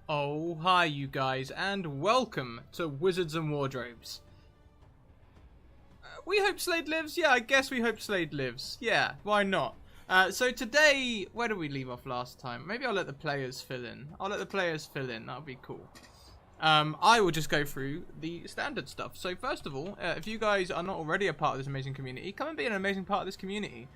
Oh, hi you guys, and welcome to Wizards and Wardrobes. We hope Slade lives? Yeah, I guess we hope Slade lives. Yeah, why not? So today, where did we leave off last time? Maybe I'll let the players fill in. That'll be cool. I will just go through the standard stuff. So first of all, if you guys are not already a part of this amazing community, come and be an amazing part of this community.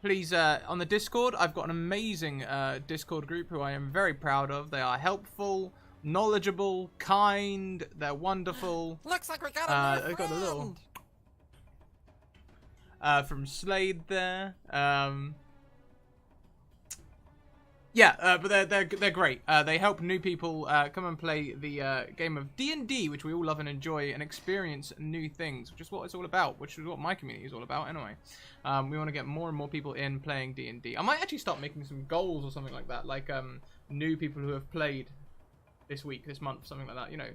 Please, on the Discord, I've got an amazing Discord group who I am very proud of. They are helpful, knowledgeable, kind, they're wonderful. Looks like we got a new I got a little from Slade there. Yeah, but they're great. They help new people come and play the game of D&D, which we all love and enjoy, and experience new things, which is what it's all about, which is what my community is all about anyway. We want to get more and more people in playing D&D. I might actually start making some goals or something like that, like new people who have played this week, this month, something like that, you know.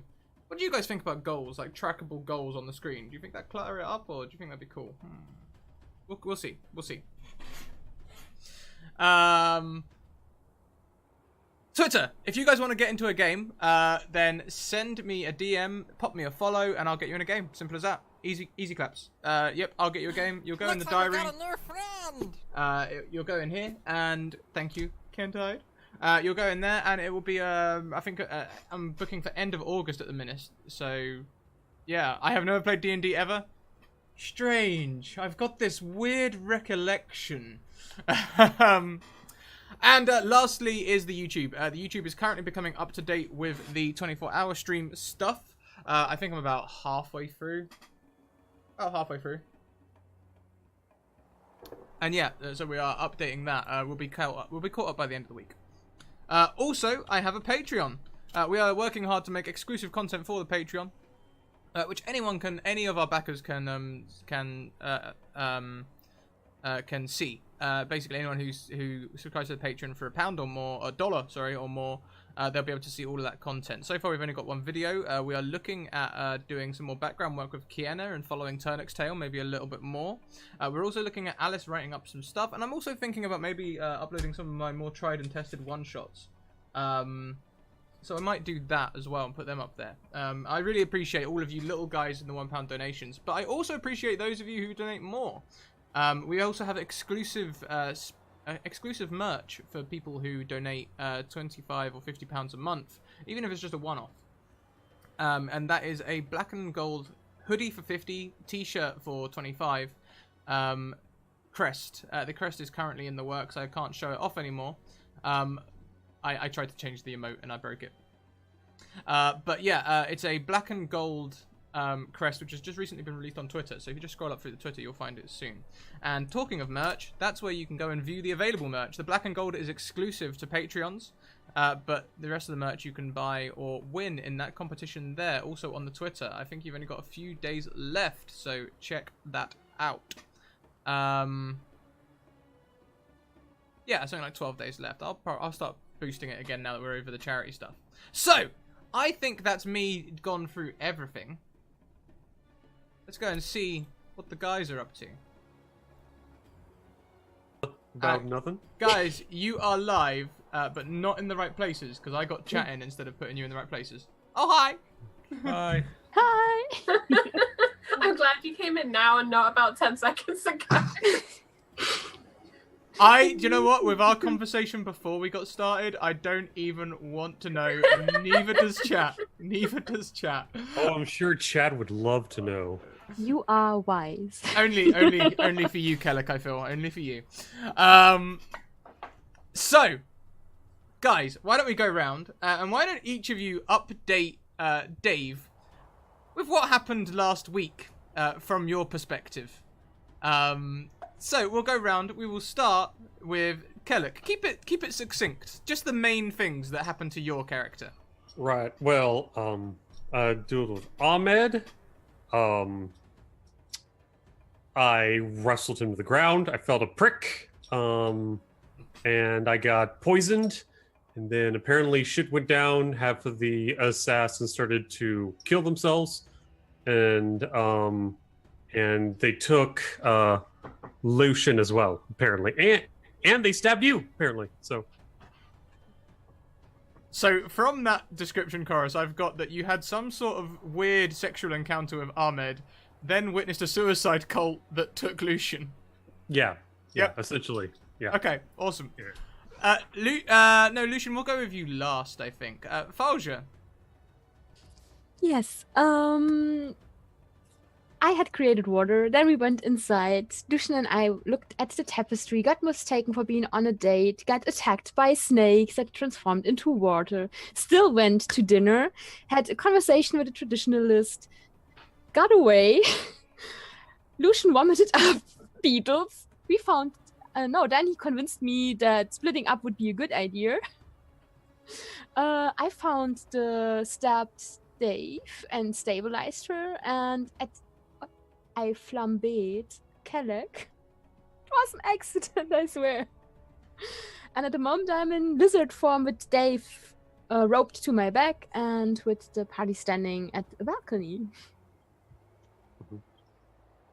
What do you guys think about goals, like trackable goals on the screen? Do you think that clutter it up, or do you think that'd be cool? We'll see. We'll see. Twitter, if you guys want to get into a game, then send me a DM, pop me a follow, and I'll get you in a game. Simple as that. Easy claps. Yep, I'll get you a game. You'll go in the diary. Looks like we got a new friend. You'll go in here, and thank you, Kentide. You'll go in there, and it will be, I think, I'm booking for end of August at the minute. So, yeah, I have never played D&D ever. Strange. I've got this weird recollection. And lastly is the YouTube. The YouTube is currently becoming up to date with the 24-hour stream stuff. I think I'm about halfway through. And yeah, so we are updating that. We'll be caught up by the end of the week. Also, I have a Patreon. We are working hard to make exclusive content for the Patreon, which any of our backers can see. Basically, anyone who subscribes to the Patreon for £1 or more, $1, sorry, or more, they'll be able to see all of that content. So far, we've only got one video. We are looking at doing some more background work with Kiana and following Turnix Tale, maybe a little bit more. We're also looking at Alice writing up some stuff, and I'm also thinking about maybe uploading some of my more tried and tested one-shots. So I might do that as well and put them up there. I really appreciate all of you little guys in the £1 donations, but I also appreciate those of you who donate more. We also have exclusive merch for people who donate 25 or £50 a month, even if it's just a one-off. And that is a black and gold hoodie for 50, t-shirt for 25, crest. The crest is currently in the works. I can't show it off anymore. I tried to change the emote and I broke it. But yeah, it's a black and gold crest, which has just recently been released on Twitter. So if you just scroll up through the Twitter, you'll find it soon. And talking of merch, that's where you can go and view the available merch. The black and gold is exclusive to Patreons, but the rest of the merch you can buy or win in that competition there. Also on the Twitter. I think you've only got a few days left, so check that out. Yeah, something like 12 days left. I'll start boosting it again now that we're over the charity stuff. So, I think that's me gone through everything. Let's go and see what the guys are up to. About nothing. Guys, you are live, but not in the right places, because I got chatting instead of putting you in the right places. Oh, hi! Hi. Hi! I'm glad you came in now and not about 10 seconds ago. Do you know what? With our conversation before we got started, I don't even want to know. Neither does chat. Neither does chat. Oh, I'm sure Chad would love to know. You are wise. Only for you, Kellic, I feel. Only for you. So, guys, why don't we go round, and why don't each of you update Dave with what happened last week from your perspective. So we'll go round. We will start with Kellic. Keep it succinct. Just the main things that happened to your character. Right. Well, dueled with Ahmed. I wrestled him to the ground. I felt a prick. And I got poisoned. And then apparently shit went down. Half of the assassins started to kill themselves. And they took Lucian as well, apparently. And they stabbed you, apparently. So So from that description, Chorus, I've got that you had some sort of weird sexual encounter with Ahmed, then witnessed a suicide cult that took Lucian. Yeah. Yep. Essentially. Yeah. Okay, awesome. Yeah. No, Lucian, we'll go with you last, I think. Falja. Yes. I had created water. Then we went inside. Lucian and I looked at the tapestry, got mistaken for being on a date, got attacked by snakes that transformed into water, still went to dinner, had a conversation with a traditionalist, got away. Lucian vomited up beetles. We found... then he convinced me that splitting up would be a good idea. I found the stabbed Dave and stabilized her, and I flambéed Kelek. It was an accident, I swear. And at the moment I'm in lizard form with Dave roped to my back and with the party standing at a balcony.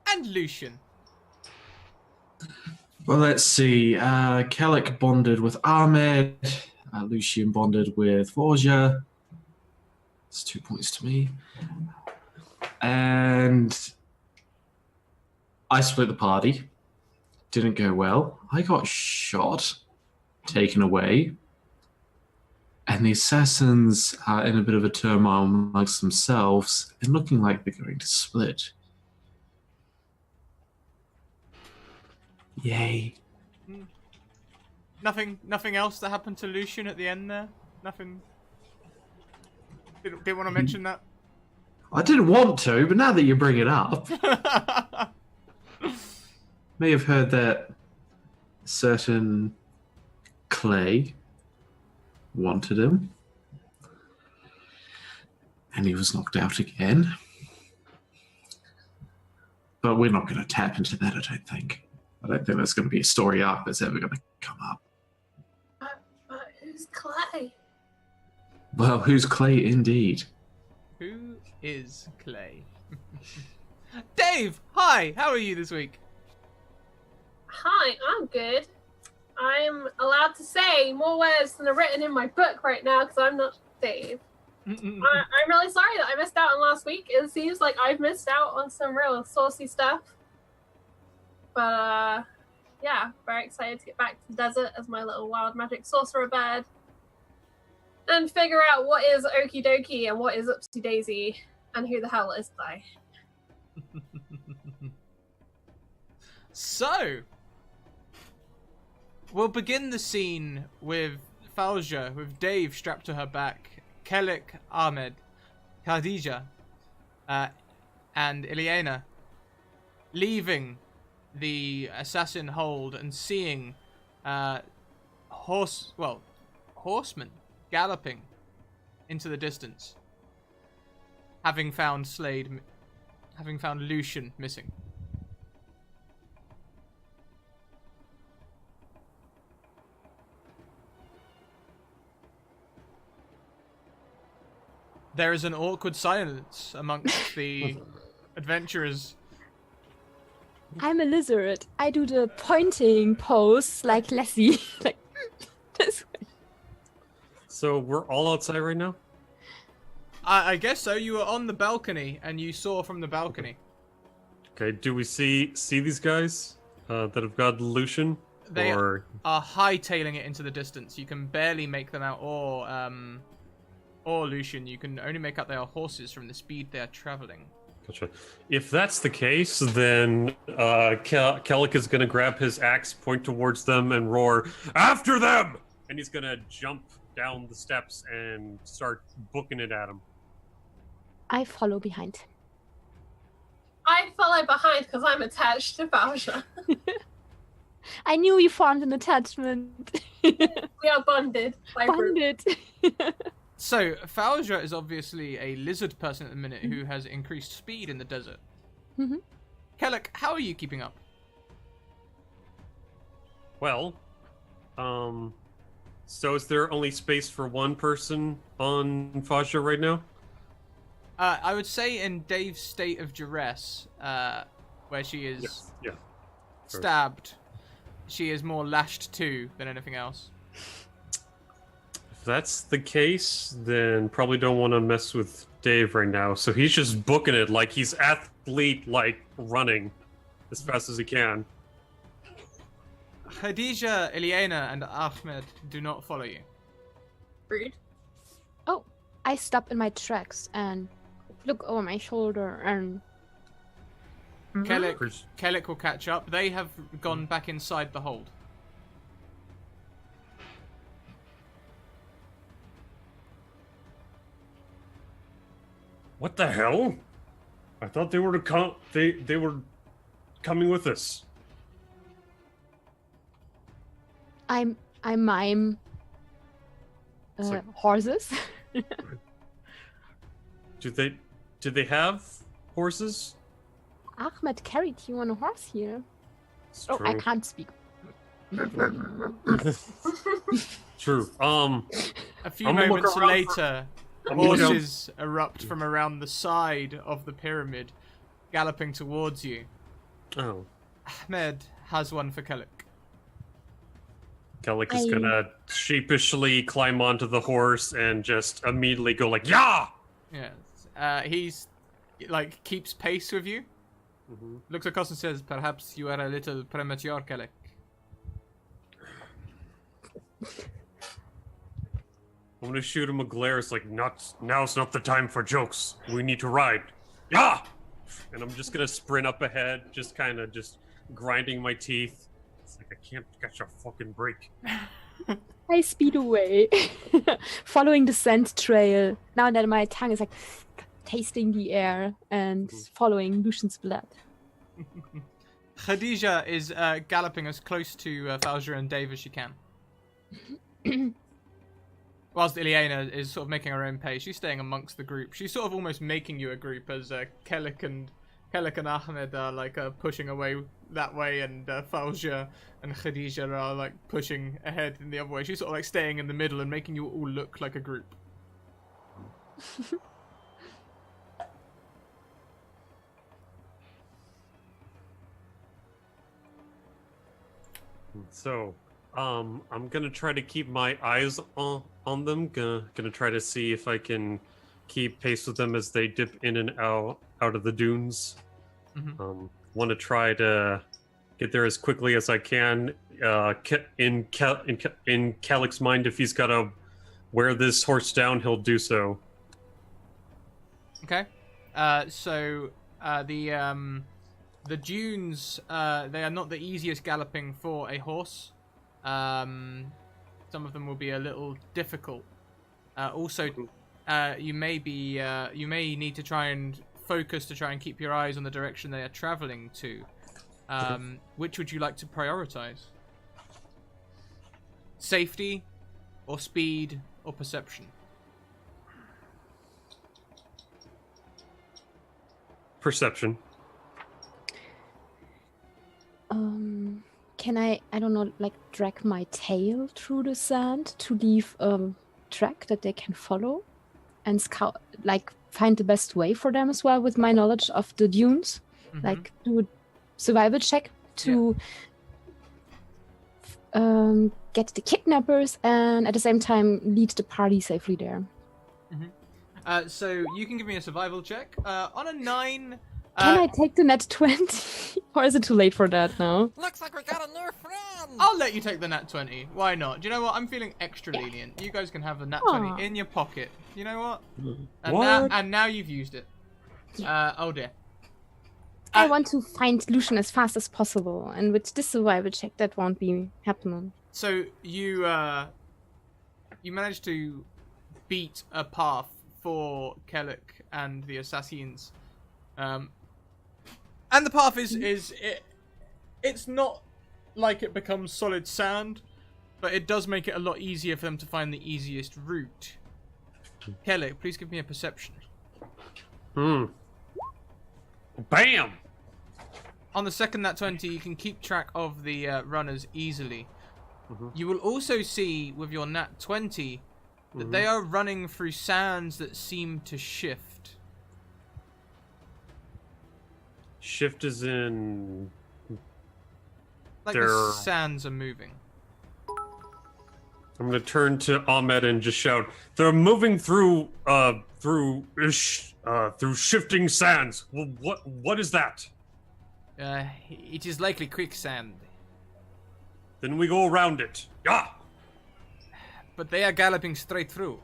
And Lucian. Well, let's see. Kelek bonded with Ahmed. Lucian bonded with Forja. It's 2 points to me. And I split the party. Didn't go well. I got shot, taken away. And the assassins are in a bit of a turmoil amongst themselves and looking like they're going to split. Yay. Nothing else that happened to Lucian at the end there? Nothing... Didn't want to mention that? I didn't want to, but now that you bring it up, may have heard that certain Clay wanted him, and he was knocked out again. But we're not going to tap into that, I don't think. I don't think there's going to be a story arc that's ever going to come up. But who's Clay? Well, who's Clay indeed? Who is Clay? Dave, hi! How are you this week? Hi, I'm good. I'm allowed to say more words than are written in my book right now because I'm not Dave. I'm really sorry that I missed out on last week. It seems like I've missed out on some real saucy stuff. But, yeah, very excited to get back to the desert as my little wild magic sorcerer bird. And figure out what is Okie Dokie and what is Upsy Daisy and who the hell is I. So, we'll begin the scene with Falja, with Dave strapped to her back, Kelek, Ahmed, Khadija, and Ileana leaving the assassin hold and seeing horsemen galloping into the distance, having found Lucian missing. There is an awkward silence amongst the adventurers. I'm a lizard. I do the pointing pose like Lassie. Like this way. So we're all outside right now? I guess so. You were on the balcony and you saw from the balcony. Okay, do we see these guys that have got Lucian? They or... are hightailing it into the distance. You can barely make them out, or Lucian. You can only make out they are horses from the speed they are traveling. Gotcha. If that's the case, then Kelek is going to grab his axe, point towards them, and roar, "After them!" And he's going to jump down the steps and start booking it at him. I follow behind. I follow behind because I'm attached to Falja. I knew you formed an attachment. We are bonded. By group. Bonded. So, Falja is obviously a lizard person at the minute who has increased speed in the desert. Mm-hmm. Kelek, how are you keeping up? Well, so is there only space for one person on Faja right now? I would say in Dave's state of duress, where she is Yes. Yeah. stabbed, she is more lashed to than anything else. I that's the case, then probably don't want to mess with Dave right now. So he's just booking it like he's athlete, like running as fast as he can. Khadija, Ileana, and Ahmed do not follow you. Rude. Oh, I stop in my tracks and look over my shoulder and Kellic will catch up. They have gone back inside the hold. What the hell? I thought they were they were coming with us. I mime like- horses. Did they have horses? Ahmed carried you on a horse here. It's Oh, I true. can't speak. True. A few I'm gonna look moments around later, I'm gonna look horses erupt from around the side of the pyramid, galloping towards you. Oh, Ahmed has one for Kellic. Kellic is gonna sheepishly climb onto the horse and just immediately go like, "Yeah!" Yes. He's like keeps pace with you. Mm-hmm. Looks across and says, "Perhaps you are a little premature, Kellic." I'm gonna shoot him a glare. It's like, now's not the time for jokes. We need to ride. Yeah! And I'm just gonna sprint up ahead, just kind of just grinding my teeth. It's like, I can't catch a fucking break. I speed away, following the scent trail. Now that my tongue is like tasting the air and following Lucian's blood. Khadija is galloping as close to Falja and Dave as she can. Whilst Ileana is sort of making her own pace. She's staying amongst the group. She's sort of almost making you a group as Kellic and Ahmed are like pushing away that way, and Falja and Khadija are like pushing ahead in the other way. She's sort of like staying in the middle and making you all look like a group. So, I'm gonna try to keep my eyes on them. Gonna try to see if I can keep pace with them as they dip in and out of the dunes. Mm-hmm. Want to try to get there as quickly as I can. In Kellic's mind, if he's got to wear this horse down, he'll do so. Okay. So the dunes, they are not the easiest galloping for a horse. Some of them will be a little difficult. Also, you may need to try and focus to try and keep your eyes on the direction they are traveling to. Which would you like to prioritize? Safety, or speed, or perception? Perception. Can I don't know, like drag my tail through the sand to leave a track that they can follow and scout, like find the best way for them as well with my knowledge of the dunes? Mm-hmm. Like do a survival check to get the kidnappers and at the same time lead the party safely there. Mm-hmm. So you can give me a survival check. On a 9... Can I take the net 20? Or is it too late for that now? Looks like we got a new friend. I'll let you take the nat 20. Why not? Do you know what? I'm feeling extra lenient. You guys can have the nat 20 in your pocket. You know what? And now you've used it. Oh dear. I want to find Lucian as fast as possible, and with this survival check, that won't be happening. So you managed to beat a path for Kellic and the assassins. And the path it's not like it becomes solid sand, but it does make it a lot easier for them to find the easiest route. Kellic, please give me a perception. Bam! On the second nat 20, you can keep track of the runners easily. Mm-hmm. You will also see with your nat 20 that they are running through sands that seem to shift. Shift is in... Like the sands are moving. I'm gonna turn to Ahmed and just shout, "They're moving through shifting sands. What is that?" It is likely quicksand. Then we go around it. Yeah. But they are galloping straight through.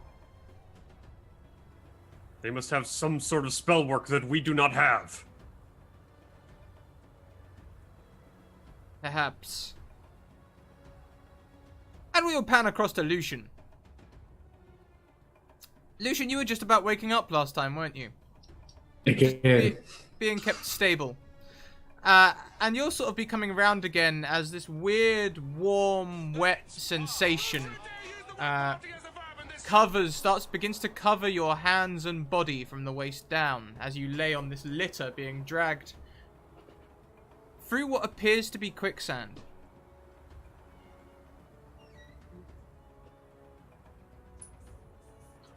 They must have some sort of spell work that we do not have. Perhaps. And we'll pan across to Lucian. Lucian, you were just about waking up last time, weren't you? Again. Being kept stable. And you'll sort of be coming around again as this weird, warm, wet sensation begins to cover your hands and body from the waist down as you lay on this litter being dragged through what appears to be quicksand.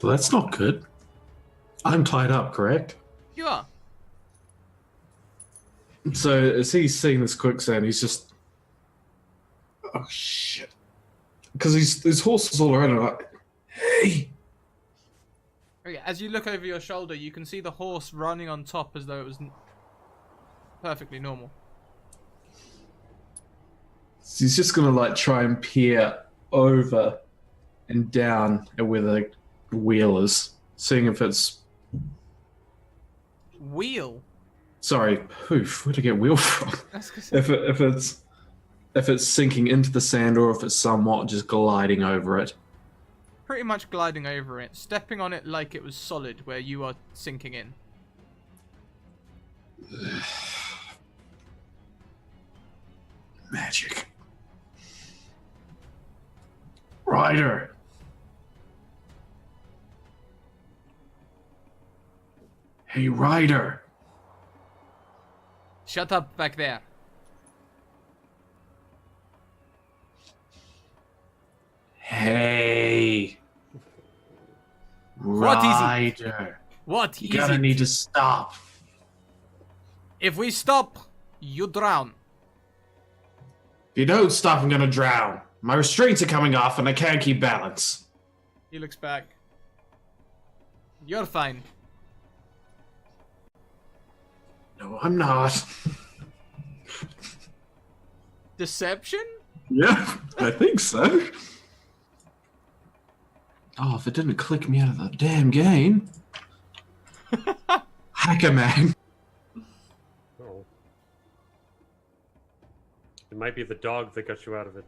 Well, that's not good. I'm tied up, correct? You are. So as he's seeing this quicksand, he's just, oh shit, because there's horses all around him. Like, hey. Okay, as you look over your shoulder, you can see the horse running on top as though it was perfectly normal. So he's just gonna like try and peer over and down at where the wheel is, seeing if it's. Wheel? Sorry, poof. Where'd I get wheel from? If it's sinking into the sand or if it's somewhat just gliding over it. Pretty much gliding over it, stepping on it like it was solid where you are sinking in. Magic. Ryder. Hey, Ryder. Shut up back there. Hey. What is it? Ryder. What You is gotta it? need to stop. If we stop, you drown. If you don't stop, I'm gonna drown. My restraints are coming off and I can't keep balance. He looks back. You're fine. No, I'm not. Deception? Yeah, I think so. Oh, if it didn't click me out of the damn game. Hacker man. Oh. It might be the dog that got you out of it.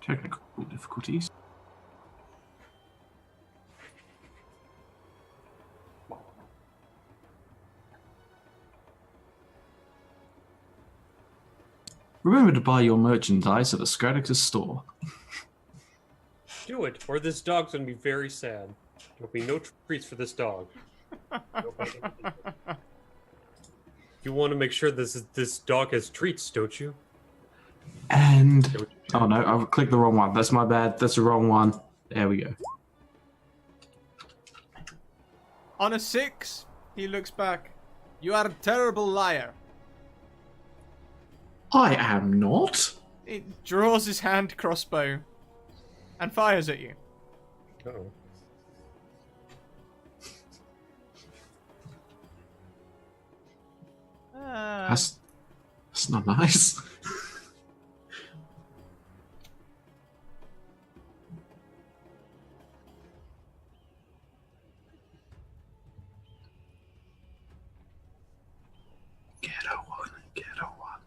Technical difficulties. Remember to buy your merchandise at the Straticus store. Do it, or this dog's gonna be very sad. There'll be no treats for this dog. You want to make sure this dog has treats, don't you? And oh no, I've clicked the wrong one. That's my bad. That's the wrong one. There we go. On a 6, he looks back. You are a terrible liar. I am not. He draws his hand crossbow and fires at you. Uh-oh. That's not nice. Get a one. Get a one.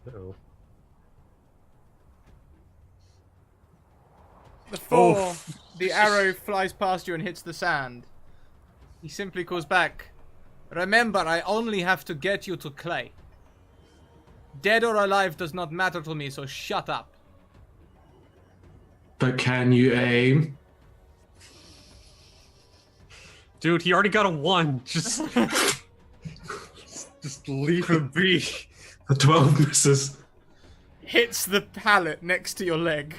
Uh-oh. Before the arrow flies past you and hits the sand, he simply calls back, "Remember, I only have to get you to Clay. Dead or alive does not matter to me, so shut up." But can you aim? Dude, he already got a 1. Just leave him be. The 12 misses. hits the pallet next to your leg.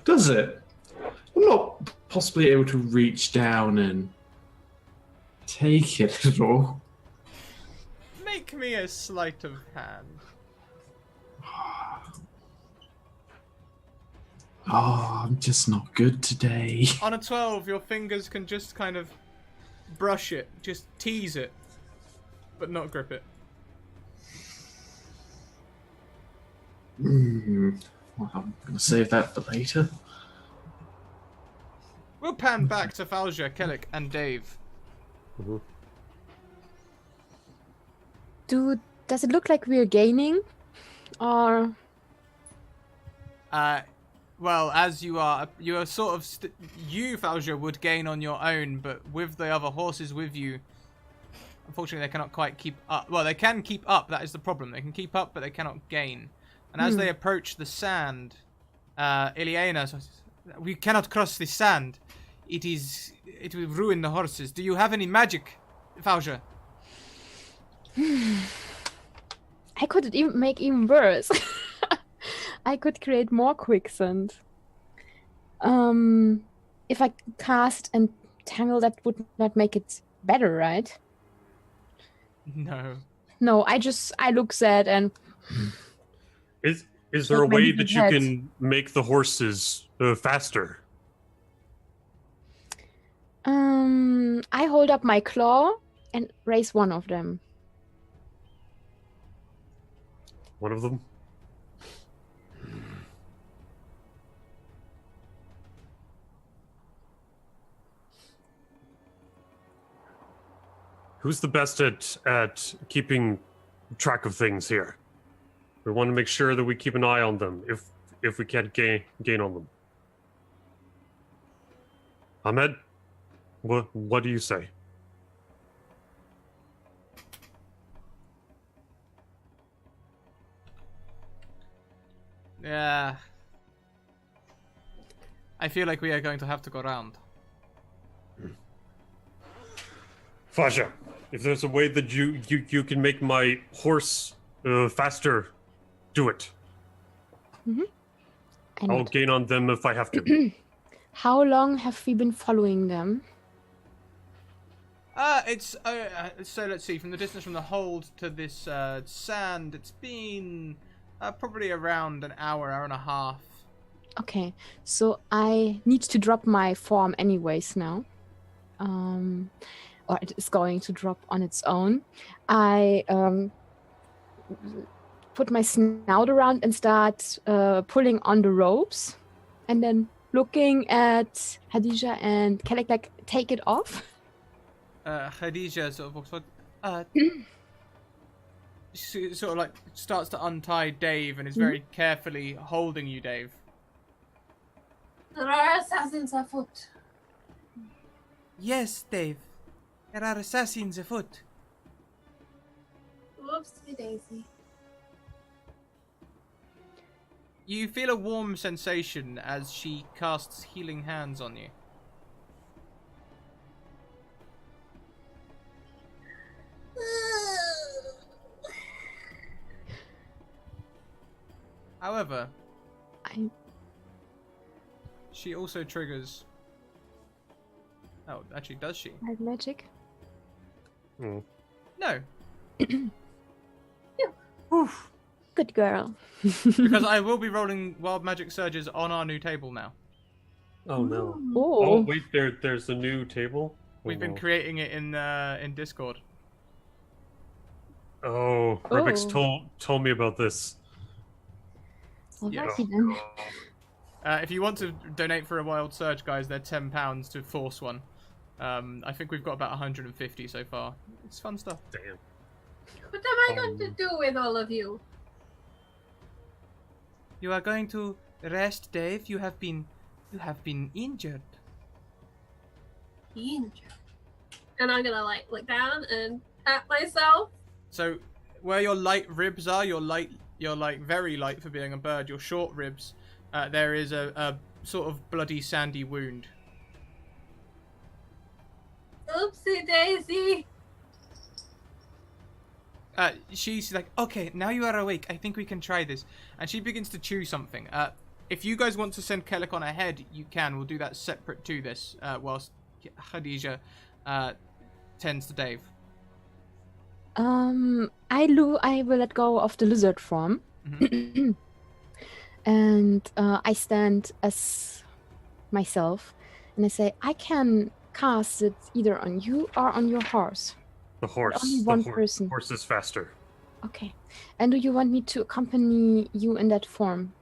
Does it? I'm not possibly able to reach down and take it at all. Make me a sleight of hand. Oh, I'm just not good today. On a 12, your fingers can just kind of brush it, just tease it, but not grip it. Well, I'm going to save that for later. We'll pan back to Falja, Kellic, and Dave. Does it look like we're gaining? Or... Well, as you are sort of... you, Falja, would gain on your own, but with the other horses with you, unfortunately they cannot quite keep up. Well, they can keep up, that is the problem. They can keep up, but they cannot gain. And as they approach the sand, Ileana says, we cannot cross the sand. It will ruin the horses. Do you have any magic, Falja? I could even make even worse. I could create more quicksand. If I cast Entangle, that would not make it better, right? No. No, I look sad and... Is there a Like my way that you head. can make the horses faster? I hold up my claw and raise one of them. One of them? Who's the best at keeping track of things here? We want to make sure that we keep an eye on them if we can't gain on them. Ahmed, what do you say? Yeah. I feel like we are going to have to go round. Fasha, if there's a way that you can make my horse faster, do it. And I'll gain on them if I have to. how long have we been following them? It's so let's see. From the distance from the hold to this sand, it's been probably around an hour and a half. Okay, so I need to drop my form anyways now. Or it is going to drop on its own. I put my snout around and start pulling on the ropes, and then looking at Hadija and Kellic, like, take it off. Khadija sort of walks forward. She sort of like starts to untie Dave and is very carefully holding you, Dave. There are assassins afoot. Yes, Dave. There are assassins afoot. Whoopsie daisy. You feel a warm sensation as she casts healing hands on you. However, she also triggers... Oh, actually, does she? Wild magic. Hmm. No, Good girl. because I will be rolling Wild Magic Surges on our new table now. Oh no! Oh, Oh wait, there's a new table. We've been creating it in Discord. Oh, Rubik's told me about this. alrighty then. If you want to donate for a Wild Surge, guys, they're £10 to force one. I think we've got about 150 so far. It's fun stuff. Damn. What am I going to do with all of you? You are going to rest, Dave. You have been injured. Injured. And I'm gonna like look down and pat myself. So, where your light ribs are, you're like very light for being a bird. Your short ribs, there is a sort of bloody sandy wound. Oopsie daisy. she's like, okay, now you are awake. I think we can try this. And she begins to chew something. If you guys want to send Kellic on ahead, you can. We'll do that separate to this, whilst Khadija tends to Dave. I will let go of the lizard form. Mhm. And I stand as myself, and I say, I can cast it either on you or on your horse. The horse. Only the one person. Horse is faster. Okay. And do you want me to accompany you in that form?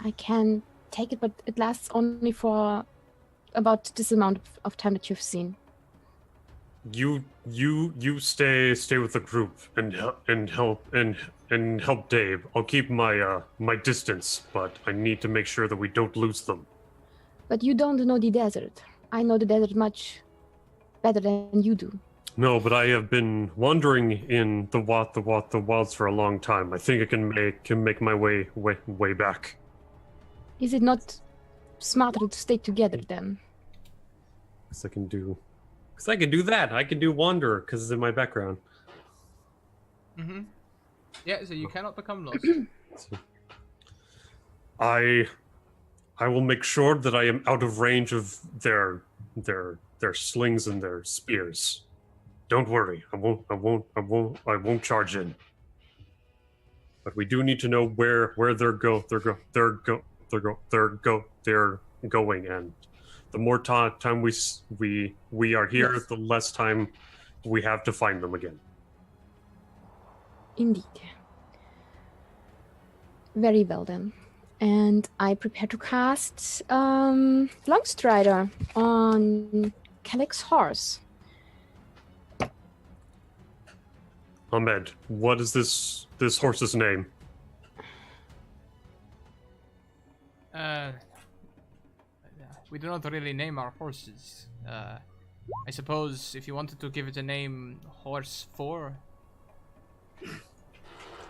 I can take it, but it lasts only for about this amount of time that you've seen. You stay with the group and help Dave. I'll keep my my distance, but I need to make sure that we don't lose them. But you don't know the desert. I know the desert much better than you do. No, but I have been wandering in the wilds for a long time. I think I can make my way back. Is it not smarter to stay together then? Because I can do that. I can do wanderer because it's in my background. Mm-hmm. Yeah, so you cannot become lost. I will make sure that I am out of range of their slings and their spears. Don't worry, I won't charge in. But we do need to know where they're going, and the more time we are here, Yes. the less time we have to find them again. Indeed. Very well then. And I prepare to cast Longstrider on Kellic's horse. Ahmed, what is this horse's name? We do not really name our horses. I suppose if you wanted to give it a name, Horse 4.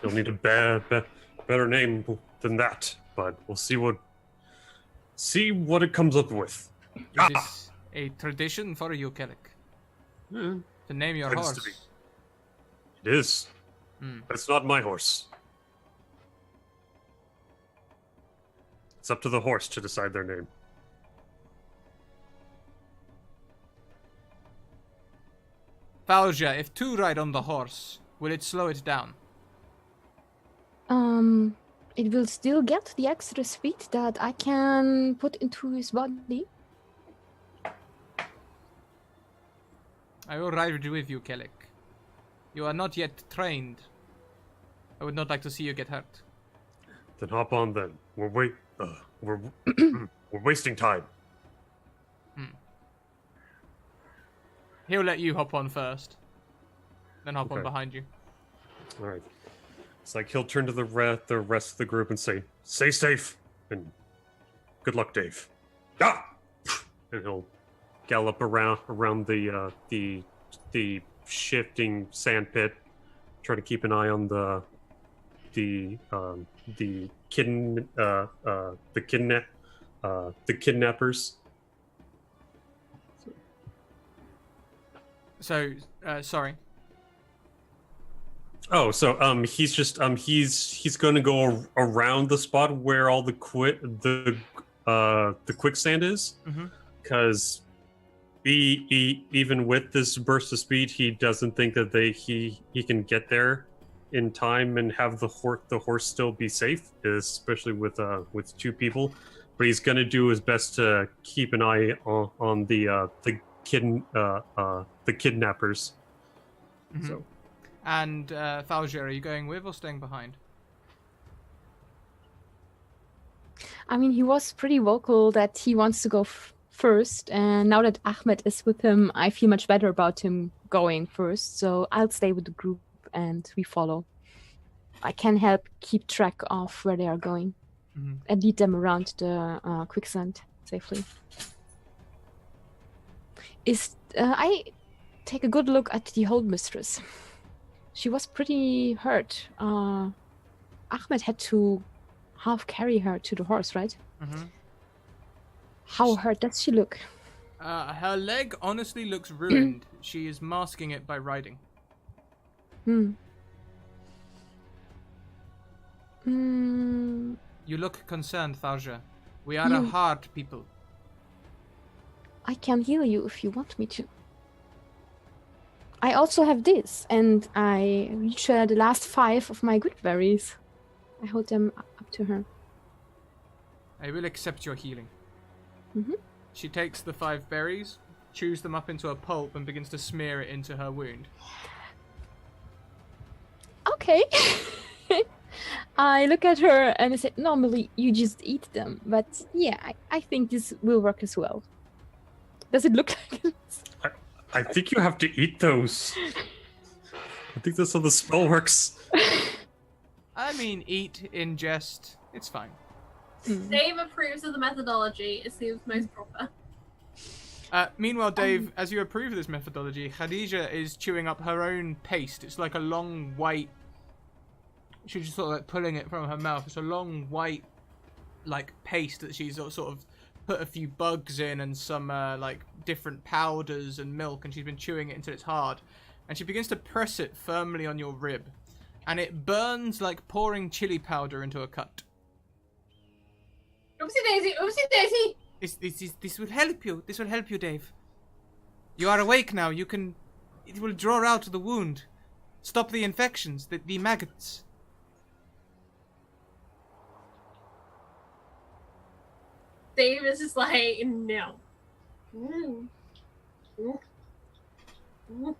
You'll need a better name than that, but we'll see what it comes up with. It is a tradition for you, Kellic, Eh, to name your Tends horse. to be. It is. Hmm. That's not my horse. It's up to the horse to decide their name. Falja, if two ride on the horse, will it slow it down? It will still get the extra speed that I can put into his body. I will ride with you, Kellic. You are not yet trained. I would not like to see you get hurt. Then hop on. Then we're wasting time. He'll let you hop on first, then hop on Okay. behind you. All right. It's like he'll turn to the rest of the group and say, "Stay safe and good luck, Dave." Ah! And he'll gallop around the shifting sand pit, try to keep an eye on the kidnappers. So, sorry. Oh, so he's just he's going to go around the spot where all the quicksand is, Mhm. because even with this burst of speed, he doesn't think that he can get there in time and have the horse still be safe, especially with two people. But he's going to do his best to keep an eye on the kidnappers. Mhm. So. And Falja, are you going with or staying behind? I mean, he was pretty vocal that he wants to go first, and now that Ahmed is with him, I feel much better about him going first. So I'll stay with the group and we follow. I can help keep track of where they are going Mhm. and lead them around the quicksand safely. I take a good look at the hold mistress. She was pretty hurt. Ahmed had to half carry her to the horse, right? Mhm. How hurt does she look? Her leg honestly looks ruined. She is masking it by riding. Hmm. You look concerned, Thalja. We are a You- hard people. I can heal you if you want me to. I also have this, and I reach the last 5 of my good berries. I hold them up to her. I will accept your healing. Mhm. She takes the 5 berries, chews them up into a pulp, and begins to smear it into her wound. Okay. I look at her and I say, normally you just eat them, but yeah, I think this will work as well. Does it look like it? I think you have to eat those. I think that's how the spell works. I mean, eat, ingest, it's fine. Dave approves of the methodology. It seems most proper. Meanwhile, Dave, as you approve of this methodology, Khadija is chewing up her own paste. It's like a long white... She's just sort of like pulling it from her mouth. It's a long white, like, paste that she's sort of put a few bugs in and some, like, different powders and milk, and she's been chewing it until it's hard. And she begins to press it firmly on your rib. And it burns like pouring chili powder into a cut. Oopsie daisy, oopsie daisy. This will help you. This will help you, Dave. You are awake now. You can... It will draw out the wound. Stop the infections, the maggots. Dave is just like, no. Mm. Mm. Mm.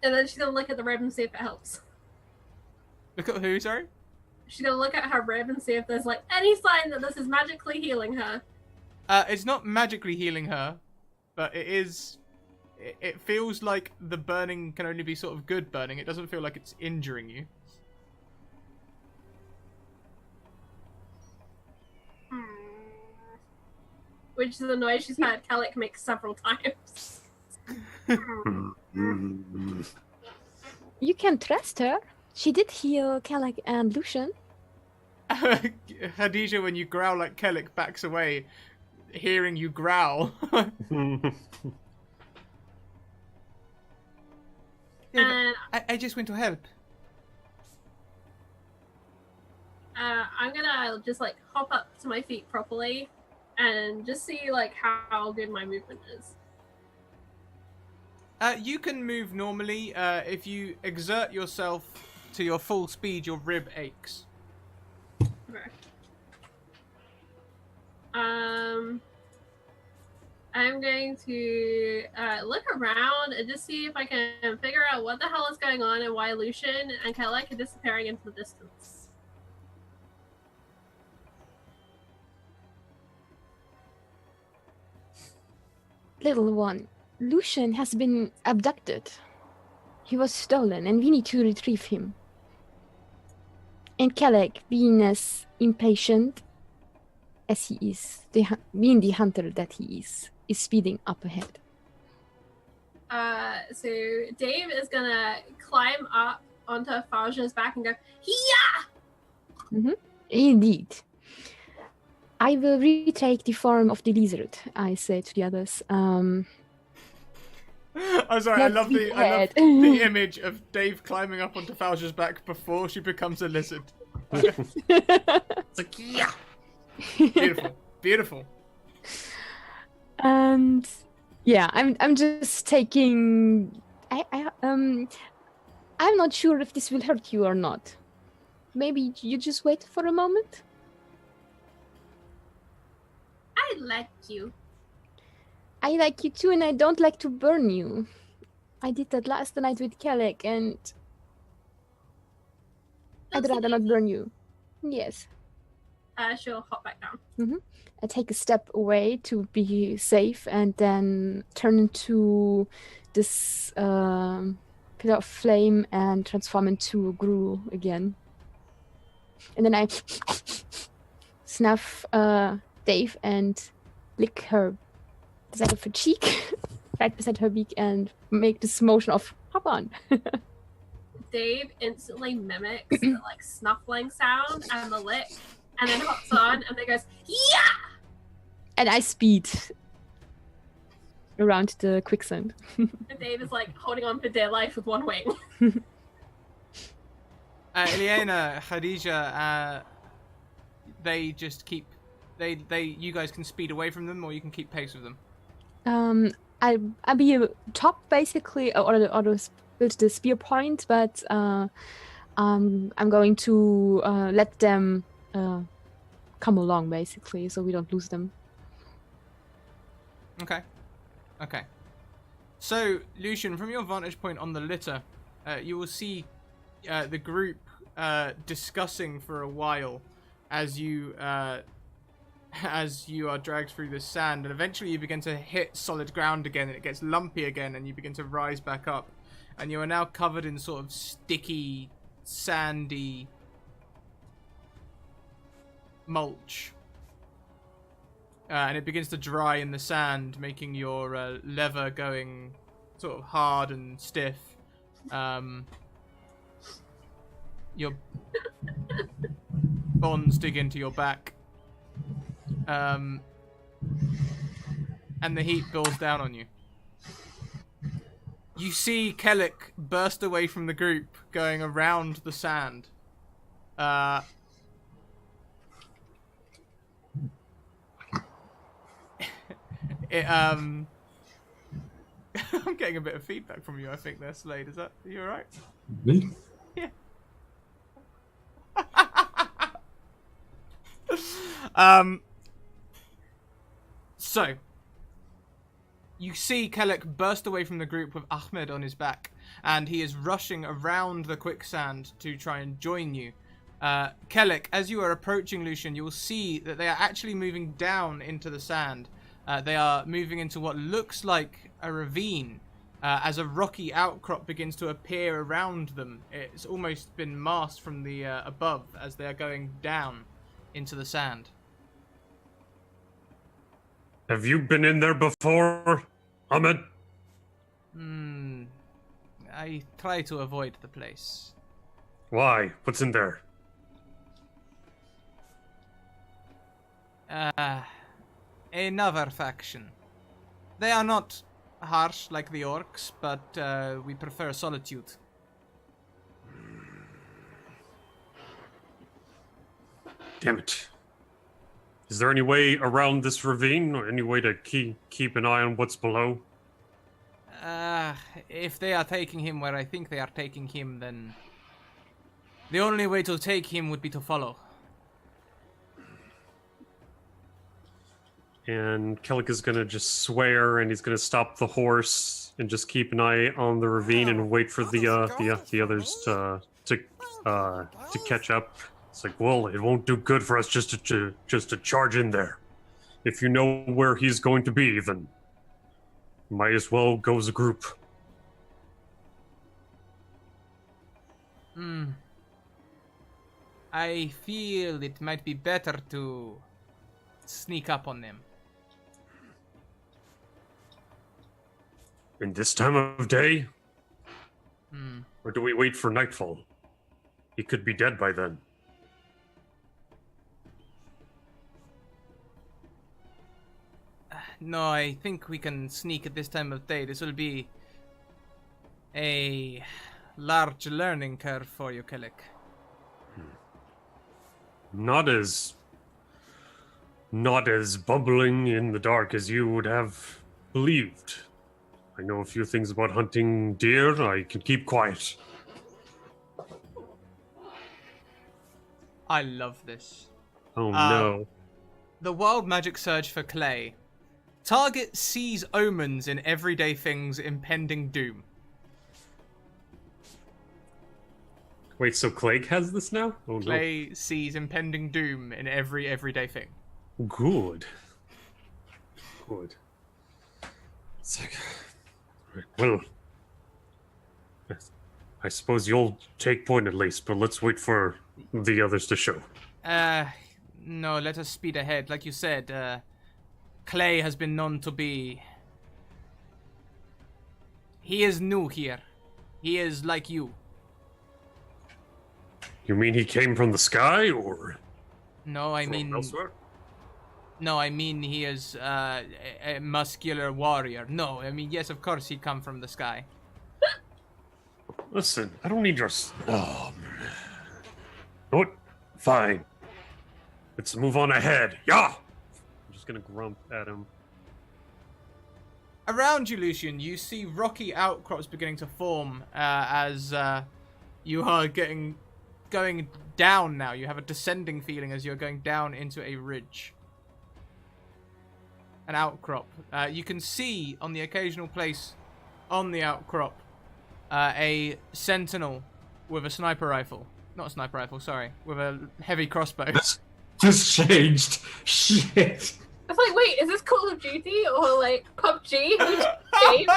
And then she's gonna look at the rib and see if it helps. Look at who, sorry? She's gonna look at her rib and see if there's like any sign that this is magically healing her. It's not magically healing her, but it is... It feels like the burning can only be sort of good burning. It doesn't feel like it's injuring you. Which is the noise she's had Kellic make several times. You can trust her. She did heal Kellic and Lucian. Khadija, when you growl like Kellic, backs away, hearing you growl. And I just went to help. I'm gonna just like hop up to my feet properly and just see like how good my movement is. You can move normally. If you exert yourself to your full speed, your rib aches. Okay. I'm going to look around and just see if I can figure out what the hell is going on and why Lucian and Kellic are disappearing into the distance. Little one, Lucian has been abducted. He was stolen and we need to retrieve him. And Kellic, being as impatient as he is, being the hunter that he is speeding up ahead. So Dave is gonna climb up onto Farja's back and go, "Hiya!" Indeed. I will retake the form of the lizard, I say to the others. I'm sorry, I Let's love be the prepared. image of Dave climbing up onto Falja's back before she becomes a lizard. It's like, yeah. Beautiful, beautiful. And yeah, I'm just taking. I'm not sure if this will hurt you or not. Maybe you just wait for a moment. I like you. I like you too, and I don't like to burn you. I did that last night with Kellic, and I'd rather not burn you. Yes. She'll hop back down. I take a step away to be safe, and then turn into this pillar of flame and transform into a Gru again. And then I snuff Dave and lick her the side of her cheek, right beside her beak, and make this motion of hop on. Dave instantly mimics the like snuffling sound and the lick, and then hops on and then goes, "Yeah!" And I speed around the quicksand. And Dave is like holding on for dear life with one wing. Ileana, Khadija, they just keep. You guys can speed away from them, or you can keep pace with them. I'll be top basically, or build the spear point, but I'm going to let them come along basically, so we don't lose them. Okay. So, Lucian, from your vantage point on the litter, you will see the group discussing for a while as you are dragged through the sand, and eventually you begin to hit solid ground again, and it gets lumpy again, and you begin to rise back up, and you are now covered in sort of sticky, sandy mulch. And it begins to dry in the sand, making your leather going sort of hard and stiff. Your bonds dig into your back. And the heat builds down on you. You see Kellic burst away from the group, going around the sand. I'm getting a bit of feedback from you, I think there, Slade. Are you alright? Me? Yeah. So, you see Kellic burst away from the group with Ahmed on his back, and he is rushing around the quicksand to try and join you. Kellic, as you are approaching Lucian, you will see that they are actually moving down into the sand. They are moving into what looks like a ravine, as a rocky outcrop begins to appear around them. It's almost been masked from the above as they are going down into the sand. Have you been in there before, Ahmed? I try to avoid the place. Why? What's in there? Another faction. They are not harsh like the orcs, but we prefer solitude. Damn it. Is there any way around this ravine, or any way to keep an eye on what's below? If they are taking him where I think they are taking him, then the only way to take him would be to follow. And Kellic is gonna just swear, and he's gonna stop the horse and just keep an eye on the ravine and wait for the others to catch up. It's like, well, it won't do good for us just to charge in there. If you know where he's going to be, then might as well go as a group. I feel it might be better to sneak up on them. In this time of day? Or do we wait for nightfall? He could be dead by then. No, I think we can sneak at this time of day. This will be a large learning curve for you, Kellic. Not as bumbling in the dark as you would have believed. I know a few things about hunting deer. I can keep quiet. I love this. Oh no. The wild magic surge for Clay. Target sees omens in everyday things impending doom. Wait, so Clegg has this now? Oh Clay sees impending doom in everyday thing. no. Good. It's like, well, I suppose you'll take point at least, but let's wait for the others to show. No, let us speed ahead. Like you said, Clay has been known to be... He is new here. He is like you. You mean he came from the sky, or No, I from mean... elsewhere? No, I mean he is a muscular warrior. No, I mean, yes, of course he come from the sky. Listen, I don't need your... Fine. Let's move on ahead. Yeah! I'm just gonna grump at him. Around you, Lucian, you see rocky outcrops beginning to form as you are going down now. You have a descending feeling as you're going down into a ridge. An outcrop. You can see on the occasional place on the outcrop a sentinel with a sniper rifle. Not a sniper rifle, sorry. With a heavy crossbow. This changed. Shit. It's like, wait, is this Call of Duty or like PUBG? Which game?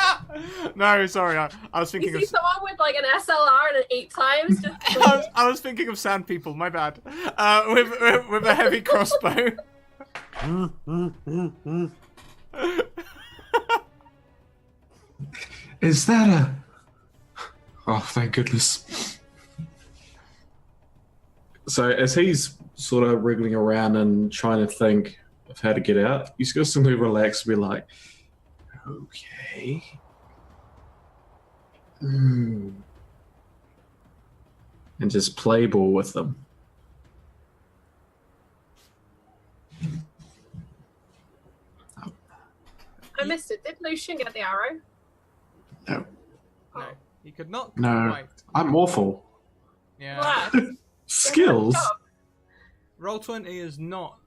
No, sorry. I was thinking You of... see someone with like an SLR and an 8 times just I was thinking of Sand People, my bad. With a heavy crossbow. Is that a... Oh, thank goodness. So as he's sort of wriggling around and trying to think of how to get out, he's going to simply relax and be like, okay. And just play ball with them. I missed it. Did Lucian get the arrow? No. No, he could not No. quite. I'm awful. Yeah. Wow. Skills? Roll20 is not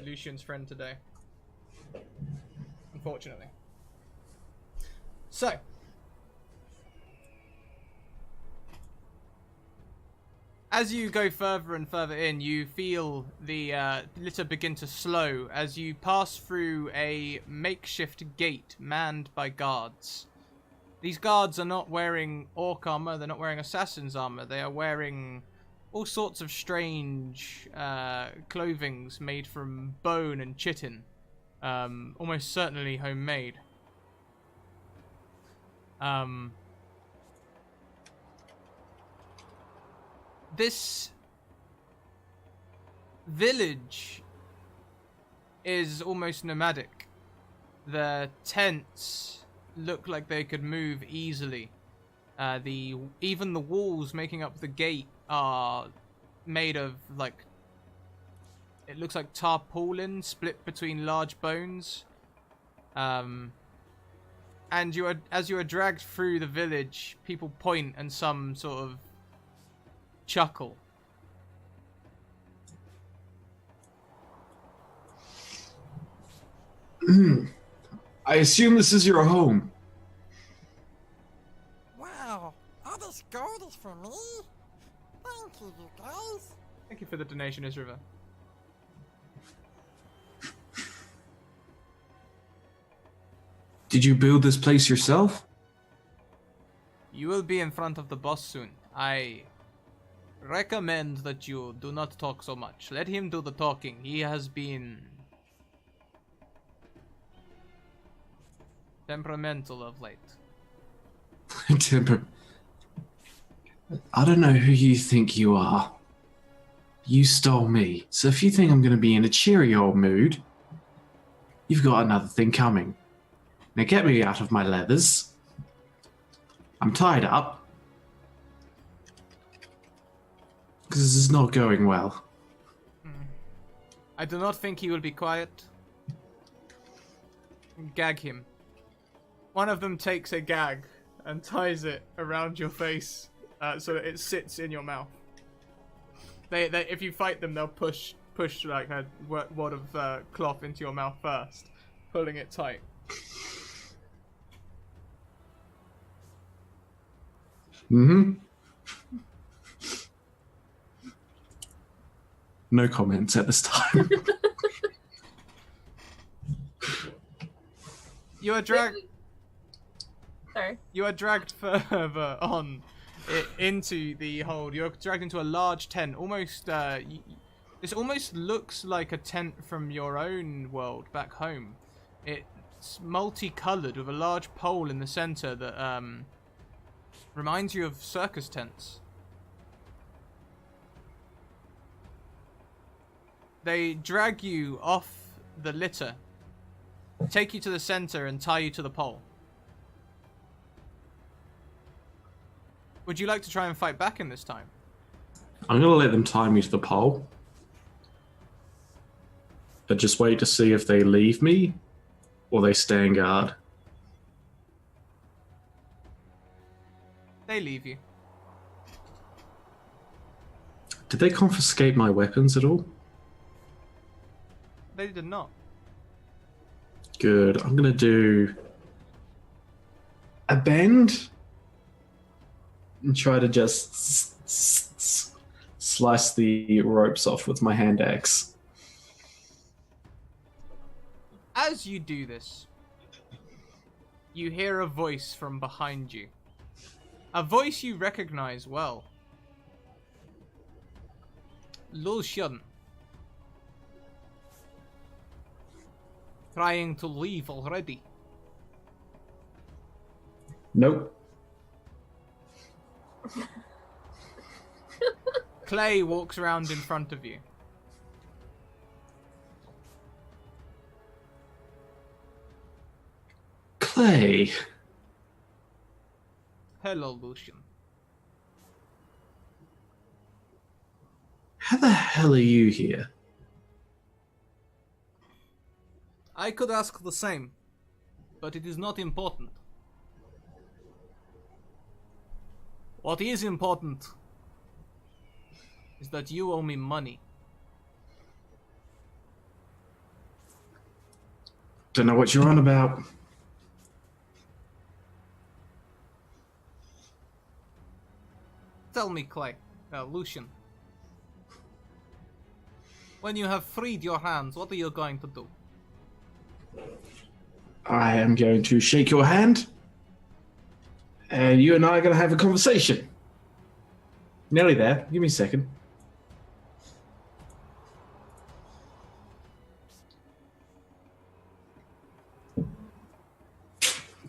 Lucian's friend today. Unfortunately. So. As you go further and further in, you feel the litter begin to slow as you pass through a makeshift gate manned by guards. These guards are not wearing orc armor, they're not wearing assassin's armor, they are wearing all sorts of strange clothings made from bone and chitin. Almost certainly homemade. This village is almost nomadic. The tents look like they could move easily. Even the walls making up the gate are made of like, it looks like tarpaulin split between large bones. And as you are dragged through the village, people point and some sort of chuckle. I assume this is your home. Wow, all this gold is for me? Thank you, you guys. Thank you for the donation, Isriva. Did you build this place yourself? You will be in front of the boss soon. I recommend that you do not talk so much. Let him do the talking. He has been temperamental of late. I don't know who you think you are. You stole me. So if you think I'm going to be in a cheery old mood, you've got another thing coming. Now get me out of my leathers. I'm tied up. Because this is not going well. I do not think he will be quiet. Gag him. One of them takes a gag and ties it around your face so that it sits in your mouth. They if you fight them, they'll push like a wad of cloth into your mouth first, pulling it tight. Mm-hmm. No comments at this time. You are dragged. Sorry. You are dragged further on into the hold. You're dragged into a large tent. Almost, this almost looks like a tent from your own world back home. It's multicolored with a large pole in the center that reminds you of circus tents. They drag you off the litter, take you to the center, and tie you to the pole. Would you like to try and fight back in this time? I'm going to let them tie me to the pole. but just wait to see if they leave me or they stand guard. They leave you. Did they confiscate my weapons at all? They did not. Good. I'm gonna do a bend and try to just slice the ropes off with my hand axe. As you do this, you hear a voice from behind you. A voice you recognize well. Lucian. Trying to leave already. Nope. Clay walks around in front of you. Clay. Hello, Lucian. How the hell are you here? I could ask the same, but it is not important. What is important is that you owe me money. Don't know what you're on about. Tell me, Clay, Lucian. When you have freed your hands, what are you going to do? I am going to shake your hand, and you and I are going to have a conversation. Nearly there. Give me a second.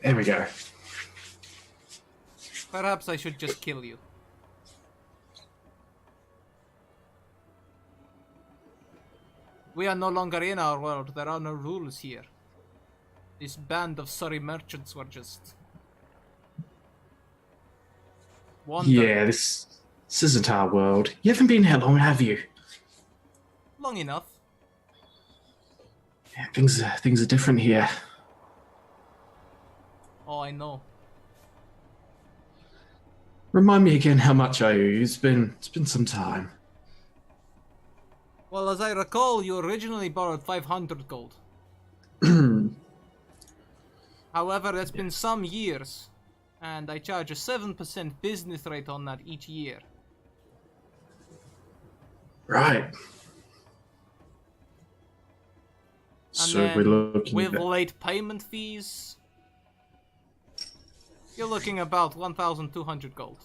There we go. Perhaps I should just kill you. We are no longer in our world. There are no rules here. This band of Surrey merchants were just... wandering. Yeah, this isn't our world. You haven't been here long, have you? Long enough. Yeah, things are different here. Oh, I know. Remind me again how much I owe you. It's been some time. Well, as I recall, you originally borrowed 500 gold. However, it's been some years, and I charge a 7% business rate on that each year. Right. So And we're then looking with at... late payment fees, you're looking about 1,200 gold.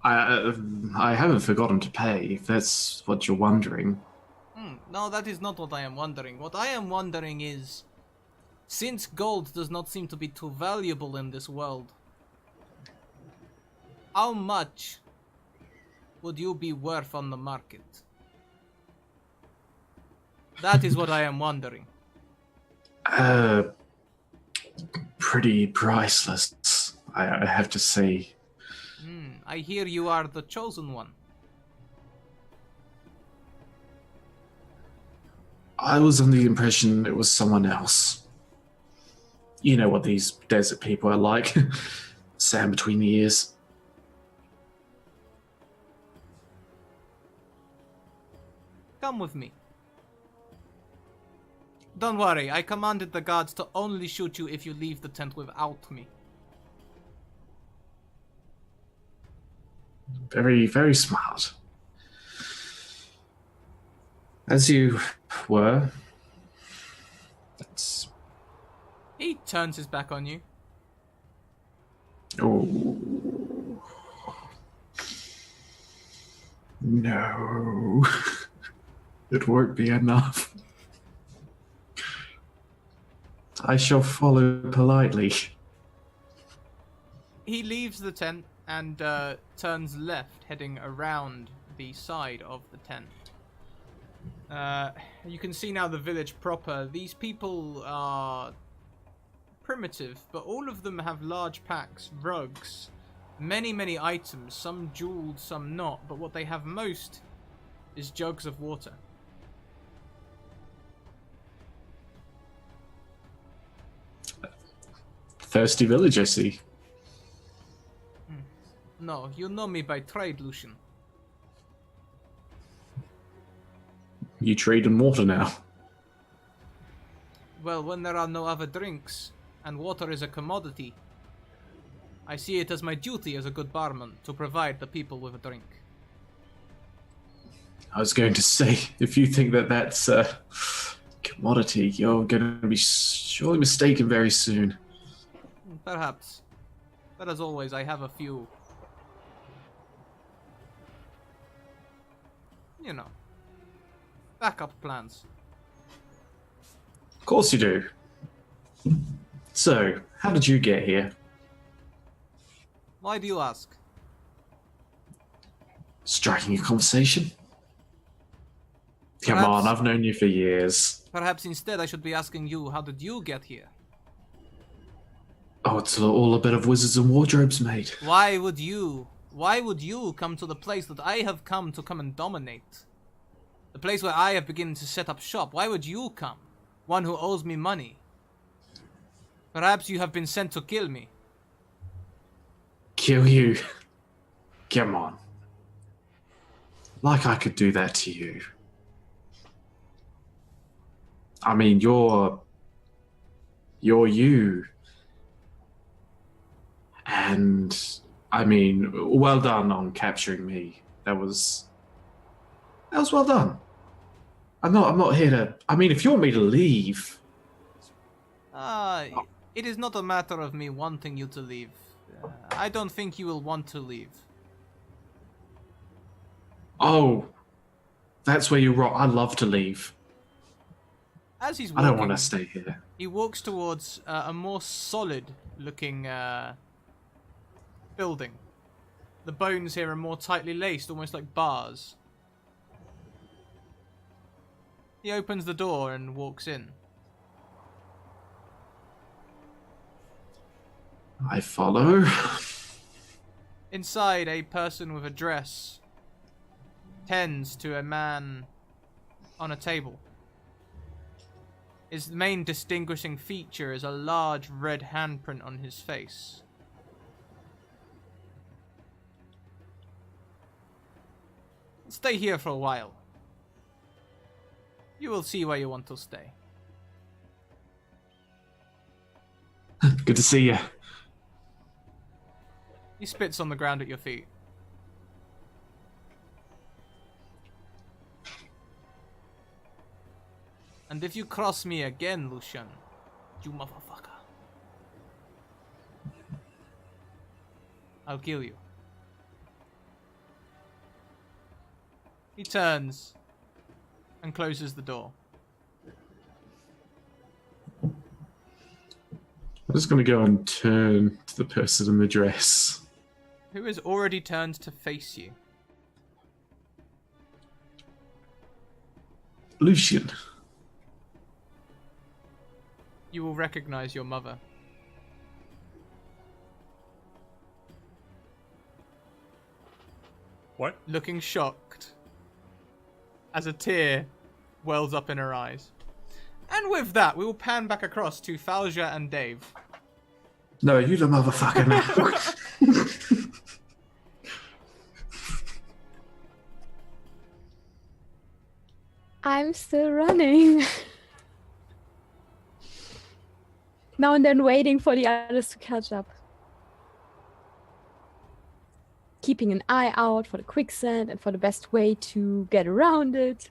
I haven't forgotten to pay, if that's what you're wondering. No, that is not what I am wondering. What I am wondering is, since gold does not seem to be too valuable in this world, how much would you be worth on the market? That is what I am wondering. Pretty priceless, I have to say. I hear you are the chosen one. I was under the impression it was someone else. You know what these desert people are like. Sand between the ears. Come with me. Don't worry, I commanded the guards to only shoot you if you leave the tent without me. Very, very smart. As you were. That's... He turns his back on you. Oh. No. It won't be enough. I shall follow politely. He leaves the tent and turns left, heading around the side of the tent. You can see now the village proper. These people are primitive, but all of them have large packs, rugs, many, many items, some jeweled, some not, but what they have most is jugs of water. Thirsty village, I see. No, you know me by trade, Lucian. You trade in water now. Well, when there are no other drinks, and water is a commodity, I see it as my duty as a good barman to provide the people with a drink. I was going to say, if you think that that's a commodity, you're going to be surely mistaken very soon. Perhaps. But as always, I have a few... you know, backup plans. Of course you do. So, how did you get here? Why do you ask? Striking a conversation? Come on, I've known you for years. Perhaps instead I should be asking you, how did you get here? Oh, it's all a bit of wizards and wardrobes, mate. Why would you come to the place that I have come to come and dominate? The place where I have begun to set up shop. Why would you come? One who owes me money. Perhaps you have been sent to kill me. Kill you? Come on. Like I could do that to you. I mean, you're you. And, I mean, well done on capturing me. That was well done. I'm not here to... I mean, if you want me to leave... It is not a matter of me wanting you to leave. I don't think you will want to leave. Oh, that's where you're wrong. I'd love to leave. As he's I walking, don't want to stay here. he walks towards a more solid-looking building. The bones here are more tightly laced, almost like bars. He opens the door and walks in. I follow. Inside, a person with a dress tends to a man on a table. His main distinguishing feature is a large red handprint on his face. Stay here for a while. You will see where you want to stay. Good to see you. He spits on the ground at your feet. And if you cross me again, Lucian, you motherfucker, I'll kill you. He turns and closes the door. I'm just going to go and turn to the person in the dress. Who has already turned to face you. Lucian. You will recognize your mother. What? Looking shocked as a tear wells up in her eyes. And with that, we will pan back across to Falja and Dave. No, you the motherfucker now. I'm still running. Now and then waiting for the others to catch up. Keeping an eye out for the quicksand and for the best way to get around it.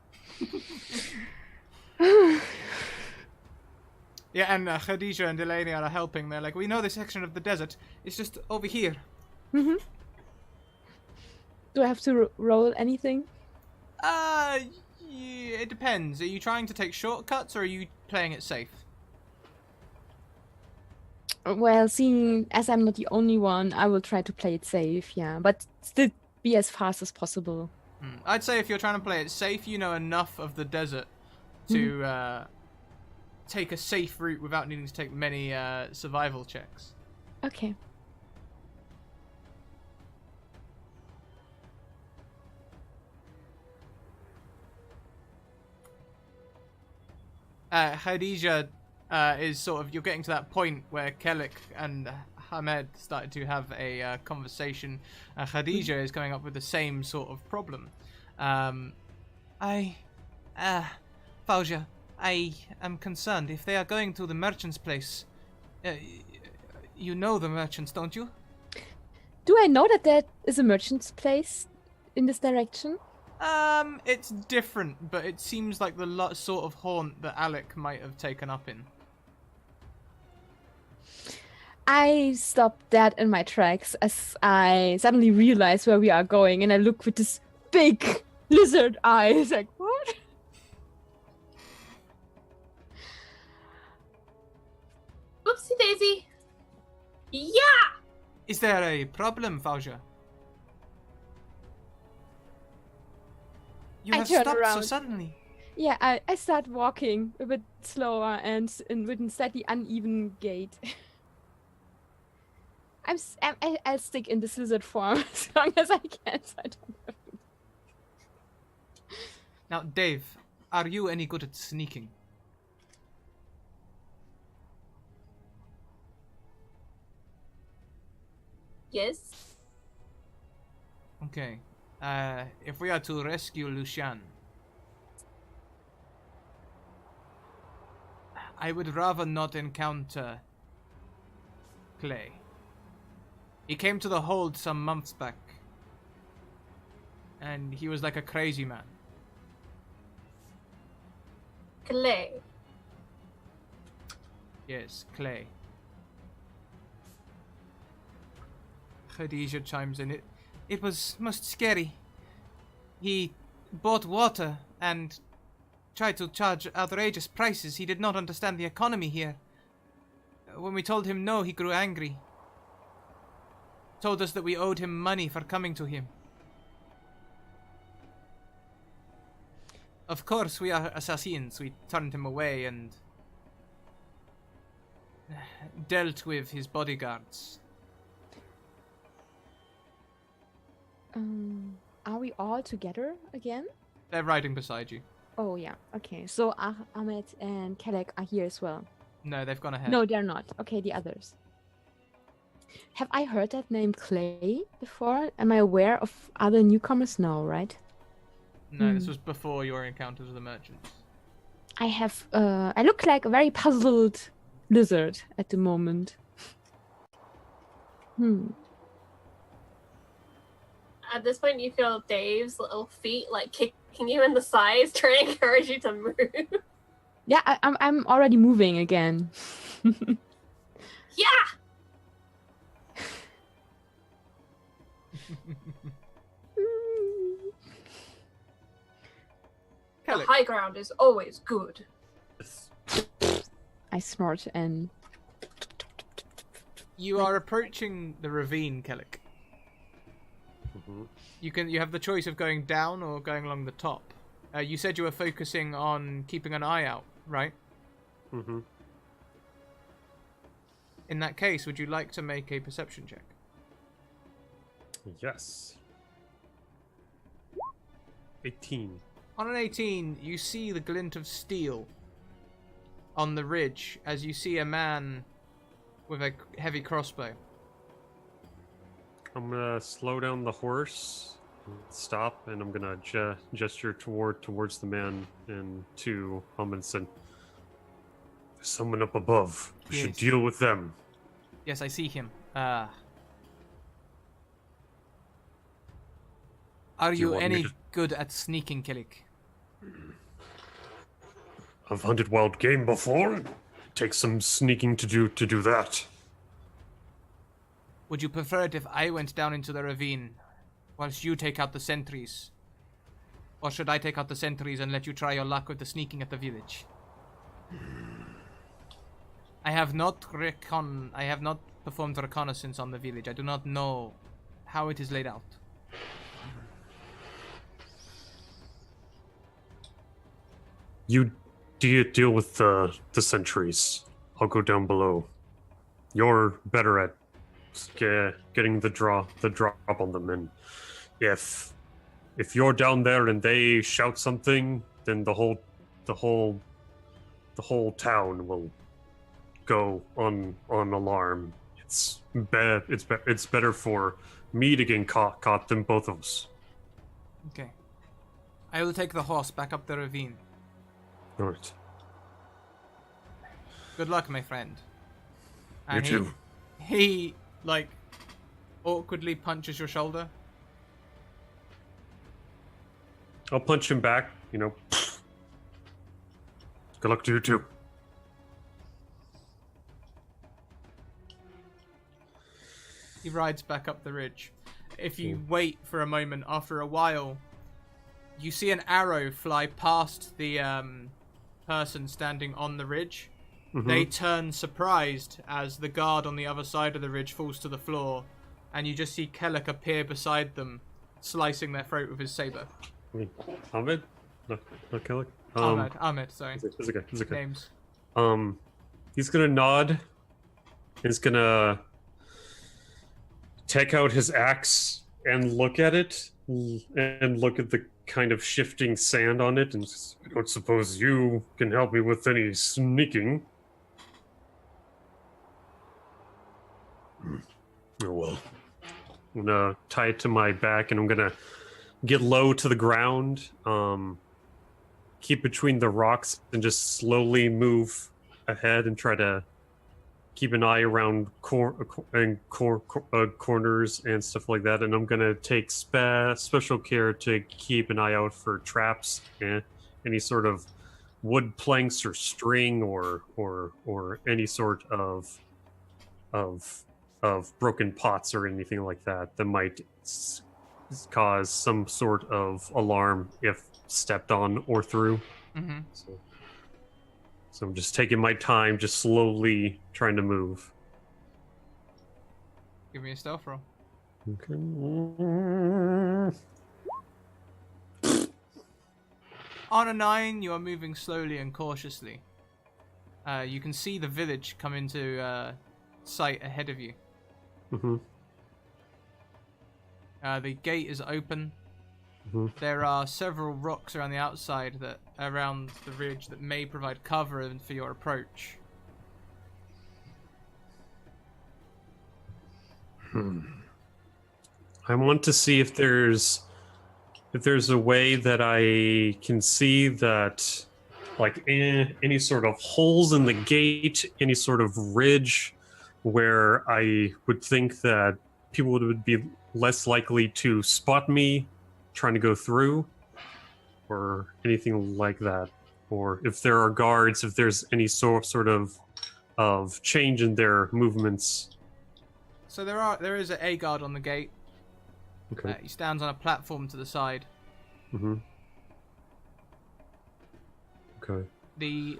Yeah, and Khadija and Delaney are helping. They're like, we know this section of the desert. It's just over here. Mm-hmm. Do I have to roll anything? Yeah, it depends. Are you trying to take shortcuts or are you playing it safe? Well, seeing as I'm not the only one, I will try to play it safe, yeah. But still be as fast as possible. I'd say if you're trying to play it safe, you know enough of the desert to take a safe route without needing to take many survival checks. Okay. Khadija is sort of, you're getting to that point where Kellic and Hamed started to have a conversation. Khadija is coming up with the same sort of problem. Fauja, I am concerned. If they are going to the merchant's place, you know the merchants, don't you? Do I know that there is a merchant's place in this direction? It's different, but it seems like the sort of haunt that Alec might have taken up in. I stopped that in my tracks as I suddenly realize where we are going, and I look with this big lizard eyes, like, what? Oopsie daisy. Yeah! Is there a problem, Fauja? You I have turn stopped so around. suddenly. Yeah, I start walking a bit slower and with a slightly uneven gait. I'll stick in this lizard form as long as I can. So I don't know. Now, Dave, are you any good at sneaking? Yes. Okay. If we are to rescue Lucian, I would rather not encounter Clay. He came to the hold some months back, and he was like a crazy man. Clay. Yes, Clay. Khadija chimes in. It was most scary. He bought water and tried to charge outrageous prices. He did not understand the economy here. When we told him no, he grew angry. Told us that we owed him money for coming to him. Of course, we are assassins. We turned him away and dealt with his bodyguards. Are we all together again? They're riding beside you. Oh yeah. Okay. So Ahmed and Kelek are here as well. No, they've gone ahead. No, they're not. Okay, the others. Have I heard that name Clay before? Am I aware of other newcomers? No, right? No, this was before your encounters with the merchants. I have. I look like a very puzzled lizard at the moment. At this point, you feel Dave's little feet like kicking you in the sides, trying to encourage you to move. Yeah, I'm already moving again. Yeah! The Kellic, high ground is always good. I snort and you are approaching the ravine, Kellic. You have the choice of going down or going along the top. You said you were focusing on keeping an eye out, right? Mm-hmm. In that case, would you like to make a perception check? Yes. 18. On an 18, you see the glint of steel on the ridge as you see a man with a heavy crossbow. I'm gonna slow down the horse, stop, and I'm gonna gesture towards the man and to Amundsen. There's someone up above. We should Yes. deal with them. Yes, I see him. Are Do you you want me any to- good at sneaking, Kellic? I've hunted wild game before. It takes some sneaking to do that. Would you prefer it if I went down into the ravine whilst you take out the sentries? Or should I take out the sentries and let you try your luck with the sneaking at the village? I have not performed reconnaissance on the village. I do not know how it is laid out. You deal with the sentries. I'll go down below. You're better at getting the drop on them, and if you're down there and they shout something, then the whole the whole town will go on alarm. It's better for me to get caught than both of us. Okay. I will take the horse back up the ravine. All right. Good luck, my friend. You too. He like awkwardly punches your shoulder. I'll punch him back. You know. Good luck to you too. He rides back up the ridge. If you wait for a moment, after a while, you see an arrow fly past the person standing on the ridge. Mm-hmm. They turn surprised as the guard on the other side of the ridge falls to the floor, and you just see Kellic appear beside them, slicing their throat with his saber. I mean, Ahmed? No, Kellic? Ahmed, sorry. It's okay. It's okay. Names. He's gonna nod. He's gonna take out his axe and look at it, and look at the kind of shifting sand on it, and says, I don't suppose you can help me with any sneaking. Oh well. I'm gonna tie it to my back, and I'm gonna get low to the ground, keep between the rocks, and just slowly move ahead and try to keep an eye around corners and stuff like that. And I'm gonna take special care to keep an eye out for traps and any sort of wood planks or string or any sort of broken pots or anything like that that might cause some sort of alarm if stepped on or through. Mm-hmm. So I'm just taking my time, just slowly trying to move. Give me a stealth roll. Okay. On a 9, you are moving slowly and cautiously. You can see the village come into sight ahead of you. Mm-hmm. The gate is open. Mm-hmm. There are several rocks around the outside around the ridge that may provide cover for your approach. I want to see if there's a way that I can see that, like, any sort of holes in the gate, any sort of ridge where I would think that people would be less likely to spot me trying to go through, or anything like that. Or if there are guards, if there's any sort of change in their movements. So there is a guard on the gate. Okay. He stands on a platform to the side. Mm-hmm. Okay.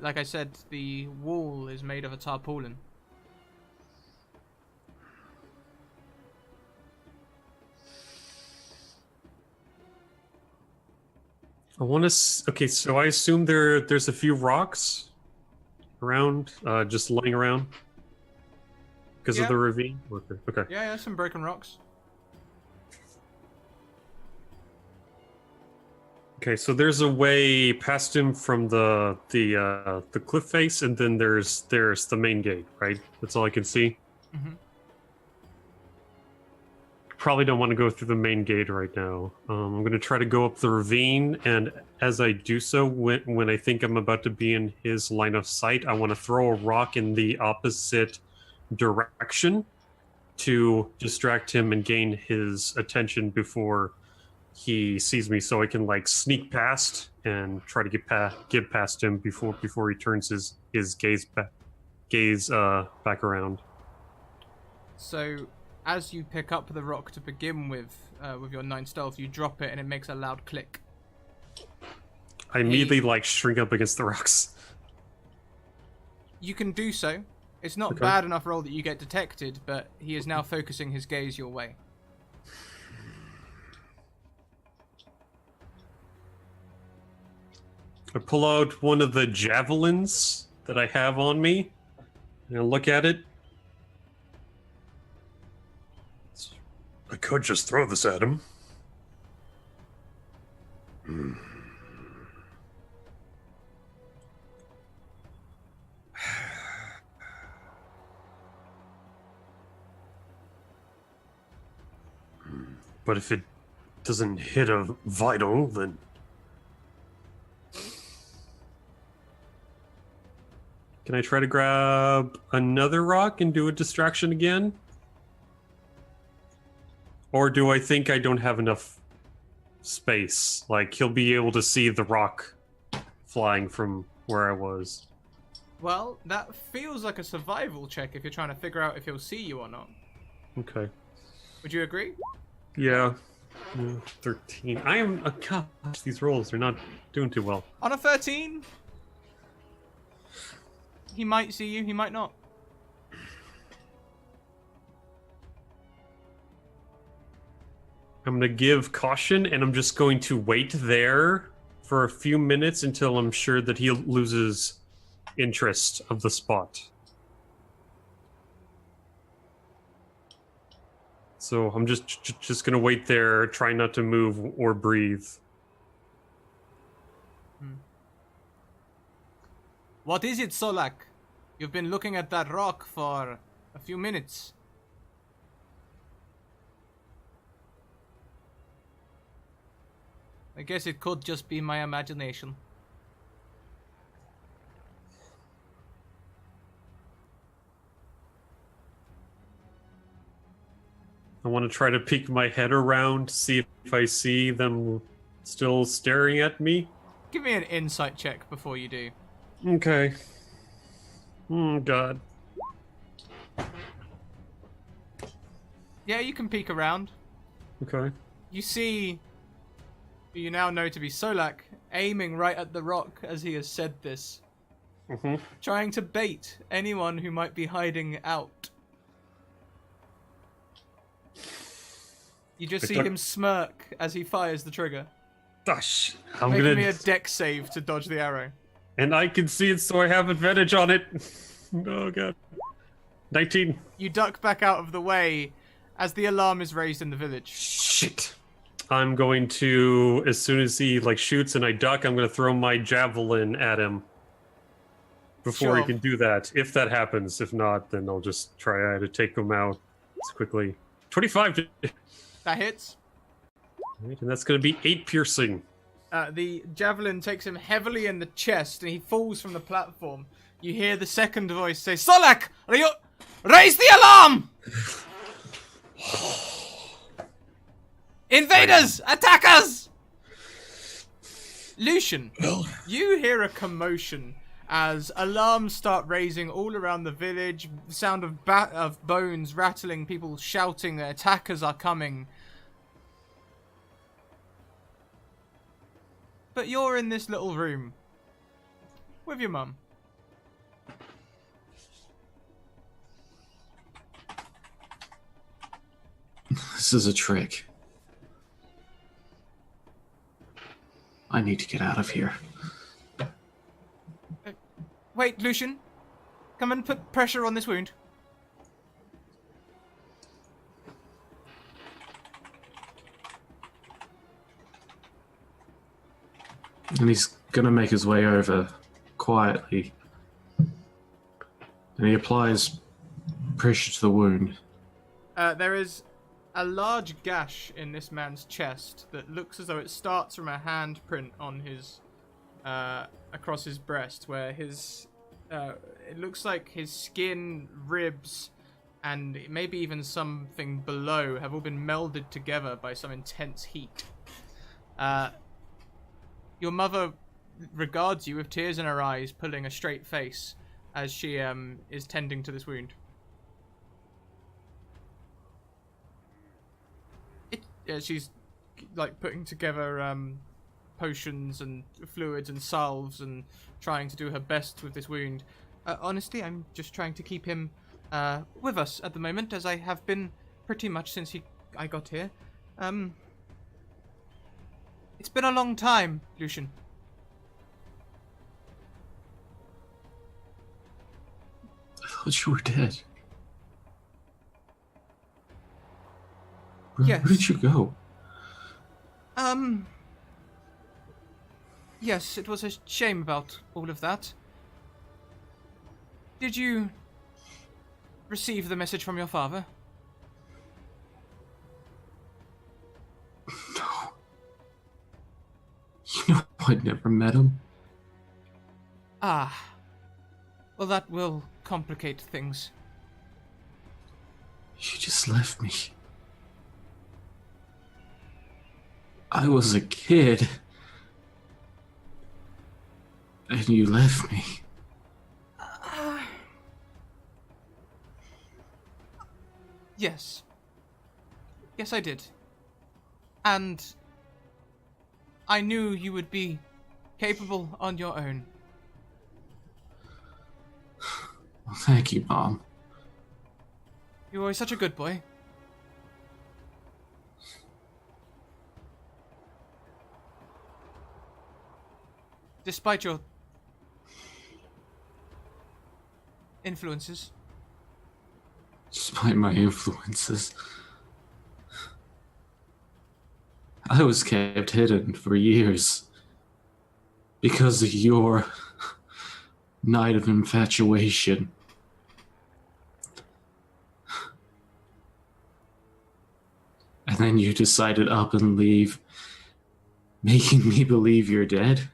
Like I said, the wall is made of a tarpaulin. I want to. Okay, so I assume there's a few rocks around, just laying around because of the ravine. Okay. Yeah, some broken rocks. Okay, so there's a way past him from the cliff face, and then there's the main gate, right? That's all I can see. Mm-hmm. Probably don't want to go through the main gate right now. I'm going to try to go up the ravine, and as I do so, when I think I'm about to be in his line of sight, I want to throw a rock in the opposite direction to distract him and gain his attention before he sees me, so I can like sneak past and try to get past him before he turns his gaze back around. So, as you pick up the rock to begin with your 9 stealth, you drop it and it makes a loud click. I immediately shrink up against the rocks. You can do so. It's not bad enough roll that you get detected, but he is now focusing his gaze your way. I pull out one of the javelins that I have on me, and I look at it. I could just throw this at him. But if it doesn't hit a vital, then... Can I try to grab another rock and do a distraction again? Or do I think I don't have enough space? Like, he'll be able to see the rock flying from where I was. Well, that feels like a survival check if you're trying to figure out if he'll see you or not. Okay. Would you agree? Yeah. 13. I am... gosh, these rolls are not doing too well. On a 13, he might see you, he might not. I'm going to give caution, and I'm just going to wait there for a few minutes until I'm sure that he loses interest of the spot. So I'm just going to wait there, try not to move or breathe. What is it, Solak? You've been looking at that rock for a few minutes. I guess it could just be my imagination. I want to try to peek my head around, see if I see them still staring at me. Give me an insight check before you do. Okay. Oh, God. Yeah, you can peek around. Okay. You see, who you now know to be Solak, aiming right at the rock as he has said this. Mm-hmm. Trying to bait anyone who might be hiding out. You just see him smirk as he fires the trigger. Gosh. I'm Making gonna... me a dex save to dodge the arrow. And I can see it, so I have advantage on it. Oh, God. 19. You duck back out of the way as the alarm is raised in the village. Shit. I'm going to, as soon as he, shoots and I duck, I'm going to throw my javelin at him. Before he Sure. can do that. If that happens. If not, then I'll just try to take him out as quickly. 25. That hits. Right, and that's going to be 8 piercing. The javelin takes him heavily in the chest and he falls from the platform. You hear the second voice say, Solak, raise the alarm! Invaders! Attack us! Lucian, you hear a commotion as alarms start raising all around the village. Sound of bones rattling, people shouting, attackers are coming. But you're in this little room with your mum. This is a trick. I need to get out of here. Wait, Lucian. Come and put pressure on this wound. And he's gonna make his way over quietly. And he applies pressure to the wound. There is a large gash in this man's chest that looks as though it starts from a handprint on his, across his breast, where his, it looks like his skin, ribs, and maybe even something below have all been melded together by some intense heat. Your mother regards you with tears in her eyes, pulling a straight face as she is tending to this wound. She's putting together potions and fluids and salves and trying to do her best with this wound. Honestly, I'm just trying to keep him with us at the moment, as I have been pretty much since I got here. It's been a long time, Lucian. I thought you were dead. Where Yes. did you go? Yes, it was a shame about all of that. Did you receive the message from your father? I'd never met him. Ah. Well, that will complicate things. You just left me. I was a kid. And you left me. Yes. Yes, I did. And I knew you would be capable on your own. Well, thank you, Mom. You were always such a good boy. Despite your influences. Despite my influences, I was kept hidden for years because of your night of infatuation. And then you decided up and leave, making me believe you're dead.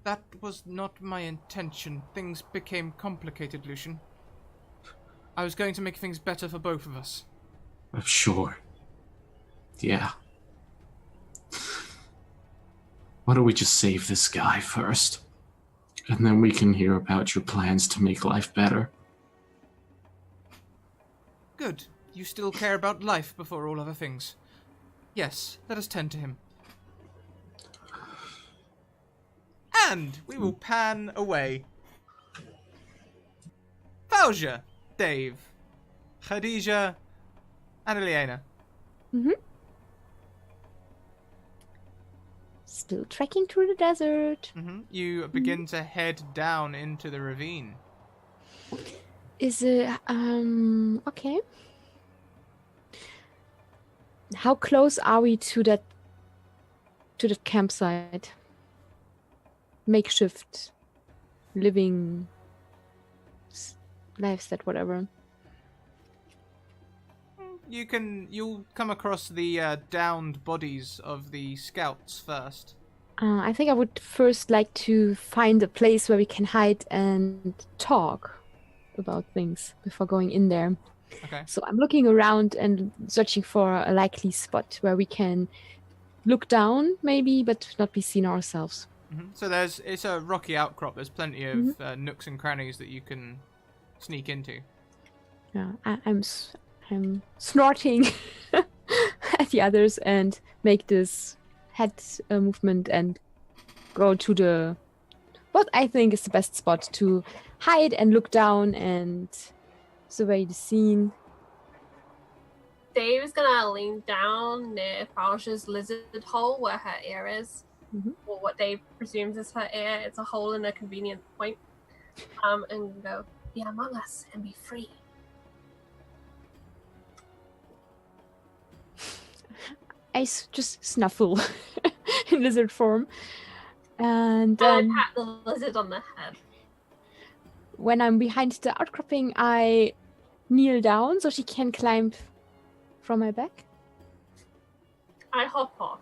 That was not my intention. Things became complicated, Lucian. I was going to make things better for both of us. I'm sure. Yeah. Why don't we just save this guy first? And then we can hear about your plans to make life better. Good. You still care about life before all other things. Yes, let us tend to him. And we will pan away. Fauja, Dave, Khadija, and Eliana. Still trekking through the desert. You begin to head down into the ravine. Is it okay? How close are we to that campsite? Makeshift living lives, that whatever. You'll come across the downed bodies of the scouts first. I think I would first like to find a place where we can hide and talk about things before going in there. Okay. So I'm looking around and searching for a likely spot where we can look down, maybe, but not be seen ourselves. So it's a rocky outcrop. There's plenty of nooks and crannies that you can sneak into. Yeah, I'm snorting at the others and make this head movement and go to what I think is the best spot to hide and look down and survey the scene. Dave is gonna lean down near Falsh's lizard hole where her ear is, or what Dave presumes is her ear. It's a hole in a convenient point, and go, "Be among us and be free." I just snuffle in lizard form, and I pat the lizard on the head. when I'm behind the outcropping, I kneel down so she can climb from my back. I hop off.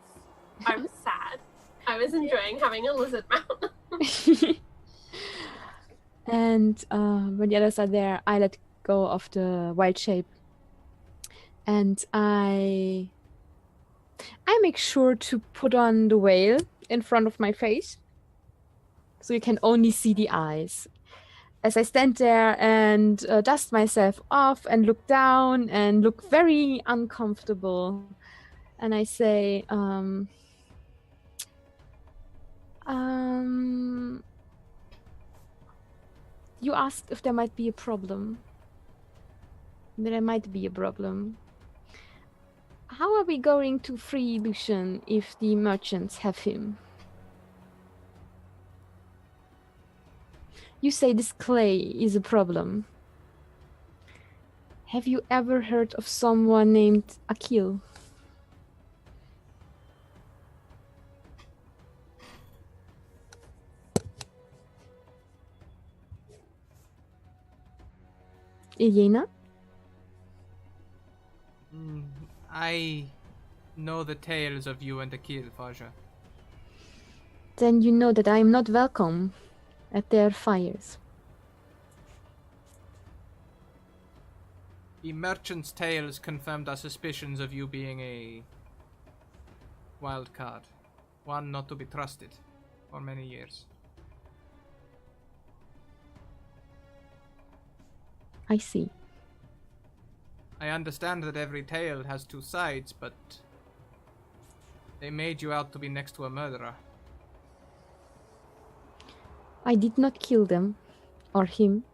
I was sad. I was enjoying having a lizard mount. And when the others are there, I let go of the wild shape, and I make sure to put on the veil in front of my face, so you can only see the eyes. As I stand there and dust myself off and look down and look very uncomfortable, and I say, you asked if there might be a problem. There might be a problem. How are we going to free Lucian if the merchants have him? You say this clay is a problem. Have you ever heard of someone named Akil? Ilyena? I know the tales of you and Akil, Faja. Then you know that I am not welcome at their fires. The merchant's tales confirmed our suspicions of you being a wild card. One not to be trusted for many years. I see. I understand that every tale has two sides, but they made you out to be next to a murderer. I did not kill them, or him,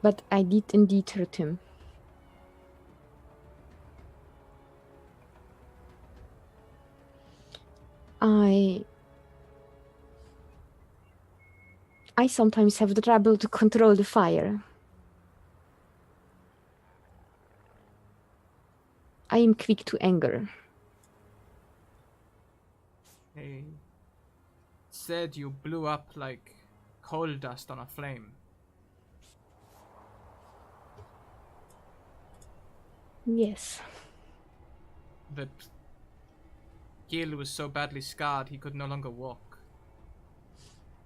but I did indeed hurt him. I sometimes have the trouble to control the fire. I am quick to anger. They said you blew up like coal dust on a flame. Yes. That Gil was so badly scarred he could no longer walk.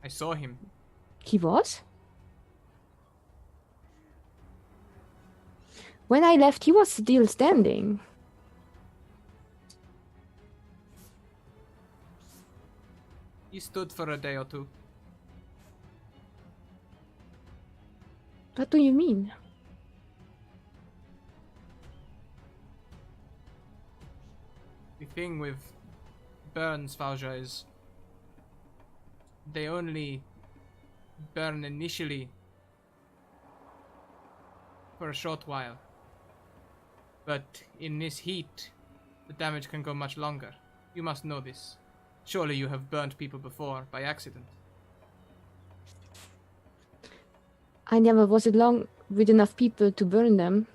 I saw him. He was? When I left, he was still standing. He stood for a day or two. What do you mean? The thing with burns, Valja, is they only burn initially for a short while. But in this heat, the damage can go much longer. You must know this. Surely you have burnt people before by accident. I never was along with enough people to burn them.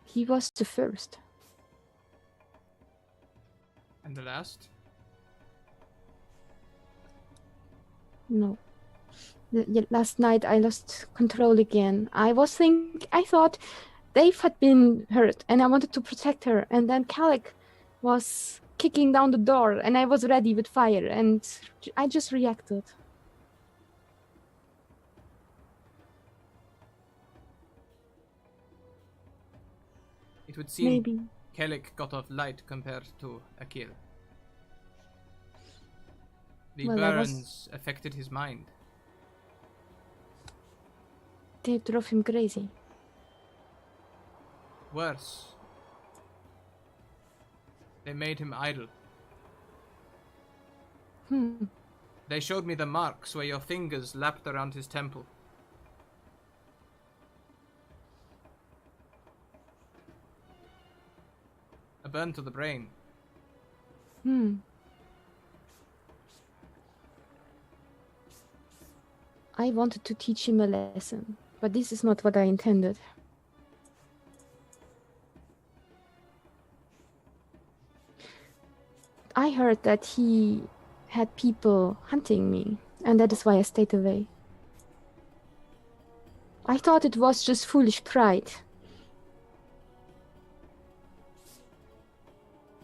He was the first. And the last? No. Last night I lost control again. I thought Dave had been hurt and I wanted to protect her, and then Kalik was kicking down the door and I was ready with fire and I just reacted. It would seem Maybe. Kellic got off light compared to Akil. The Well, burns affected his mind. They drove him crazy. Worse, they made him idle. They showed me the marks where your fingers lapped around his temple. A burn to the brain. I wanted to teach him a lesson, but this is not what I intended. I heard that he had people hunting me, and that is why I stayed away. I thought it was just foolish pride.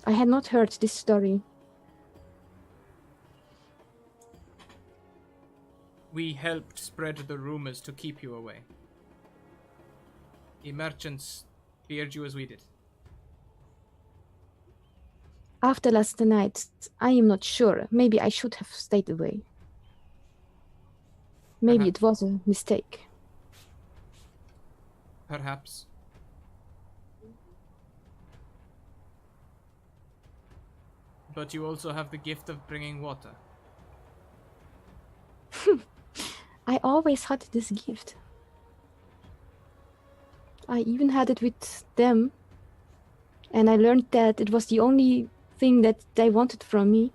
I had not heard this story. We helped spread the rumors to keep you away. The merchants feared you as we did. After last night, I am not sure. Maybe I should have stayed away. Maybe it was a mistake. Perhaps. But you also have the gift of bringing water. I always had this gift. I even had it with them, and I learned that it was the only thing that they wanted from me.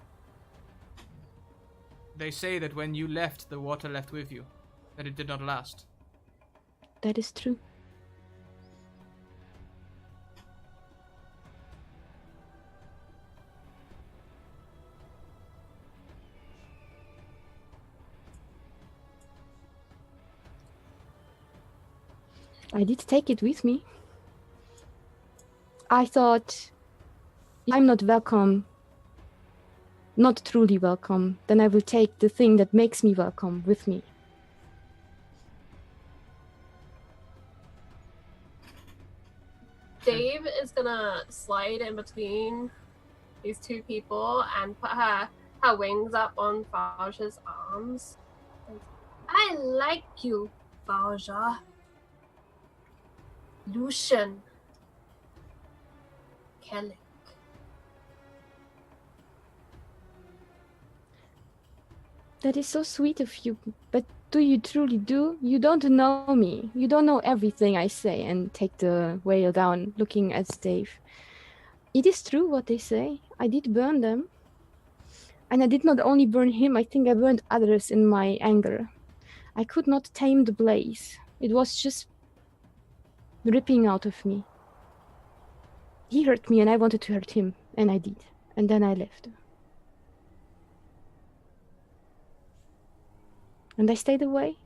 They say that when you left, the water left with you, that it did not last. That is true. I did take it with me. I thought I'm not welcome not truly welcome, then I will take the thing that makes me welcome with me. Dave is gonna slide in between these two people and put her wings up on Valja's arms. I like you, Valja. Lucian. Kelly. That is so sweet of you, but do you truly do? You don't know me. You don't know everything I say. And take the whale down, looking at Dave. It is true what they say. I did burn them. And I did not only burn him, I think I burned others in my anger. I could not tame the blaze. It was just ripping out of me. He hurt me and I wanted to hurt him, and I did. And then I left. And I stayed away.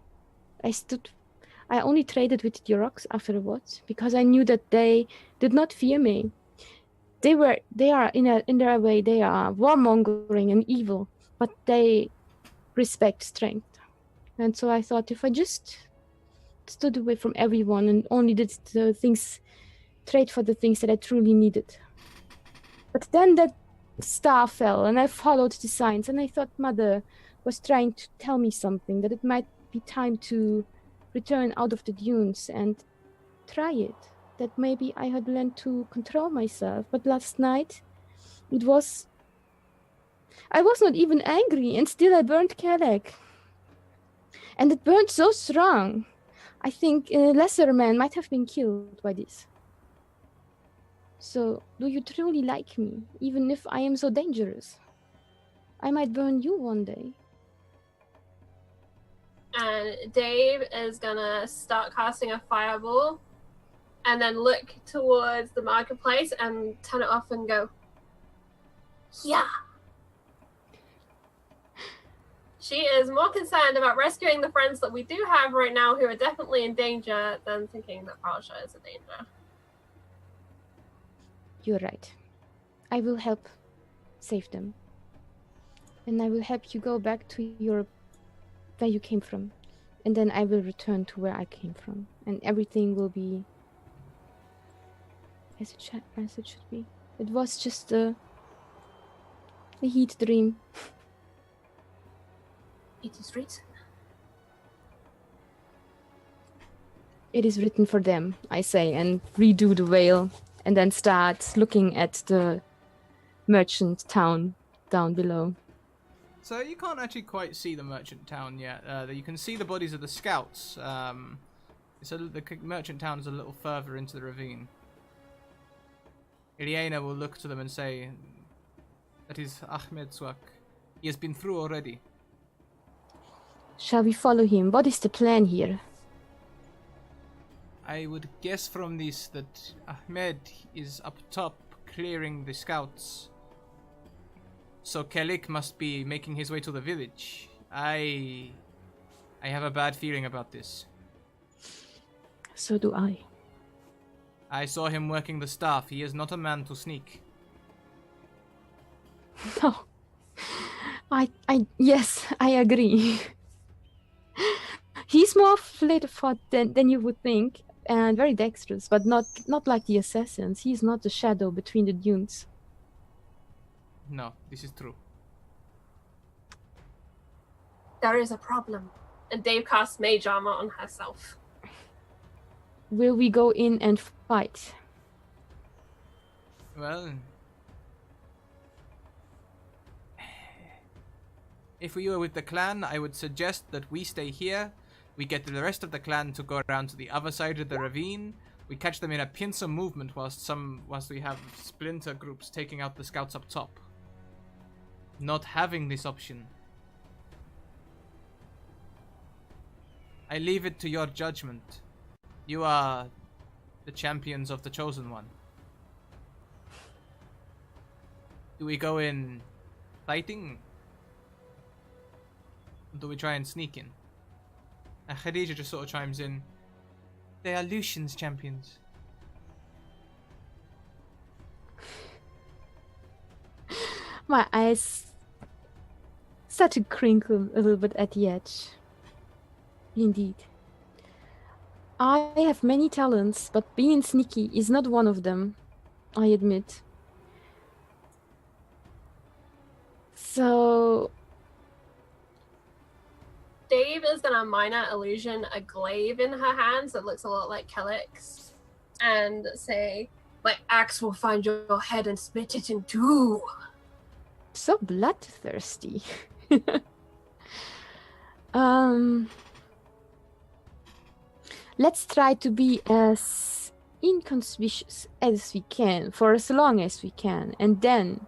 I only traded with the Yoroks afterwards because I knew that they did not fear me. They are in their way, they are warmongering and evil, but they respect strength. And so I thought if I just stood away from everyone and only did the things, trade for the things that I truly needed. But then that star fell and I followed the signs and I thought Mother was trying to tell me something, that it might be time to return out of the dunes and try it. That maybe I had learned to control myself. But last night, I was not even angry, and still I burned Kelek. And it burned so strong. I think a lesser man might have been killed by this. So, do you truly like me, even if I am so dangerous? I might burn you one day. And Dave is gonna start casting a fireball and then look towards the marketplace and turn it off and go, yeah. She is more concerned about rescuing the friends that we do have right now who are definitely in danger than thinking that Valja is in danger. You're right. I will help save them. And I will help you go back to where you came from. And then I will return to where I came from. And everything will be as it should be. It was just a heat dream. It is written. It is written for them, I say, and redo the veil, and then start looking at the merchant town down below. So you can't actually quite see the merchant town yet. You can see the bodies of the scouts. So the merchant town is a little further into the ravine. Iliana will look to them and say, "That is Ahmed Swak. He has been through already." Shall we follow him? What is the plan here? I would guess from this that Ahmed is up top clearing the scouts. So Kelek must be making his way to the village. I have a bad feeling about this. So do I. I saw him working the staff. He is not a man to sneak. No. Yes, I agree. He's more fleet-footed than you would think, and very dexterous, but not like the assassins. He's not the shadow between the dunes. No, this is true. There is a problem. And Dave casts mage armor on herself. Will we go in and fight? Well, if we were with the clan, I would suggest that we stay here. We get the rest of the clan to go around to the other side of the ravine. We catch them in a pincer movement whilst we have splinter groups taking out the scouts up top. Not having this option. I leave it to your judgment. You are the champions of the Chosen One. Do we go in fighting? Or do we try and sneak in? And Khadija just sort of chimes in. They are Lucian's champions. My eyes start to crinkle a little bit at the edge. Indeed. I have many talents, but being sneaky is not one of them, I admit. So, Dave is gonna minor illusion a glaive in her hands that looks a lot like Kellick's, and say, "My axe will find your head and split it in two." so bloodthirsty. Let's try to be as inconspicuous as we can for as long as we can, and then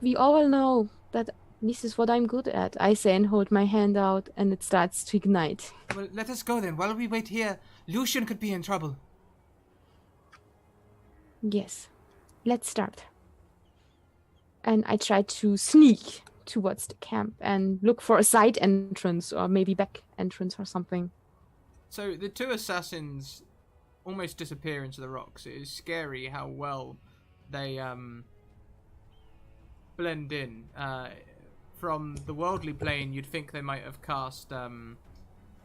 we all know that this is what I'm good at. I say and hold my hand out, and it starts to ignite. Well, let us go then. While we wait here, Lucian could be in trouble. Yes, let's start. And I try to sneak towards the camp and look for a side entrance or maybe back entrance or something. So the two assassins almost disappear into the rocks. It is scary how well they blend in. From the worldly plane, you'd think they might have cast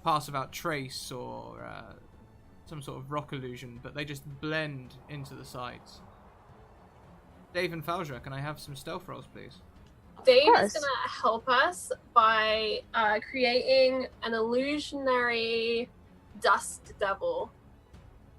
Pass Without Trace or some sort of rock illusion, but they just blend into the sides. Dave and Falja, can I have some stealth rolls, please? Dave is course. gonna help us by creating an illusionary dust devil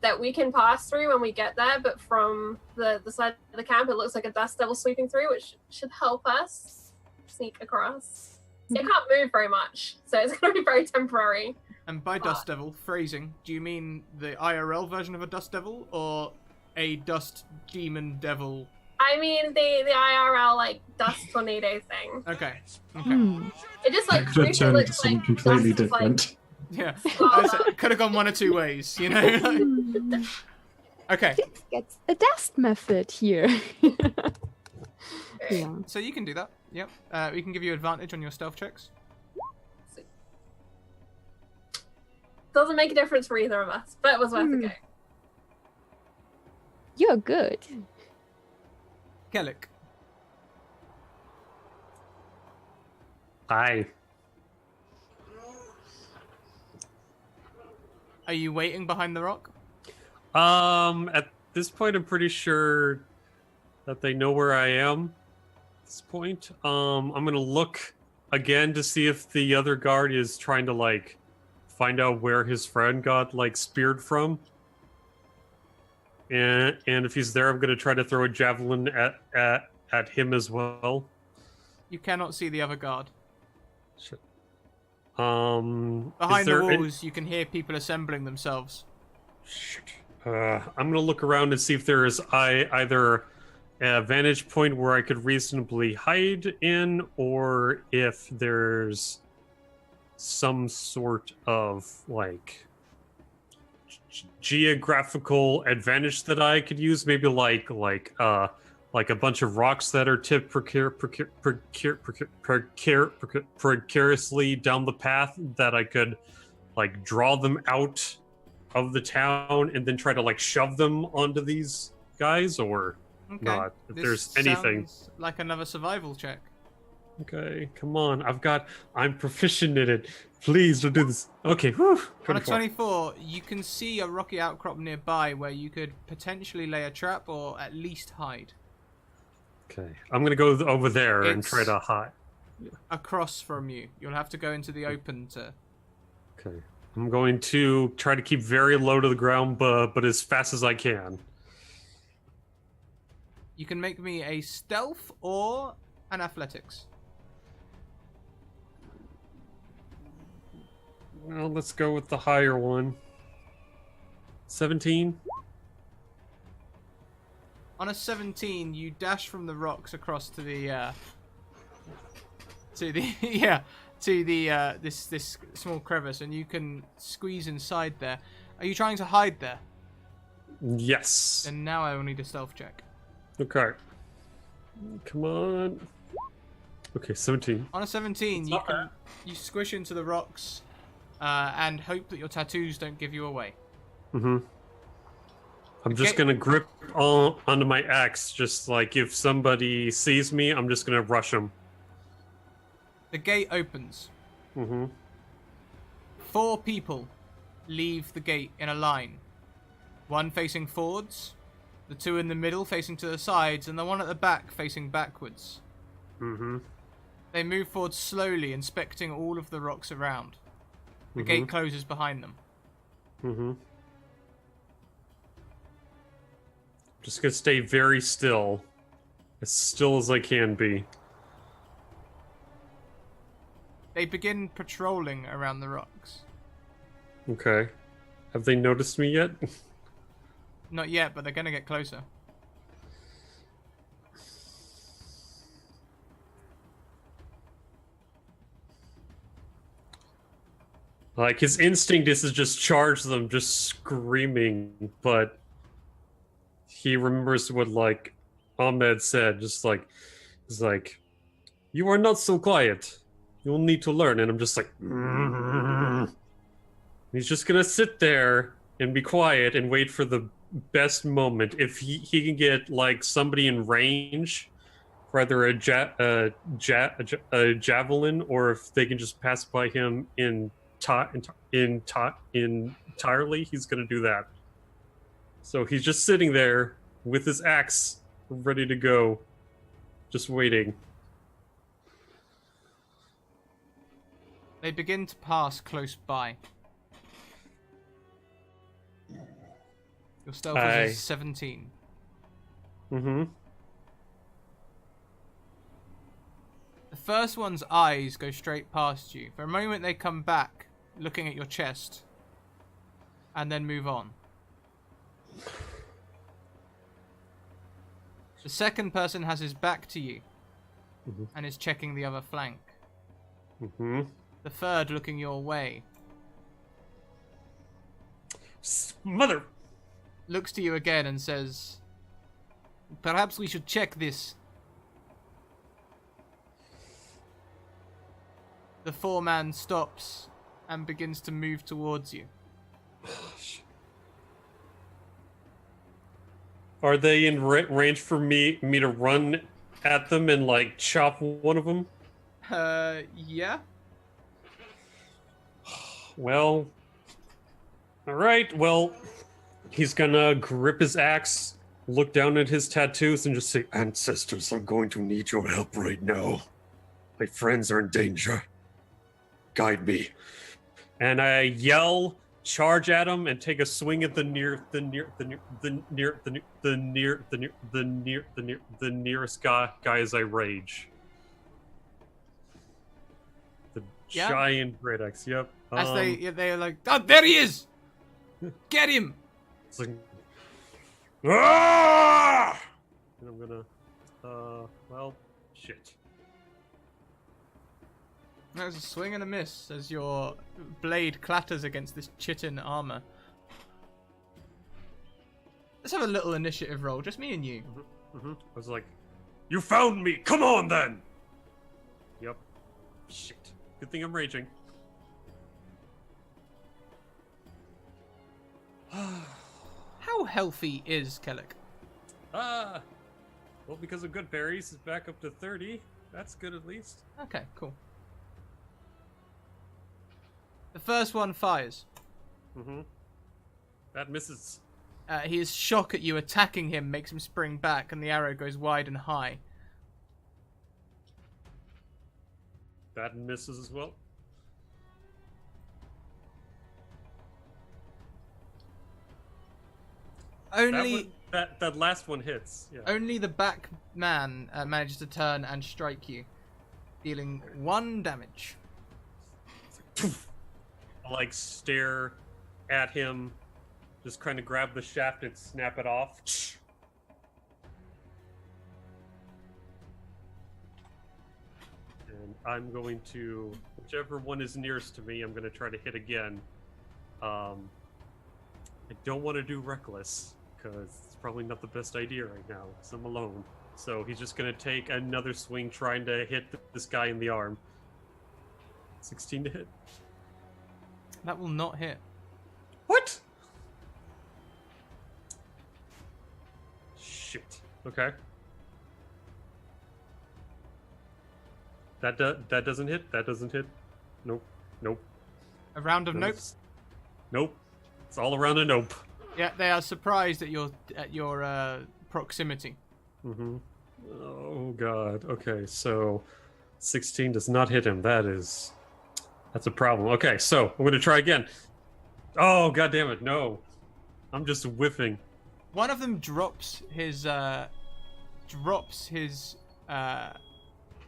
that we can pass through when we get there, but from the side of the camp, it looks like a dust devil sweeping through, which should help us sneak across. It can't move very much, so it's going to be very temporary. And by Dust Devil, phrasing, do you mean the IRL version of a Dust Devil, or a Dust Demon Devil? I mean the IRL like dust tornado thing. Okay. It just like Could have briefly turned into looks something like completely dust, like, different. Yeah. Oh. Could have gone one or two ways, you know? Okay. Gets a dust method here. Yeah. So you can do that. Yep. We can give you advantage on your stealth checks. Doesn't make a difference for either of us, but it was worth a go. You're good. Kellick. Hi. Are you waiting behind the rock? At this point, I'm pretty sure that they know where I am. At this point, I'm gonna look again to see if the other guard is trying to like find out where his friend got like speared from. And if he's there, I'm gonna try to throw a javelin at him as well. You cannot see the other guard. Shit. Behind is the there walls, you can hear people assembling themselves. Shit. I'm gonna look around and see if there is either a vantage point where I could reasonably hide in, or if there's some sort of like geographical advantage that I could use. Maybe like a bunch of rocks that are tipped precariously down the path that I could like draw them out of the town and then try to like shove them onto these guys, or Okay. not. If This there's anything. sounds like another survival check. Okay, come on. I'm proficient in it. Please don't do this. Okay, whew. On a 24. 24, you can see a rocky outcrop nearby where you could potentially lay a trap or at least hide. Okay, I'm gonna go over there and It's- try to hide. Across from you. You'll have to go into the open to... Okay, I'm going to try to keep very low to the ground, but as fast as I can. You can make me a stealth or an athletics. Well, let's go with the higher one. 17. On a 17, you dash from the rocks across to the this small crevice, and you can squeeze inside there. Are you trying to hide there? Yes. And now I will need a stealth check. Okay. Come on. Okay, 17. On a 17, you not can you squish into the rocks and hope that your tattoos don't give you away. Mm-hmm. I'm just Okay. gonna grip onto my axe. Just like if somebody sees me, I'm just gonna rush them. The gate opens. Mm-hmm. 4 people leave the gate in a line. 1 facing forwards, the 2 in the middle facing to the sides, and the 1 at the back facing backwards. Mm-hmm. They move forward slowly, inspecting all of the rocks around. The Mm-hmm. gate closes behind them. Mm-hmm. Just gonna stay very still as I can be. They begin patrolling around the rocks. Okay. Have they noticed me yet? Not yet, but they're going to get closer. Like his instinct is to just charge them, just screaming, but he remembers what like Ahmed said, just like he's like, "You are not so quiet. You'll need to learn." And I'm just like, he's just gonna sit there and be quiet and wait for the best moment. If he can get like somebody in range for either a javelin, or if they can just pass by him entirely, he's gonna do that. So he's just sitting there with his axe ready to go, just waiting. They begin to pass close by. Your stealth is a 17. Mm-hmm. The first one's eyes go straight past you. For a moment they come back, looking at your chest, and then move on. The second person has his back to you, Mhm. and is checking the other flank. Mm-hmm. The third looking your way, Mother! looks to you again and says, "Perhaps we should check this." The 4-man stops and begins to move towards you. Are they in range for me to run at them and like chop one of them? Yeah? Well, all right. Well, he's gonna grip his axe, look down at his tattoos, and just say, "Ancestors, I'm going to need your help right now. My friends are in danger. Guide me." And I yell, charge at him, and take a swing at the nearest guy as I rage. The Yeah? giant great axe. Yep. As they're like, "Oh, there he is! Get him!" It's like, ah! And I'm gonna, well, shit. That was a swing and a miss as your blade clatters against this chitin armor. Let's have a little initiative roll, just me and you. I was like, "You found me! Come on then!" Yep. Shit. Good thing I'm raging. How healthy is Kellic? Well, because of good berries, it's back up to 30. That's good at least. Okay, cool. The first one fires. That misses. His shock at you attacking him makes him spring back, and the arrow goes wide and high. That misses as well. Only That last one hits. Yeah. only the back man manages to turn and strike you, dealing 1 damage. I like stare at him, just kind of grab the shaft and snap it off. And I'm going to, whichever one is nearest to me, I'm going to try to hit again. I don't want to do reckless, because it's probably not the best idea right now, because I'm alone. So he's just going to take another swing trying to hit this guy in the arm. 16 to hit. That will not hit. What? Okay. That doesn't hit. That doesn't hit. Nope. Nope. A round of nope. Nope. It's all around a nope. Yeah, they are surprised at your proximity. Mm-hmm. Oh god. Okay, so 16 does not hit him. That's a problem. Okay, so I'm gonna try again. Oh god damn it! No, I'm just whiffing. One of them drops his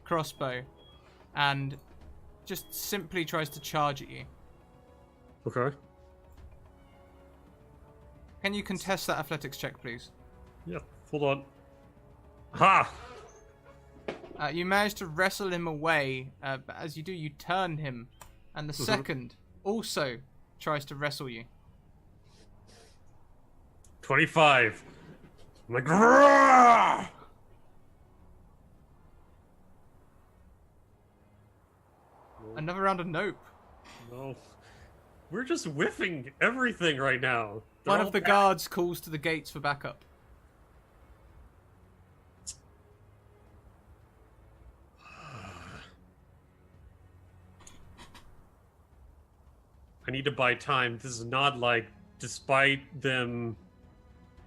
crossbow, and just simply tries to charge at you. Okay. Can you contest that athletics check, please? Yeah. Hold on. Ha! You manage to wrestle him away, but as you do, you turn him, and the second also tries to wrestle you. 25. I'm like, "Rah!" Another round of nope. No. We're just whiffing everything right now. They're One all of the back. guards calls to the gates for backup. I need to buy time. This is not like, despite them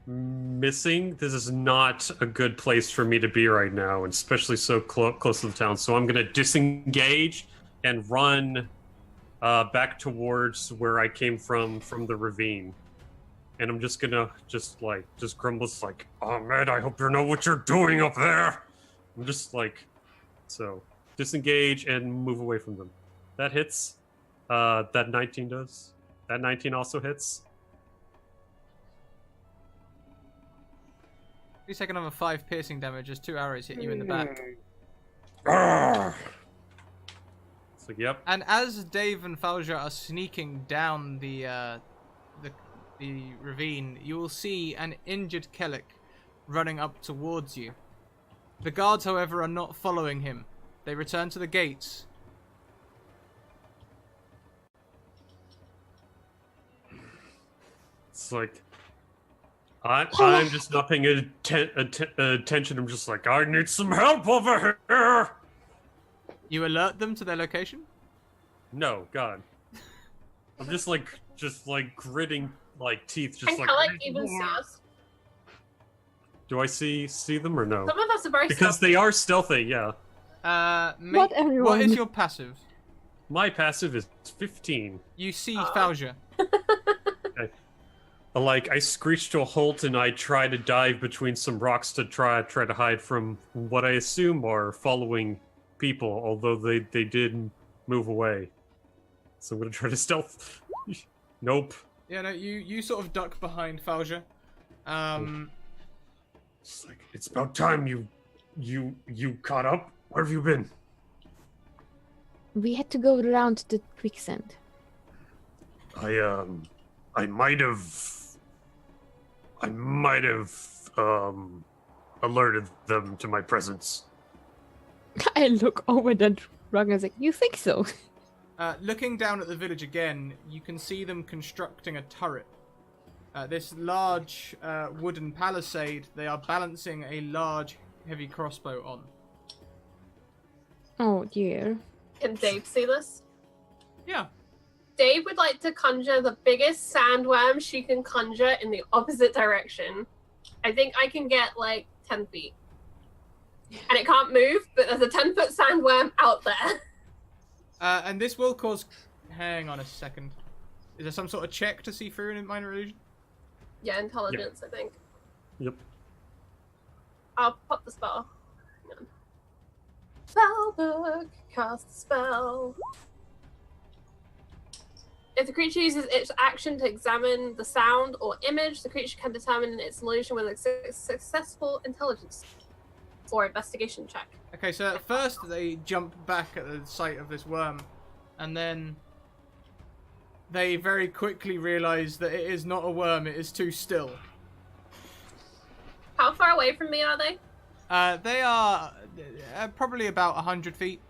missing, this is not a good place for me to be right now, and especially so close to the town. So I'm gonna disengage and run back towards where I came from the ravine. And I'm just gonna just grumble like, "Oh man, I hope you know what you're doing up there." I'm just like, so disengage and move away from them. That hits. That 19 does. That 19 also hits. You take another 5 piercing damage as 2 arrows hit you in the back. So yep. And as Dave and Falja are sneaking down the ravine, you will see an injured Kellic running up towards you. The guards, however, are not following him. They return to the gates. It's like I'm just not paying attention. I'm just like, I need some help over here. You alert them to their location? No, God. I'm just like gritting like teeth, just And like. Kellic even see us. Do I see them or no? Some of us are very Because stealthy. they are stealthy, yeah. Not everyone. What is your passive? My passive is 15. You see Falja. Like, I screech to a halt and I try to dive between some rocks to try to hide from what I assume are following people, although they did move away. So I'm gonna try to stealth. Nope. Yeah, no, you sort of duck behind Falja. It's like, it's about time you caught up. Where have you been? We had to go around the quicksand. I might have alerted them to my presence. I look over that rock and I was like, you think so? Looking down at the village again, you can see them constructing a turret. This large wooden palisade, they are balancing a large, heavy crossbow on. Oh dear. Can Dave see this? Yeah. Dave would like to conjure the biggest sandworm she can conjure in the opposite direction. I think I can get like 10 feet. And it can't move, but there's a 10-foot sandworm out there. And this will cause... Hang on a second. Is there some sort of check to see through in minor illusion? Yeah, intelligence, I think. Yep. I'll pop the spell. Hang on. Spell book. Cast the spell. If the creature uses its action to examine the sound or image, the creature can determine its illusion with a successful intelligence or investigation check. Okay, so at first they jump back at the sight of this worm, and then they very quickly realize that it is not a worm, it is too still. How far away from me are they? They are probably about 100 feet.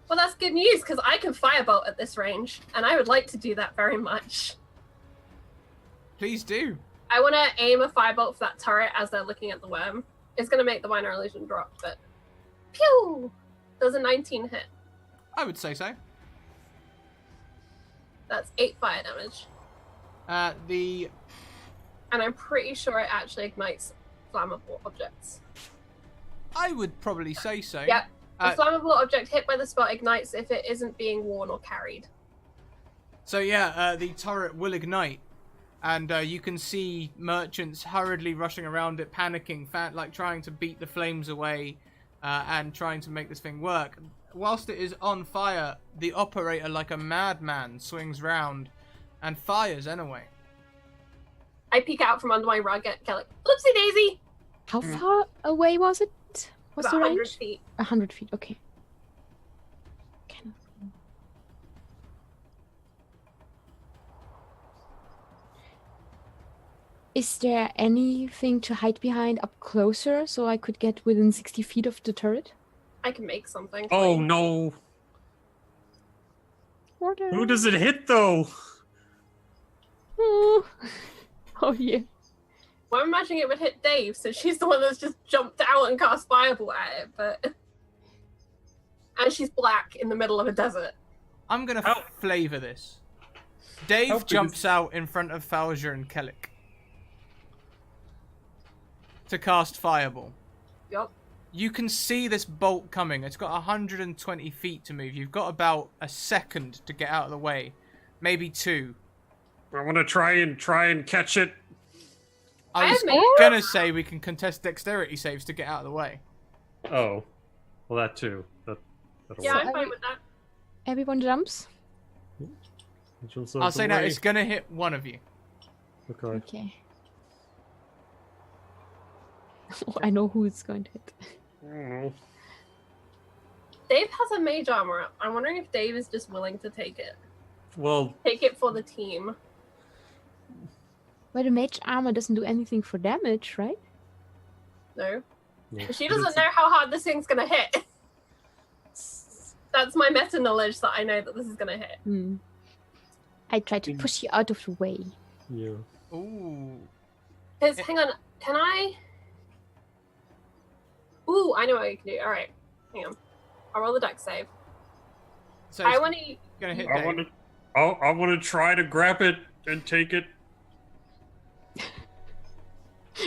Well, that's good news, because I can firebolt at this range, and I would like to do that very much. Please do. I want to aim a firebolt for that turret as they're looking at the worm. It's gonna make the minor illusion drop, but pew! Does a 19 hit? I would say so. That's 8 fire damage, The and I'm pretty sure it actually ignites flammable objects. I would probably say so. Yep. A Uh, flammable object hit by the spell ignites if it isn't being worn or carried. So yeah, the turret will ignite, and you can see merchants hurriedly rushing around it, panicking, like trying to beat the flames away, and trying to make this thing work. Whilst it is on fire, the operator, like a madman, swings round and fires anyway. I peek out from under my rug at Kelly. Oopsie daisy! How far away was it? What's About the 100 range? feet. 100 feet. Okay. Kind of. Is there anything to hide behind up closer so I could get within 60 feet of the turret? I can make something. Oh no! Water. Who does it hit though? Oh, oh yeah. Well, I'm imagining it would hit Dave, so she's the one that's just jumped out and cast Fireball at it, but... And she's black in the middle of a desert. I'm gonna How- flavour this. Dave How big jumps is- out in front of Falja and Kellic to cast Fireball. Yup. You can see this bolt coming. It's got 120 feet to move. You've got about a second to get out of the way, maybe 2. I want to try and catch it. I was made- gonna say we can contest dexterity saves to get out of the way. Oh, well that too. That'll Yeah, work. I'm fine with that. Everyone jumps? Jumps out I'll of say the now way. it's gonna hit one of you. Okay. Okay. Oh, I know who it's going to hit. I don't know. Dave has a mage armor up. I'm wondering if Dave is just willing to take it. Well, Take it for the team. But the mage armor doesn't do anything for damage, right? No? yeah. She doesn't know how hard this thing's gonna hit. That's my meta knowledge that I know that this is gonna hit. Hmm. I try to push you out of the way. Yeah. Ooh. Hang on, can I? Ooh, I know what I can do. Alright, hang on. I'll roll the dex save. So I it's want to. gonna hit I Dave. want to. Oh, I want to try to grab it and take it.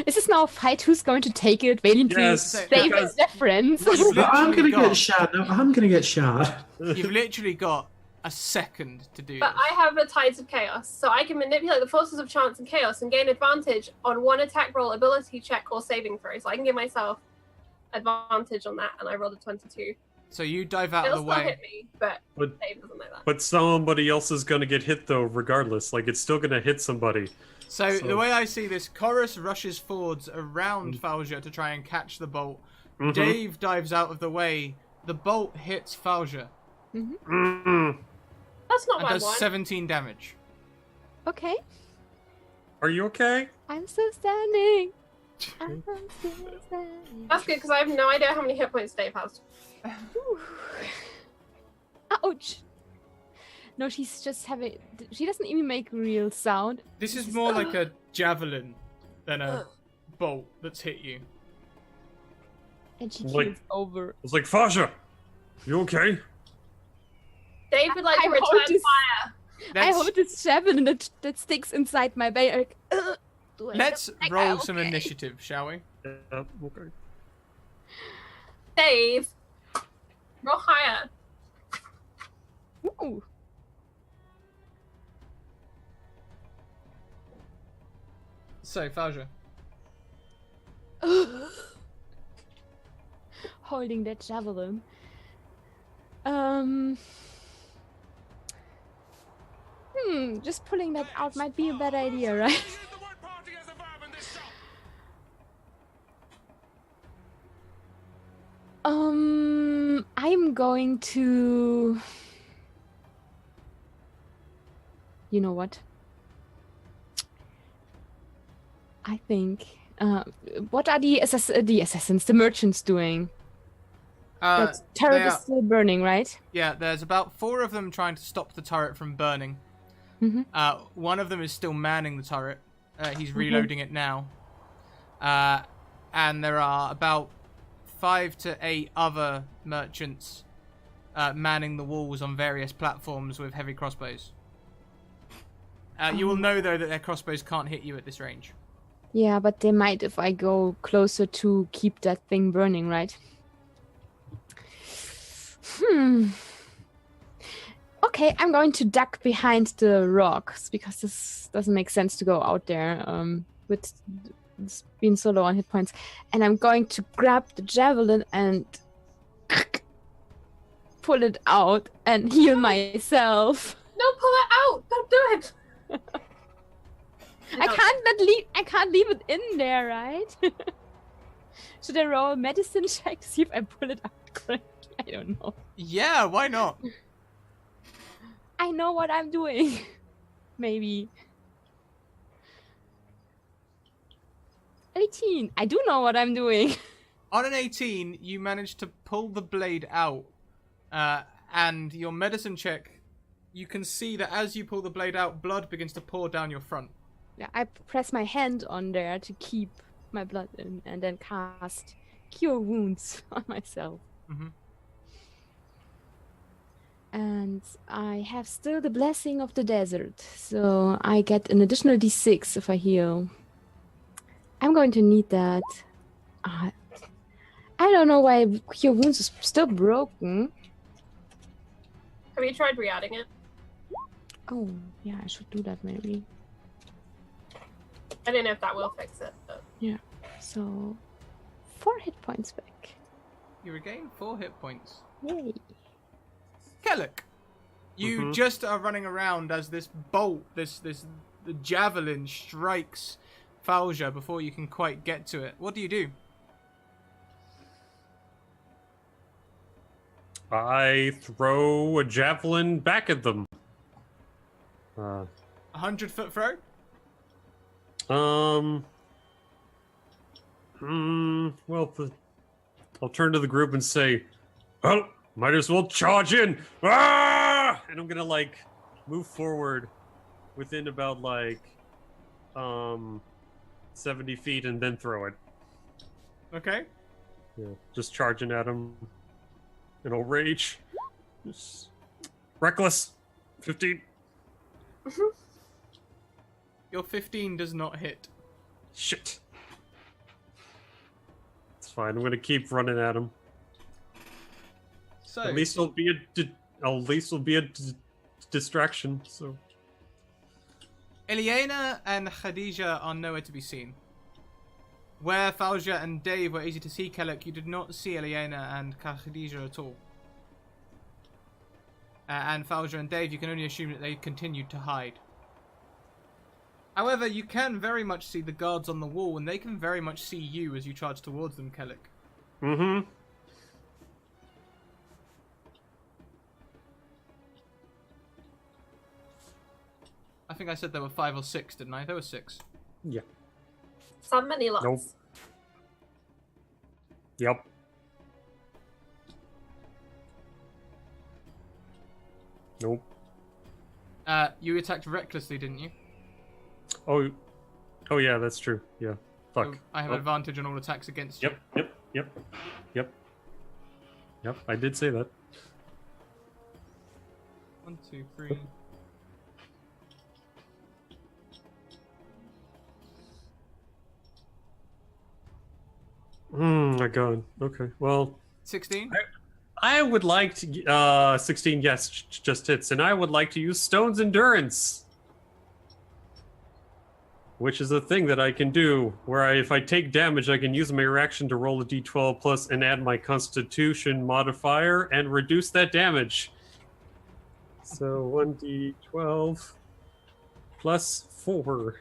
Is this now a fight? Who's going to take it valiantly? Yes, So- Save because- their friends. You've I'm literally gonna got- get shot. No, I'm gonna get shot. You've literally got a second to do But this. I have a Tides of Chaos, so I can manipulate the forces of chance and chaos and gain advantage on one attack roll, ability check, or saving throw. So I can give myself advantage on that, and I rolled a 22. So you dive out It'll of the still way. hit me, but But Dave doesn't know that. but somebody else is gonna get hit though, regardless. Like it's still gonna hit somebody. So So- the way I see this, Chorus rushes forwards around Falja to try and catch the bolt. Mhm. Dave dives out of the way. The bolt hits Falja Mm. That's not and my does one. 17 damage. Okay. Are you okay? I'm still standing. I'm still standing. That's good because I have no idea how many hit points Dave has. Ooh. Ouch. No, she's just having. She doesn't even make real sound. This is more like a javelin than a bolt that's hit you. And she Like- keels over. It's like Fasha. You okay? Dave would like to I return hold this- fire. I hold this javelin that sticks inside my belly. Like, do I Let's look like roll I'm some okay? initiative, shall we? Yeah. Okay. Dave, roll higher. Ooh. So, Falja. Holding that javelin. Just pulling that out might be a bad idea, right? I'm going to. You know what? I think. What are the assassins, the merchants doing? That turret they is are- still burning, right? Yeah, there's about 4 of them trying to stop the turret from burning. Mhm. One of them is still manning the turret. He's reloading it now. and there are about 5 to 8 other merchants manning the walls on various platforms with heavy crossbows. You will know, though, that their crossbows can't hit you at this range. Yeah, but they might if I go closer to keep that thing burning, right? Okay, I'm going to duck behind the rocks because this doesn't make sense to go out there with being so low on hit points. And I'm going to grab the javelin and pull it out and heal myself. No, pull it out! Don't do it! I can't leave it in there, right? Should I roll a medicine check to see if I pull it out correctly? I don't know. Yeah, why not? I know what I'm doing. Maybe. 18. I do know what I'm doing. On an 18, you manage to pull the blade out, and your medicine check, you can see that as you pull the blade out, blood begins to pour down your front. Yeah, I press my hand on there to keep my blood in, and then cast Cure Wounds on myself. Mm-hmm. And I have still the Blessing of the Desert, so I get an additional d6 if I heal. I'm going to need that. I don't know why Cure Wounds is still broken. Have you tried re-adding it? Oh, yeah, I should do that maybe. I don't know if that will fix it, but... Yeah, so 4 hit points back. You regain 4 hit points. Yay. Kellic, you just are running around as this bolt, the javelin strikes Falja before you can quite get to it. What do you do? I throw a javelin back at them. 100-foot throw? Well, I'll turn to the group and say, "Oh, might as well charge in!" Ah! And I'm gonna like move forward within about like 70 feet and then throw it. Okay. Yeah, just charging at him in a rage. Just reckless. 15. Your 15 does not hit. Shit. It's fine. I'm gonna keep running at him. So At least it'll be a distraction. So. Eliana and Khadija are nowhere to be seen. Where Falja and Dave were easy to see, Kellic, you did not see Eliana and Khadija at all. And Falja and Dave, you can only assume that they continued to hide. However, you can very much see the guards on the wall, and they can very much see you as you charge towards them, Kellic. Mm-hmm. I think I said there were 5 or 6, didn't I? There were 6. Yeah. Some many lots. Nope. Yep. Nope. You attacked recklessly, didn't you? Oh yeah, that's true. Yeah. Fuck. So I have advantage on all attacks against you. Yep. I did say that. 1, 2, 3. My god. Okay. Well, 16? I would like to 16. Yes, just hits, and I would like to use Stone's Endurance, which is a thing that I can do. Where if I take damage, I can use my reaction to roll a d12 plus and add my Constitution modifier and reduce that damage. So 1d12 plus 4.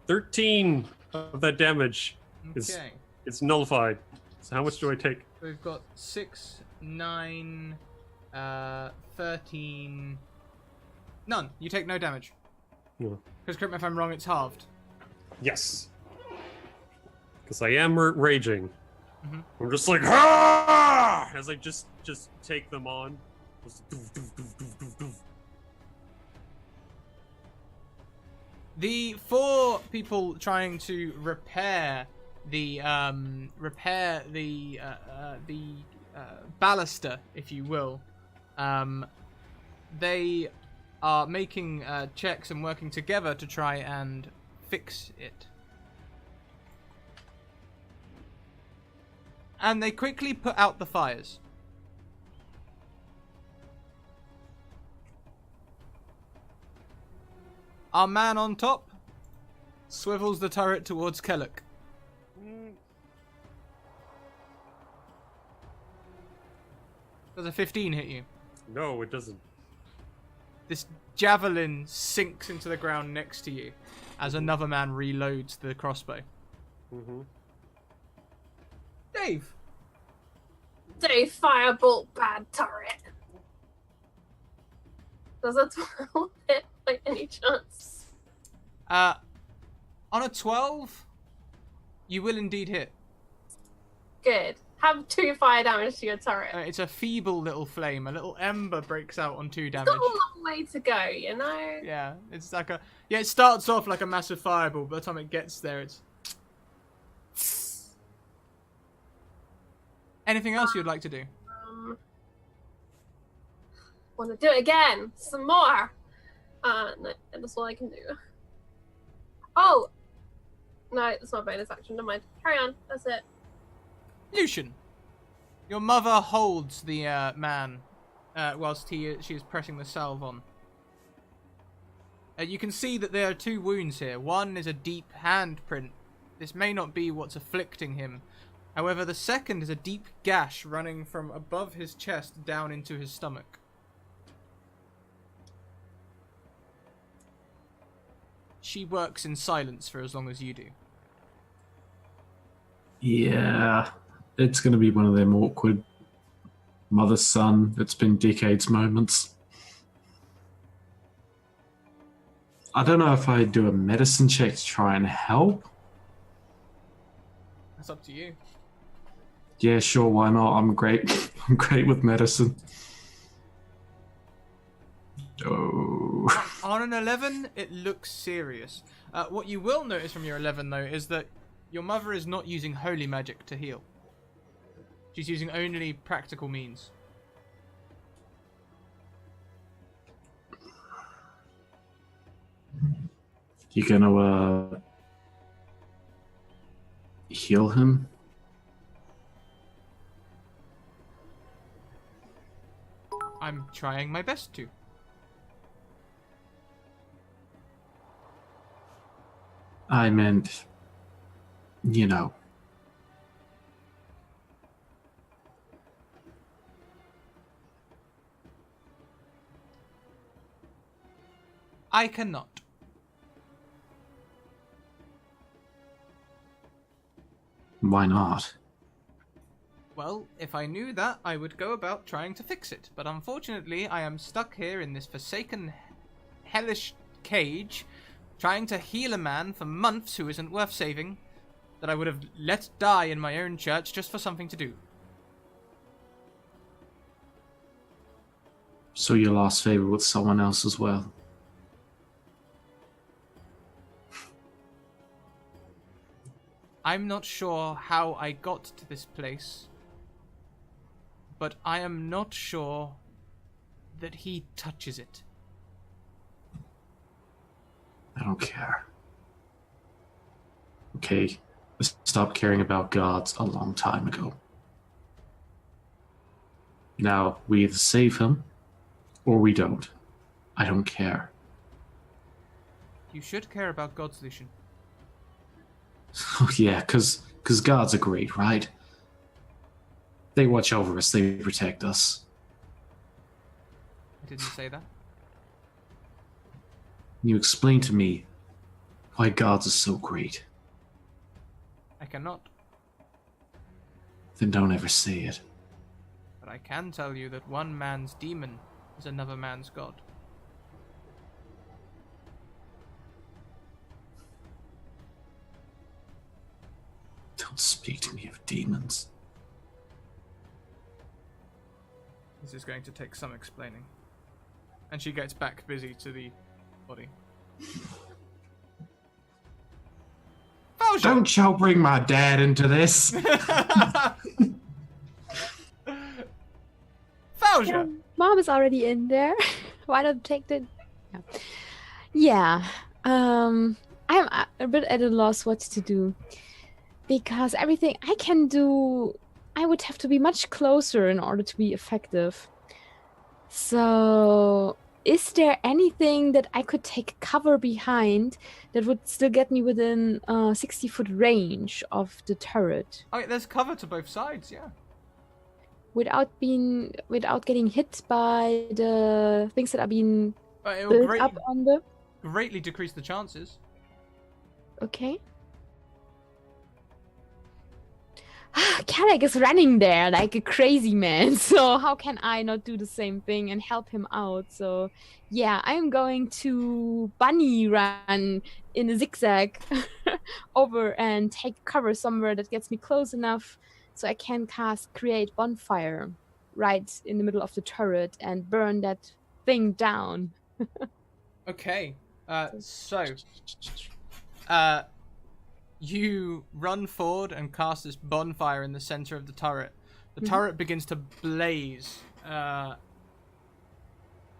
13 of that damage Okay. is nullified. So how much do I take? We've got 6, 9, 13... None. You take no damage. No. Because correct me if I'm wrong, it's halved. Yes. Because I am raging. Mhm. I'm just like, ah! As I just take them on. Just doof, doof, doof, doof, doof, doof. The 4 people trying to repair repair the baluster, if you will. They are making checks and working together to try and fix it. And they quickly put out the fires. Our man on top swivels the turret towards Kellock. Does a 15 hit you? No, it doesn't. This javelin sinks into the ground next to you as another man reloads the crossbow. Mm-hmm. Dave! Dave, firebolt bad turret. Does a 12 hit by any chance? On a 12, you will indeed hit. Good. Have 2 fire damage to your turret. It's a feeble little flame. A little ember breaks out on 2 It's damage. got a long way to go, you know? Yeah, it's like a... Yeah, it starts off like a massive fireball. By the time it gets there, it's... Anything else you'd like to do? Want to do it again. Some more. No, that's all I can do. Oh! No, that's not bonus action. Never mind. Carry on. That's it. Lucian, your mother holds the man whilst she is pressing the salve on. You can see that there are 2 wounds here. One is a deep handprint. This may not be what's afflicting him. However, the second is a deep gash running from above his chest down into his stomach. She works in silence for as long as you do. Yeah, it's going to be one of them awkward mother-son, it's been decades moments. I don't know if I'd do a medicine check to try and help. That's up to you. Yeah, sure, why not? I'm great. I'm great with medicine. Oh. On an 11, it looks serious. What you will notice from your 11, though, is that your mother is not using holy magic to heal. She's using only practical means. You gonna heal him? I'm trying my best to. I meant, you know. I cannot. Why not? Well, if I knew that, I would go about trying to fix it. But unfortunately, I am stuck here in this forsaken, hellish cage, trying to heal a man for months who isn't worth saving, that I would have let die in my own church just for something to do. So you lost favor with someone else as well? I'm not sure how I got to this place, but I am not sure that he touches it. I don't care. Okay, I stopped caring about gods a long time ago. Now, we either save him, or we don't. I don't care. You should care about gods, Lucian. Oh yeah, cause gods are great, right? They watch over us, they protect us. I didn't say that. You explain to me why gods are so great. I cannot. Then don't ever say it. But I can tell you that one man's demon is another man's god. Don't speak to me of demons. This is going to take some explaining. And she gets back busy to the body. Falja! Don't y'all bring my dad into this. Falja! Mom is already in there. Why not take the... Yeah. I'm a bit at a loss what to do. Because everything I can do, I would have to be much closer in order to be effective. So, is there anything that I could take cover behind that would still get me within 60-foot range of the turret Oh, there's cover to both sides, yeah. without getting hit by the things that are being But it will built up on the... greatly decrease the chances. Okay. Kellic is running there like a crazy man, so how can I not do the same thing and help him out? So, yeah, I'm going to bunny run in a zigzag over and take cover somewhere that gets me close enough so I can cast Create Bonfire right in the middle of the turret and burn that thing down. Okay, you run forward and cast this bonfire in the center of the turret. The turret begins to blaze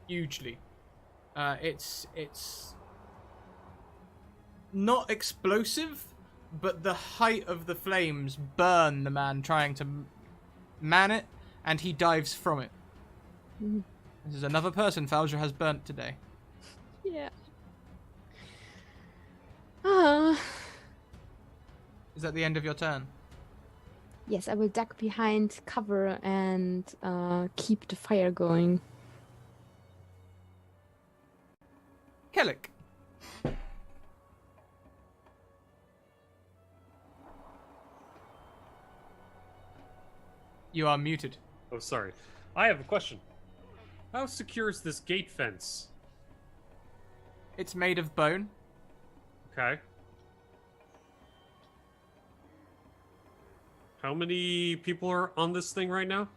hugely. It's not explosive, but the height of the flames burn the man trying to man it, and he dives from it. This is another person Falja has burnt today. Yeah. Is that the end of your turn? Yes, I will duck behind cover and keep the fire going. Kellic. You are muted. Oh, sorry. I have a question. How secure is this gate fence? It's made of bone. Okay. How many people are on this thing right now?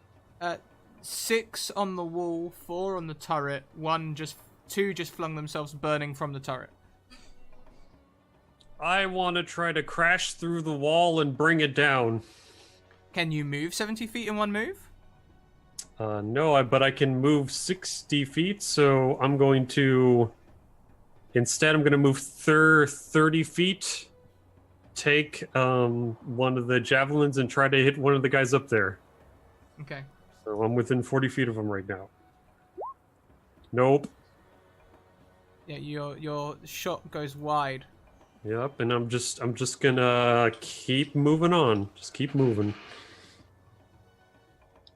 6 on the wall, 4 on the turret, 2 just flung themselves burning from the turret. I want to try to crash through the wall and bring it down. Can you move 70 feet in one move? No, but I can move 60 feet, so I'm going to... Instead, I'm going to move 30 feet, take one of the javelins, and try to hit one of the guys up there. Okay. So I'm within 40 feet of him right now. Nope. Yeah, your shot goes wide. Yep, and I'm just gonna keep moving on. Just keep moving.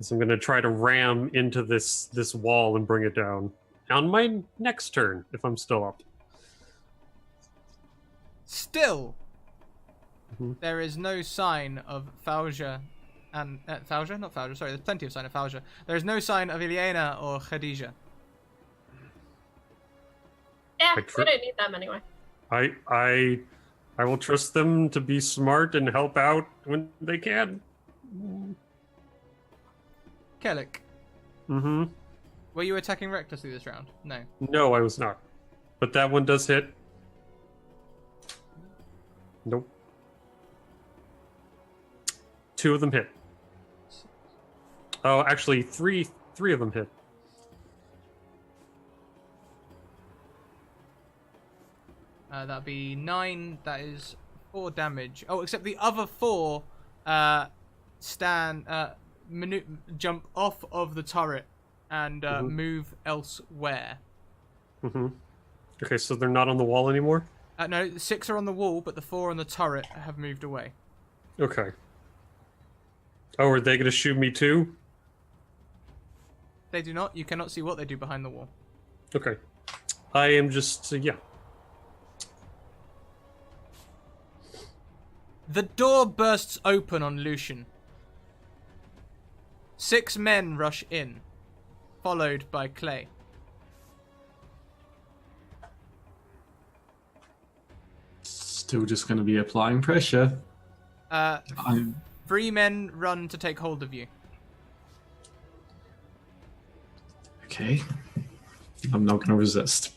So I'm gonna try to ram into this wall and bring it down on my next turn if I'm still up. Still, there is no sign of Falja and Falja, not Falja. Sorry, there's plenty of sign of Falja. There is no sign of Ilyena or Khadija. Yeah, we don't need them anyway. I will trust them to be smart and help out when they can. Kellic, Mm-hmm. were you attacking recklessly this round? No. No, I was not. But that one does hit. Nope. 2 of them hit. Oh, actually, three of them hit. That'd be 9. That is 4 damage. Oh, except the other 4 jump off of the turret and move elsewhere. Mm-hmm. Okay, so they're not on the wall anymore? No, the 6 are on the wall, but the 4 on the turret have moved away. Okay. Oh, are they going to shoot me too? They do not. You cannot see what they do behind the wall. Okay. I am just, yeah. The door bursts open on Lucian. 6 men rush in, followed by Clay. Still just going to be applying pressure. 3 men run to take hold of you. Okay. I'm not going to resist.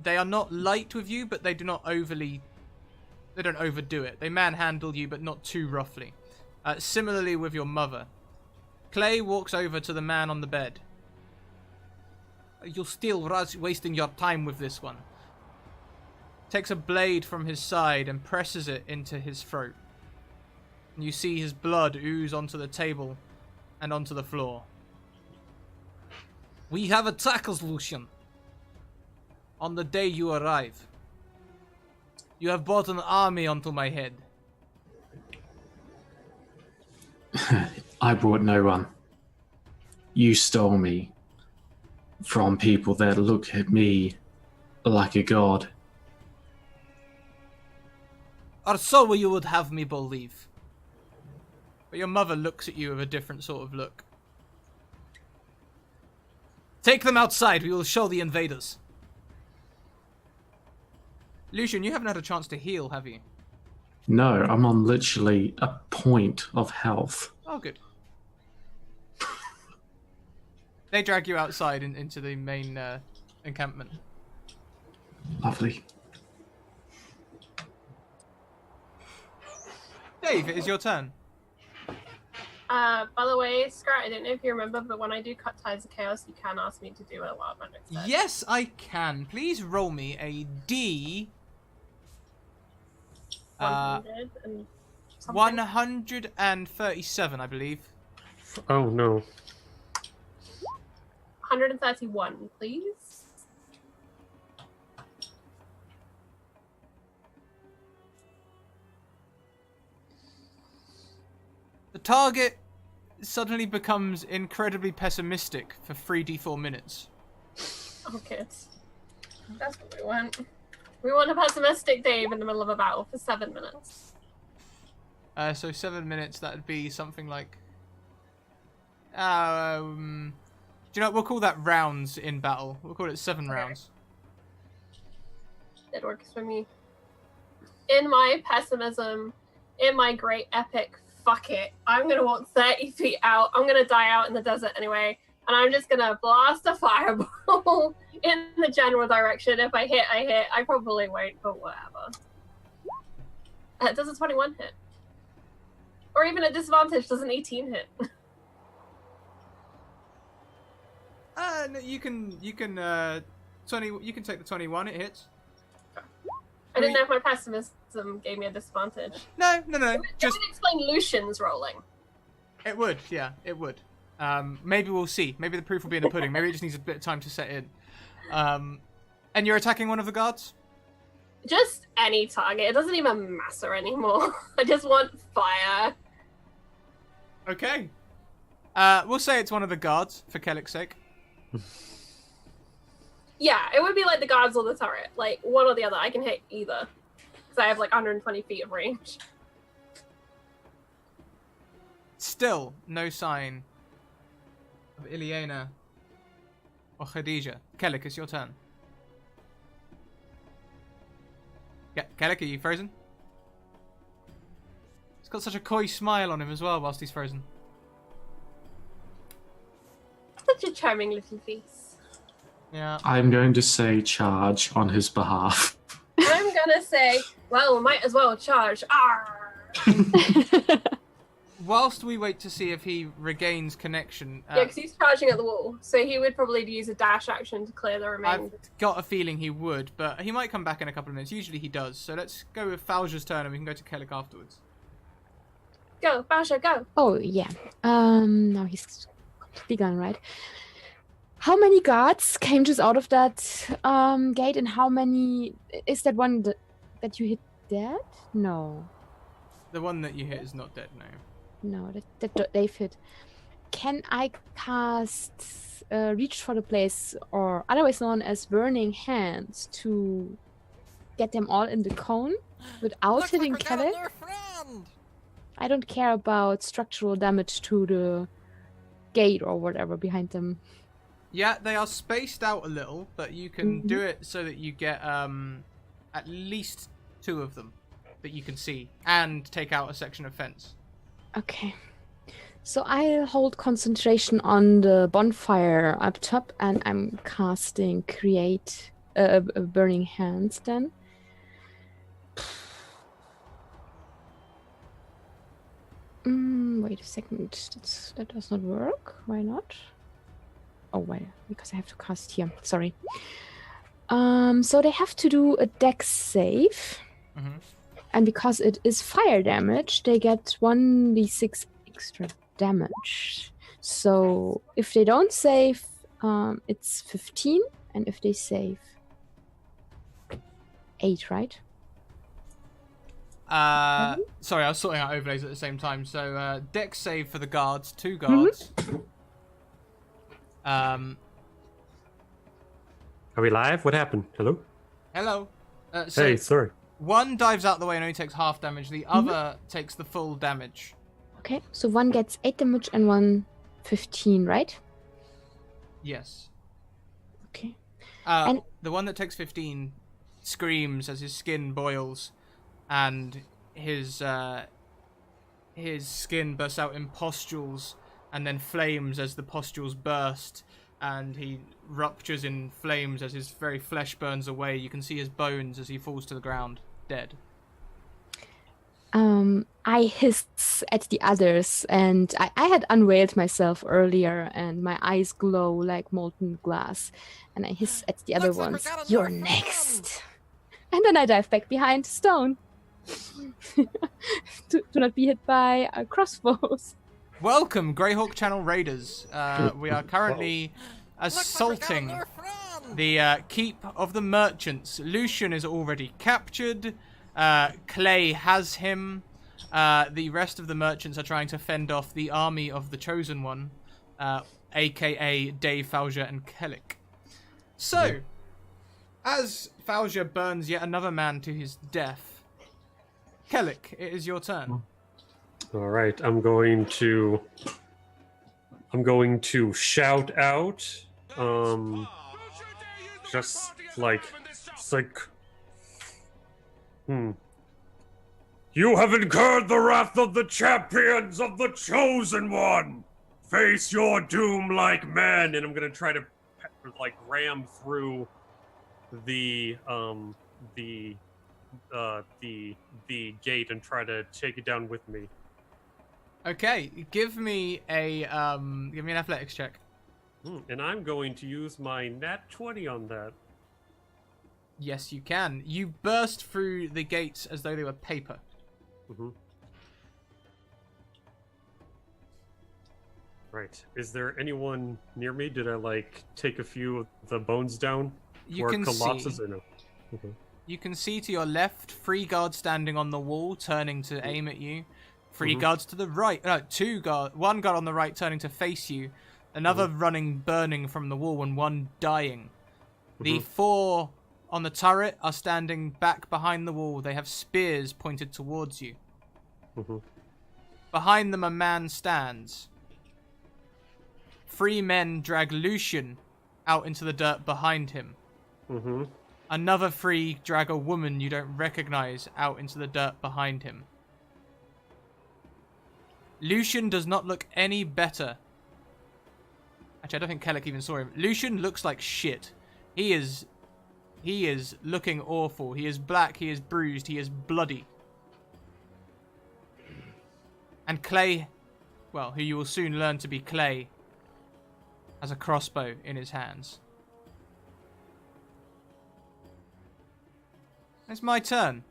They are not light with you, but they do not overly They don't overdo it. They manhandle you, but not too roughly. Similarly with your mother. Clay walks over to the man on the bed. You're still wasting your time with this one. Takes a blade from his side and presses it into his throat. And you see his blood ooze onto the table and onto the floor. We have attackers, Lucian. On the day you arrive. You have brought an army onto my head. I brought no one. You stole me from people that look at me like a god. Or so you would have me believe. But your mother looks at you with a different sort of look. Take them outside, we will show the invaders. Lucian, you haven't had a chance to heal, have you? No, I'm on literally a point of health. Oh, good. They drag you outside into the main encampment. Lovely. Dave, it is your turn. By the way, Scrat, I don't know if you remember, but when I do cut Tides of Chaos, you can ask me to do a wild magic set. Yes, I can. Please roll me a D. 100 and something. 137, I believe. Oh no. 131, please. The target suddenly becomes incredibly pessimistic for 3d4 minutes. Oh, good. That's what we want. We want a pessimistic Dave in the middle of a battle for 7 minutes. So 7 minutes, that would be something like... do you know what? We'll call that rounds in battle. We'll call it 7 rounds. It works for me. In my pessimism, in my great epic, fuck it. I'm going to walk 30 feet out. I'm going to die out in the desert anyway. And I'm just going to blast a fireball in the general direction. If I hit, I hit. I probably won't, but whatever. Does a 21 hit? Or even at disadvantage, does an 18 hit? No, you can 20. You can take the 21. It hits. I didn't know if my pessimism gave me a disadvantage. No. Just explain Lucian's rolling. It would. Yeah, it would. Maybe we'll see. Maybe the proof will be in the pudding. Maybe it just needs a bit of time to set in. And you're attacking one of the guards? Just any target. It doesn't even matter anymore. I just want fire. Okay. We'll say it's one of the guards for Kellick's sake. Yeah, it would be like the guards or the turret. Like, one or the other. I can hit either. Because I have like 120 feet of range. Still, no sign of Ileana or Khadija. Kellick, it's your turn. Yeah, Kellick, are you frozen? He's got such a coy smile on him as well whilst he's frozen. Such a charming little face. Yeah. I'm going to say charge on his behalf. I'm gonna say, well, we might as well charge. Arr! Whilst we wait to see if he regains connection... Yeah, because he's charging at the wall. So he would probably use a dash action to clear the remaining. I've got a feeling he would, but he might come back in a couple of minutes. Usually he does. So let's go with Falja's turn and we can go to Kellick afterwards. Go, Basha, go. Oh, yeah. Now he's completely gone, right? How many guards came just out of that gate, and how many... Is that one that you hit dead? No. The one that you hit is not dead, no. No, that Dave hit. Can I cast Reach for the Place, or otherwise known as Burning Hands, to get them all in the cone without Looks hitting like we got a Kellick? new friend. I don't care about structural damage to the gate or whatever behind them. Yeah, they are spaced out a little, but you can do it so that you get at least 2 of them that you can see, and take out a section of fence. Okay. So I'll hold concentration on the bonfire up top, and I'm casting Create Burning Hands then. Wait a second. That does not work. Why not? Oh, well, because I have to cast here. Sorry. So they have to do a dex save. Mhm. And because it is fire damage, they get 1d6 extra damage. So if they don't save, it's 15. And if they save, 8, right? Sorry, I was sorting out overlays at the same time. So, dex save for the guards, 2 guards. Are we live? What happened? Hello? Hello. So Hey, sorry. one dives out the way and only takes half damage. The other takes the full damage. Okay, so one gets 8 damage and one 15, right? Yes. Okay. And the one that takes 15 screams as his skin boils, and his skin bursts out in pustules, and then flames as the pustules burst, and he ruptures in flames as his very flesh burns away. You can see his bones as he falls to the ground, dead. I hiss at the others, and I had unveiled myself earlier, and my eyes glow like molten glass. And I hiss at the other Looks like we ones, got a "You're new next!" And then I dive back behind stone. to not be hit by crossbows. Welcome, Greyhawk Channel Raiders. We are currently Looks like we got a assaulting new friend. the keep of the merchants. Lucian is already captured. Clay has him. The rest of the merchants are trying to fend off the army of the Chosen One, aka Dave, Falja, and Kellic. So, as Falja burns yet another man to his death, Kellic, it is your turn. All right, I'm going to shout out, just like, it's like, You have incurred the wrath of the champions of the Chosen One. Face your doom like men, and I'm gonna try to like ram through the gate and try to take it down with me. Okay, give me an athletics check. And I'm going to use my nat 20 on that. Yes, you can. You burst through the gates as though they were paper. Right. Is there anyone near me? Did I like take a few of the bones down? You or can collapses see. or no? Okay. You can see to your left 3 guards standing on the wall, turning to aim at you. 3 guards to the right. No, 2 guard. 1 guard on the right, turning to face you. Another running, burning from the wall, and 1 dying. The 4 on the turret are standing back behind the wall. They have spears pointed towards you. Behind them, a man stands. 3 men drag Lucian out into the dirt behind him. Another 3 drag a woman you don't recognize out into the dirt behind him. Lucian does not look any better. Actually, I don't think Kellic even saw him. Lucian looks like shit. He is looking awful. He is black, he is bruised, he is bloody. And Clay, well, who you will soon learn to be Clay, has a crossbow in his hands. It's my turn.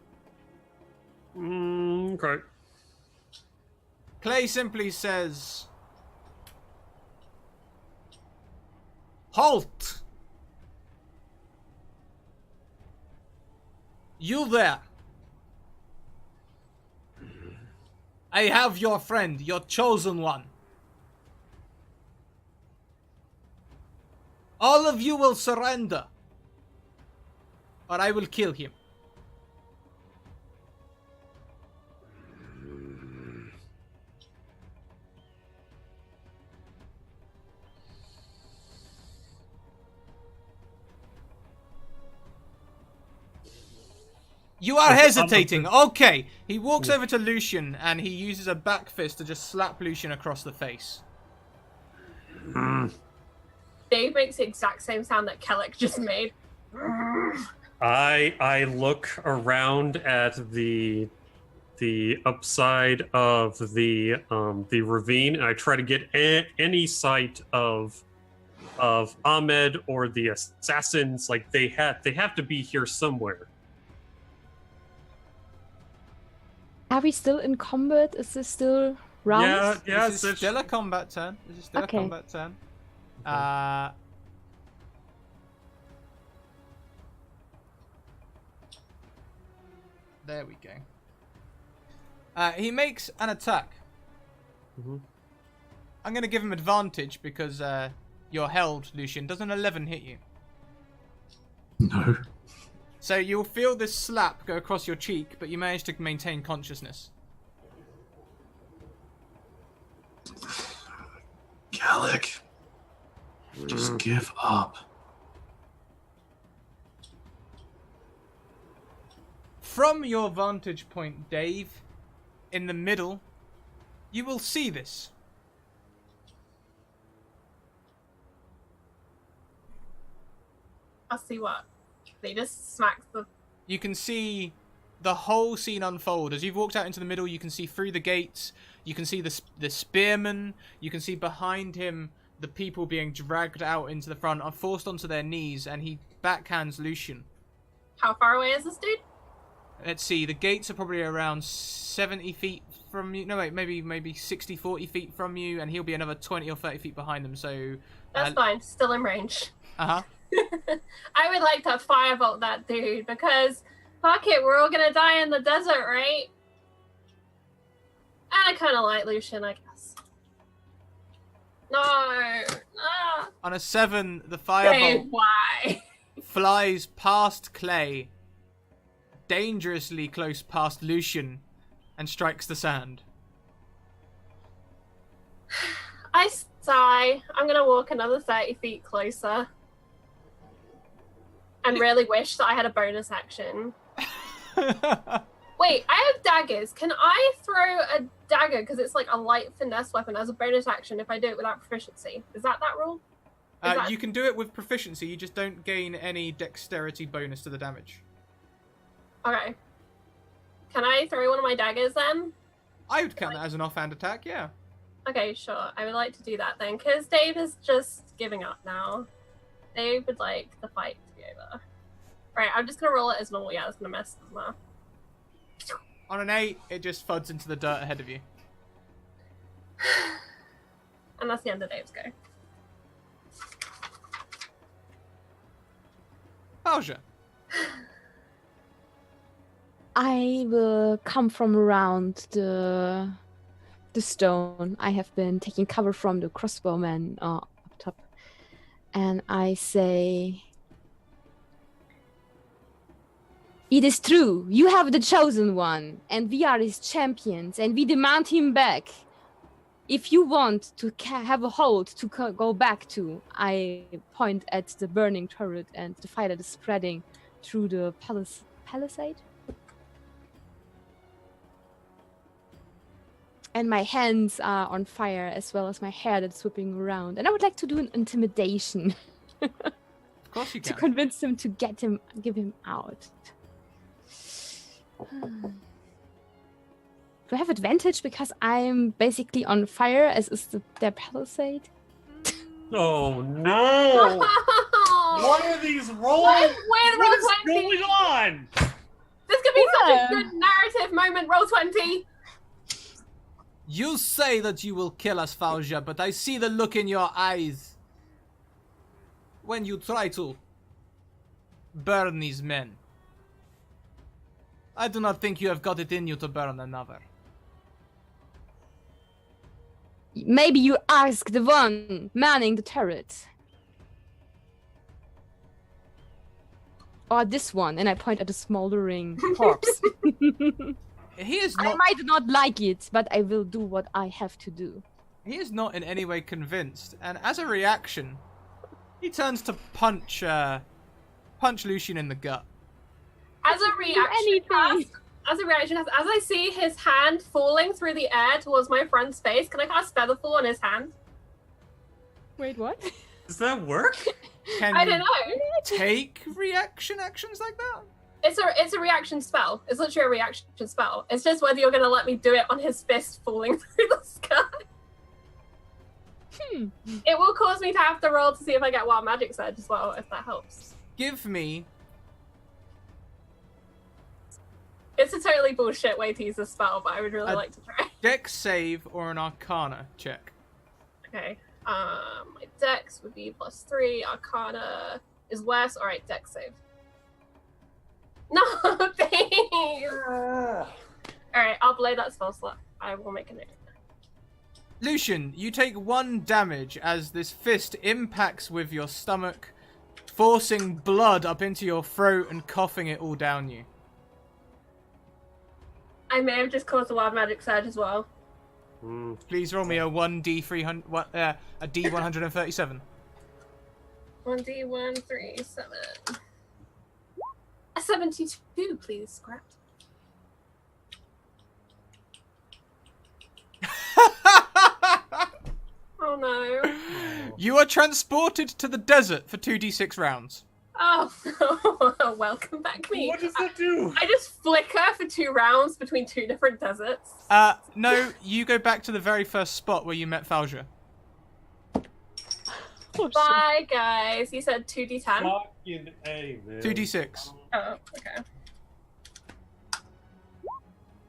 Okay. Clay simply says, "Halt! You there. I have your friend, your chosen one. All of you will surrender, or I will kill him." You are hesitating. Okay. He walks over to Lucian and he uses a back fist to just slap Lucian across the face. Dave makes the exact same sound that Kellic just made. I look around at the the upside of the ravine, and I try to get any sight of Ahmed or the assassins. Like they have to be here somewhere. Are we still in combat? Is this still rounds? Yeah. This is still a combat turn. Okay. There we go. He makes an attack. Mhm. I'm going to give him advantage because you're held, Lucian. Does an 11 hit you? No. So you'll feel this slap go across your cheek, but you manage to maintain consciousness. Gallic. Just give up. From your vantage point, Dave, in the middle, you will see this. I'll see what. They just smacked the. You can see the whole scene unfold. As you've walked out into the middle, you can see through the gates. You can see the spearman. You can see behind him the people being dragged out into the front, are forced onto their knees, and he backhands Lucian. How far away is this dude? Let's see, the gates are probably around 70 feet from you. No, wait, maybe 60, 40 feet from you, and he'll be another 20 or 30 feet behind them, so... That's fine. Still in range. Uh-huh. I would like to firebolt that dude because, fuck it, we're all gonna die in the desert, right? And I kind of like Lucian, I guess. No. Ah. On a 7, the Say firebolt why? flies past Clay, dangerously close past Lucian, and strikes the sand. I sigh. I'm gonna walk another 30 feet closer. And really wish that I had a bonus action. Wait, I have daggers. Can I throw a dagger because it's like a light finesse weapon as a bonus action if I do it without proficiency? Is that rule? Is that... You can do it with proficiency, you just don't gain any dexterity bonus to the damage. Okay. Can I throw one of my daggers then? I would count that as an offhand attack, yeah. Okay, sure. I would like to do that then, because Dave is just giving up now. Dave would like the fight to be over. Right, I'm just gonna roll it as normal. Yeah, that's gonna mess as well. On an 8, it just thuds into the dirt ahead of you. And that's the end of Dave's go. Pauja. I will come from around the stone. I have been taking cover from the crossbowman up top. And I say, it is true, you have the chosen one, and we are his champions, and we demand him back. If you want to have a hold to go back to, I point at the burning turret and the fire that is spreading through the palisade. And my hands are on fire, as well as my hair that's whipping around. And I would like to do an intimidation. Of course you to can. convince him to give him out. Do I have advantage because I'm basically on fire, as is their palisade? Oh no! What are these rolls? Wait, What roll is 20! going on? This could be such Yeah. a good narrative moment. Roll 20! You say that you will kill us, Fauja, but I see the look in your eyes when you try to burn these men. I do not think you have got it in you to burn another. Maybe you ask the one manning the turret. Or this one, and I point at the smoldering corpse. He is I not. might not like it, but I will do what I have to do. He is not in any way convinced, and as a reaction, he turns to punch Lucian in the gut. As a reaction, as I see his hand falling through the air towards my friend's face, can I cast Featherfall on his hand? Wait, what? Does that work? Can I you don't know. take reaction actions like that? It's a reaction spell. It's literally a reaction spell. It's just whether you're gonna let me do it on his fist falling through the sky. It will cause me to have to roll to see if I get Wild Magic Surge as well, if that helps. Give me. It's a totally bullshit way to use this spell, but I would really like to try. Dex save or an Arcana check. Okay. My Dex would be +3. Arcana is worse. All right, Dex save. No, thanks. All right, I'll belay that spell slot. I will make a note. Lucian, you take 1 damage as this fist impacts with your stomach, forcing blood up into your throat and coughing it all down you. I may have just caused a Wild Magic Surge as well. Please roll me a 1d300, a d137. 1d137. A 72, please, Scrapped. Oh no. You are transported to the desert for 2d6 rounds. Oh, welcome back me. What does that do? I just flicker for 2 rounds between 2 different deserts. No, you go back to the very first spot where you met Falja. Oh, Bye, guys. You said 2d10? Fucking A, man. 2d6. Oh, okay.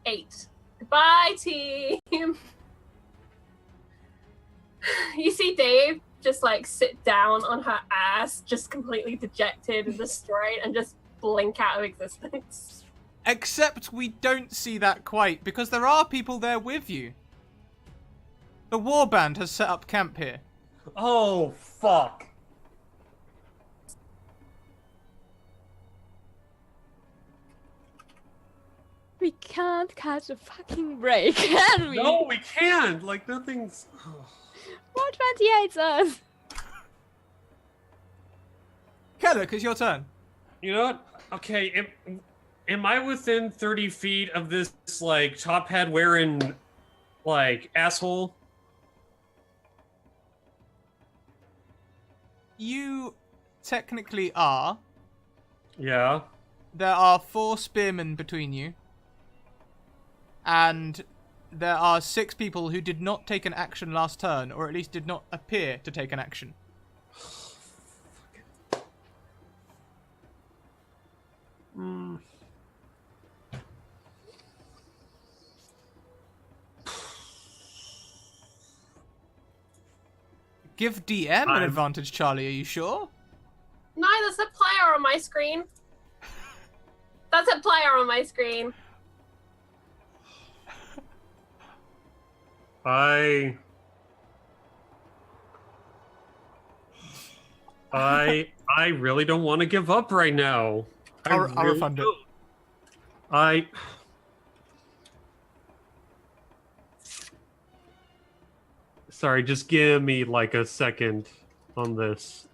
8. Goodbye, team. You see Dave just like sit down on her ass, just completely dejected and destroyed, and just blink out of existence. Except we don't see that quite, because there are people there with you. The warband has set up camp here. Oh, fuck. We can't catch a fucking break, can we? No, we can't. Like, nothing's... 428 us. Kellic, it's your turn. You know what? Okay, am I within 30 feet of this, like, top hat wearing, like, asshole? You technically are. Yeah. There are 4 spearmen between you. And there are 6 people who did not take an action last turn, or at least did not appear to take an action. Give DM an advantage, Charlie, are you sure? No, that's a player on my screen. That's a player on my screen. I really don't want to give up right now. I'll really refund it. don't. Sorry, just give me like a second on this.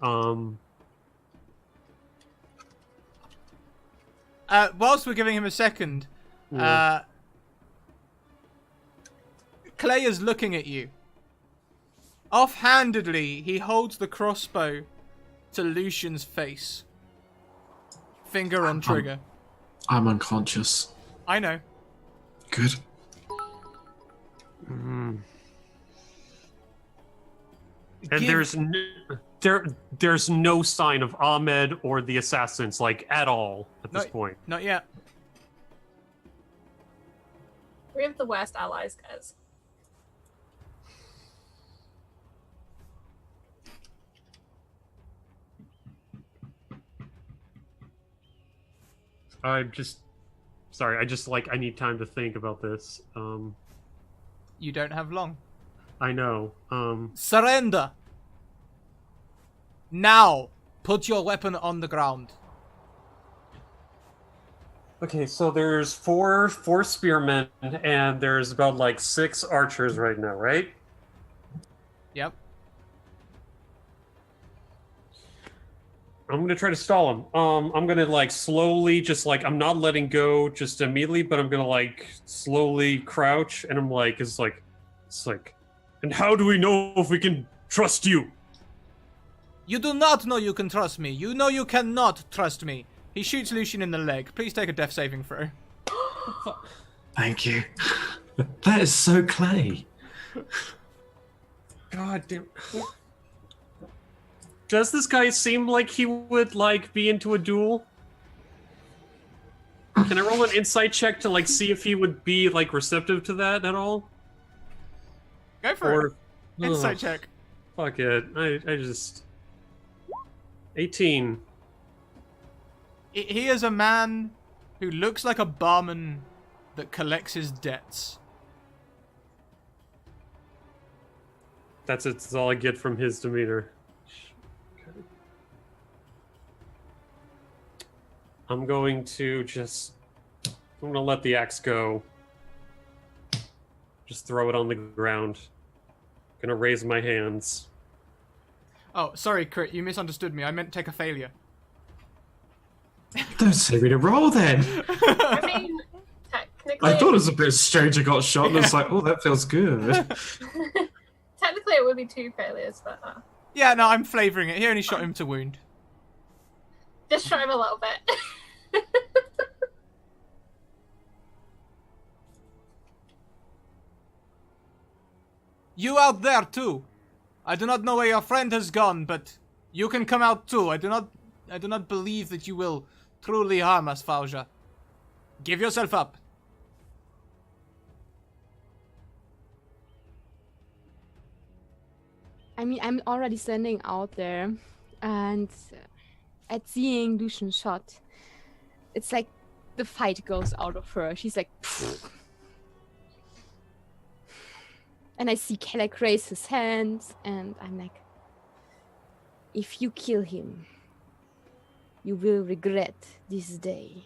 Whilst we're giving him a second, Yeah. Clay is looking at you. Offhandedly, he holds the crossbow to Lucian's face. Finger on trigger. I'm unconscious. I know. Good. And Give- there's no sign of Ahmed or the assassins, like, at all at this point. Not yet. We have the worst allies, guys. I need time to think about this. You don't have long. I know. Surrender. Now, put your weapon on the ground. Okay, so there's four spearmen, and there's about like 6 archers right now, right? Yep. I'm gonna try to stall him. I'm gonna like slowly, just like I'm not letting go just immediately, but I'm gonna like slowly crouch, and I'm like, it's like, and how do we know if we can trust you? You do not know you can trust me. You know you cannot trust me. He shoots Lucian in the leg. Please take a death saving throw. Thank you. That is so Clay. God damn. Does this guy seem like he would like be into a duel? Can I roll an insight check to like see if he would be like receptive to that at all? Go for it. Insight Ugh, check. Fuck it. I just 18. He is a man who looks like a barman that collects his debts. That's it. That's all I get from his demeanor. I'm going to let the axe go. Just throw it on the ground. Gonna raise my hands. Oh, sorry, Crit. You misunderstood me. I meant take a failure. Don't say me to roll then. I mean, technically. I thought it was a bit strange. I got shot and it's like, oh, that feels good. Technically, it would be 2 failures, but Yeah, no, I'm flavouring it. He only shot him to wound. just try him a little bit. You out there too. I do not know where your friend has gone, but you can come out too. I do not believe that you will truly harm us, Fauja. Give yourself up. I mean, I'm already standing out there, and at seeing Lucian shot, it's like the fight goes out of her. She's like, pfft. And I see Kelek raise his hands, and I'm like, if you kill him, you will regret this day.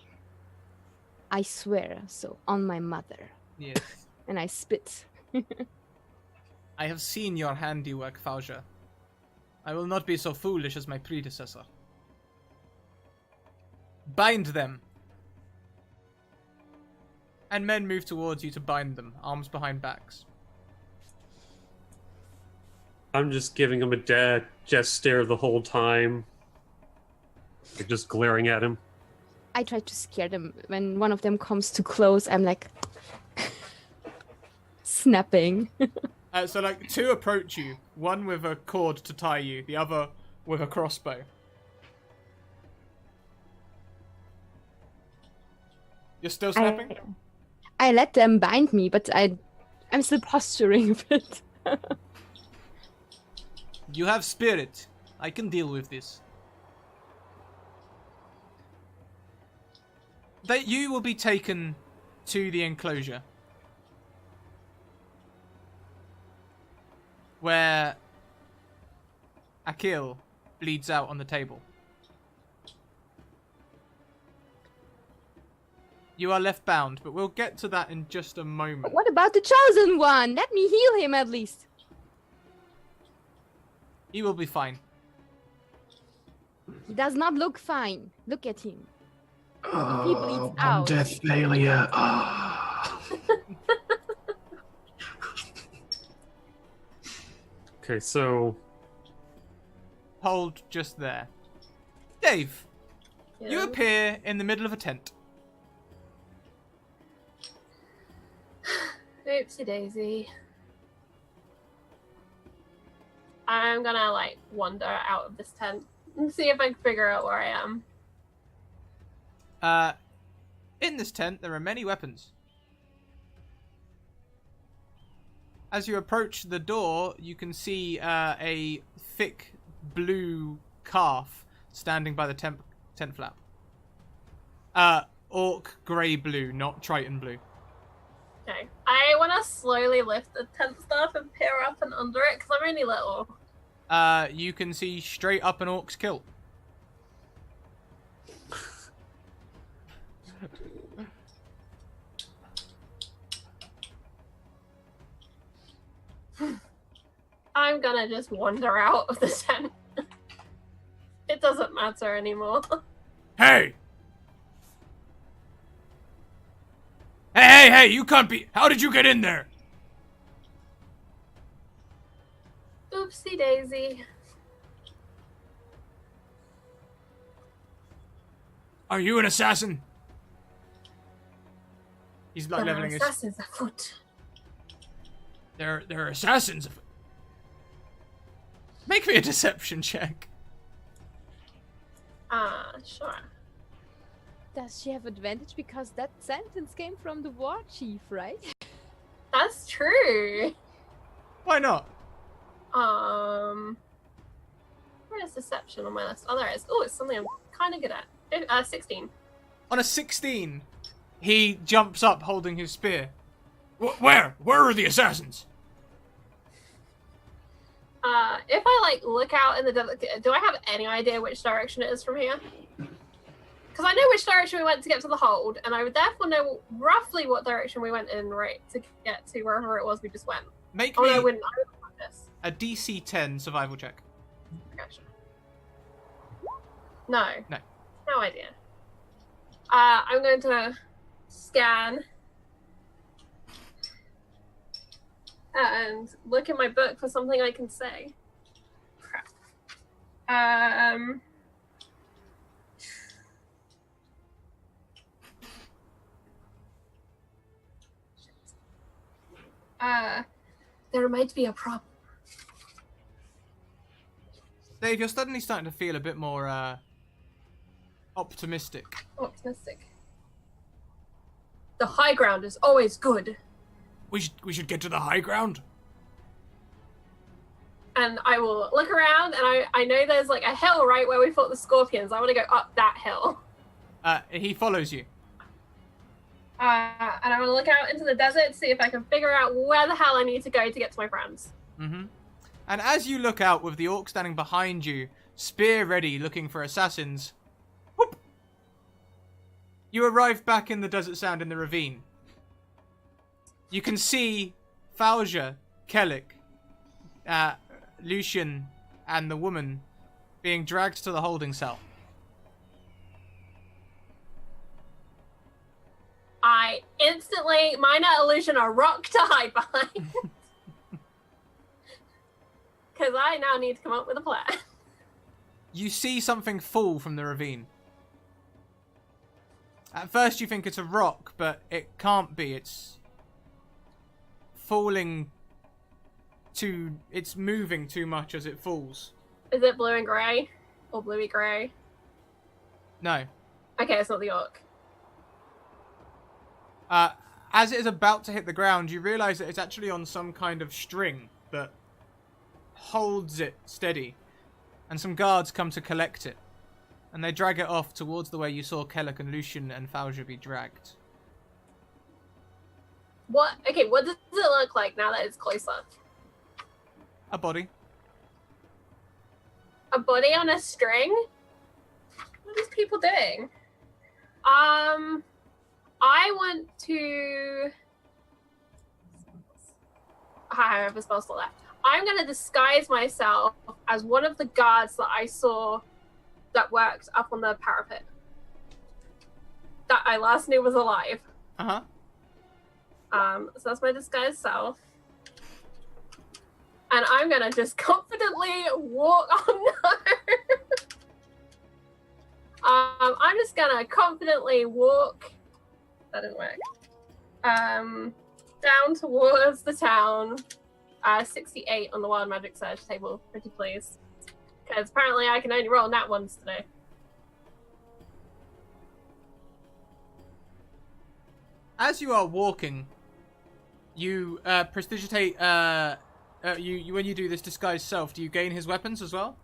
I swear so on my mother. Yes. And I spit. I have seen your handiwork, Fauja. I will not be so foolish as my predecessor. Bind them. And men move towards you to bind them, arms behind backs. I'm just giving him a dead stare the whole time. Like just glaring at him. I try to scare them. When one of them comes too close, I'm like snapping. So like 2 approach you, one with a cord to tie you, the other with a crossbow. You're still snapping? I let them bind me, but I'm still posturing a bit. You have spirit. I can deal with this. That you will be taken to the enclosure. Where Akil bleeds out on the table. You are left bound, but we'll get to that in just a moment. What about the chosen one? Let me heal him at least. He will be fine. He does not look fine. Look at him. He bleeds One out. death failure. Ah. Okay, so Hold just there. Dave, you Yeah. appear in the middle of a tent. Oopsie daisy. I'm gonna like wander out of this tent and see if I can figure out where I am. In this tent, there are many weapons. As you approach the door, you can see a thick blue calf standing by the tent flap. Orc grey blue, not Triton blue. Okay. I want to slowly lift the tent stuff and peer up and under it because I'm only little. You can see straight up an orc's kilt. I'm gonna just wander out of the tent. It doesn't matter anymore. Hey! Hey, you can't be... How did you get in there? Oopsie daisy. Are you an assassin? He's like leveling his. Assassins afoot. There are assassins. Make me a deception check. Sure. Does she have advantage because that sentence came from the war chief, right? That's true. Why not? Where is deception on my list? Oh, there it is. Oh, it's something I'm kind of good at. 16. On a 16, he jumps up holding his spear. Where? Where are the assassins? If I like look out in the desert, do I have any idea which direction it is from here? Because I know which direction we went to get to the hold, and I would therefore know roughly what direction we went in, right, to get to wherever it was we just went. Make Oh, me no, I wouldn't like this. a DC 10 survival check. Gotcha. No. No. No idea. I'm going to scan and look in my book for something I can say. Crap. There might be a problem. Dave, you're suddenly starting to feel a bit more optimistic. Optimistic. The high ground is always good. We should get to the high ground. And I will look around, and I know there's like a hill right where we fought the scorpions. I want to go up that hill. He follows you. And I want to look out into the desert to see if I can figure out where the hell I need to go to get to my friends. Mm-hmm. And as you look out with the orc standing behind you, spear ready, looking for assassins, whoop, you arrive back in the Desert Sand in the ravine. You can see Falja, Kellic, Lucian, and the woman being dragged to the holding cell. I instantly minor illusion a rock to hide behind. Because I now need to come up with a plan. You see something fall from the ravine. At first you think it's a rock, but it can't be. It's falling it's moving too much as it falls. Is it blue and grey? Or bluey grey? No. Okay, it's not the orc. As it is about to hit the ground, you realise that it's actually on some kind of string that holds it steady. And some guards come to collect it. And they drag it off towards the way you saw Kellic and Lucian and Falja be dragged. What does it look like now that it's closer? A body. A body on a string? What are these people doing? I want to... I have a spell slot left. I'm going to disguise myself as one of the guards that I saw that worked up on the parapet. That I last knew was alive. Uh-huh. So that's my disguised self. And I'm going to just confidently walk... Oh, no! I'm just going to confidently walk... That didn't work. Down towards the town. 68 on the Wild Magic Search table, pretty please. Because apparently I can only roll nat ones today. As you are walking, you prestidigitate. You when you do this disguised self, do you gain his weapons as well?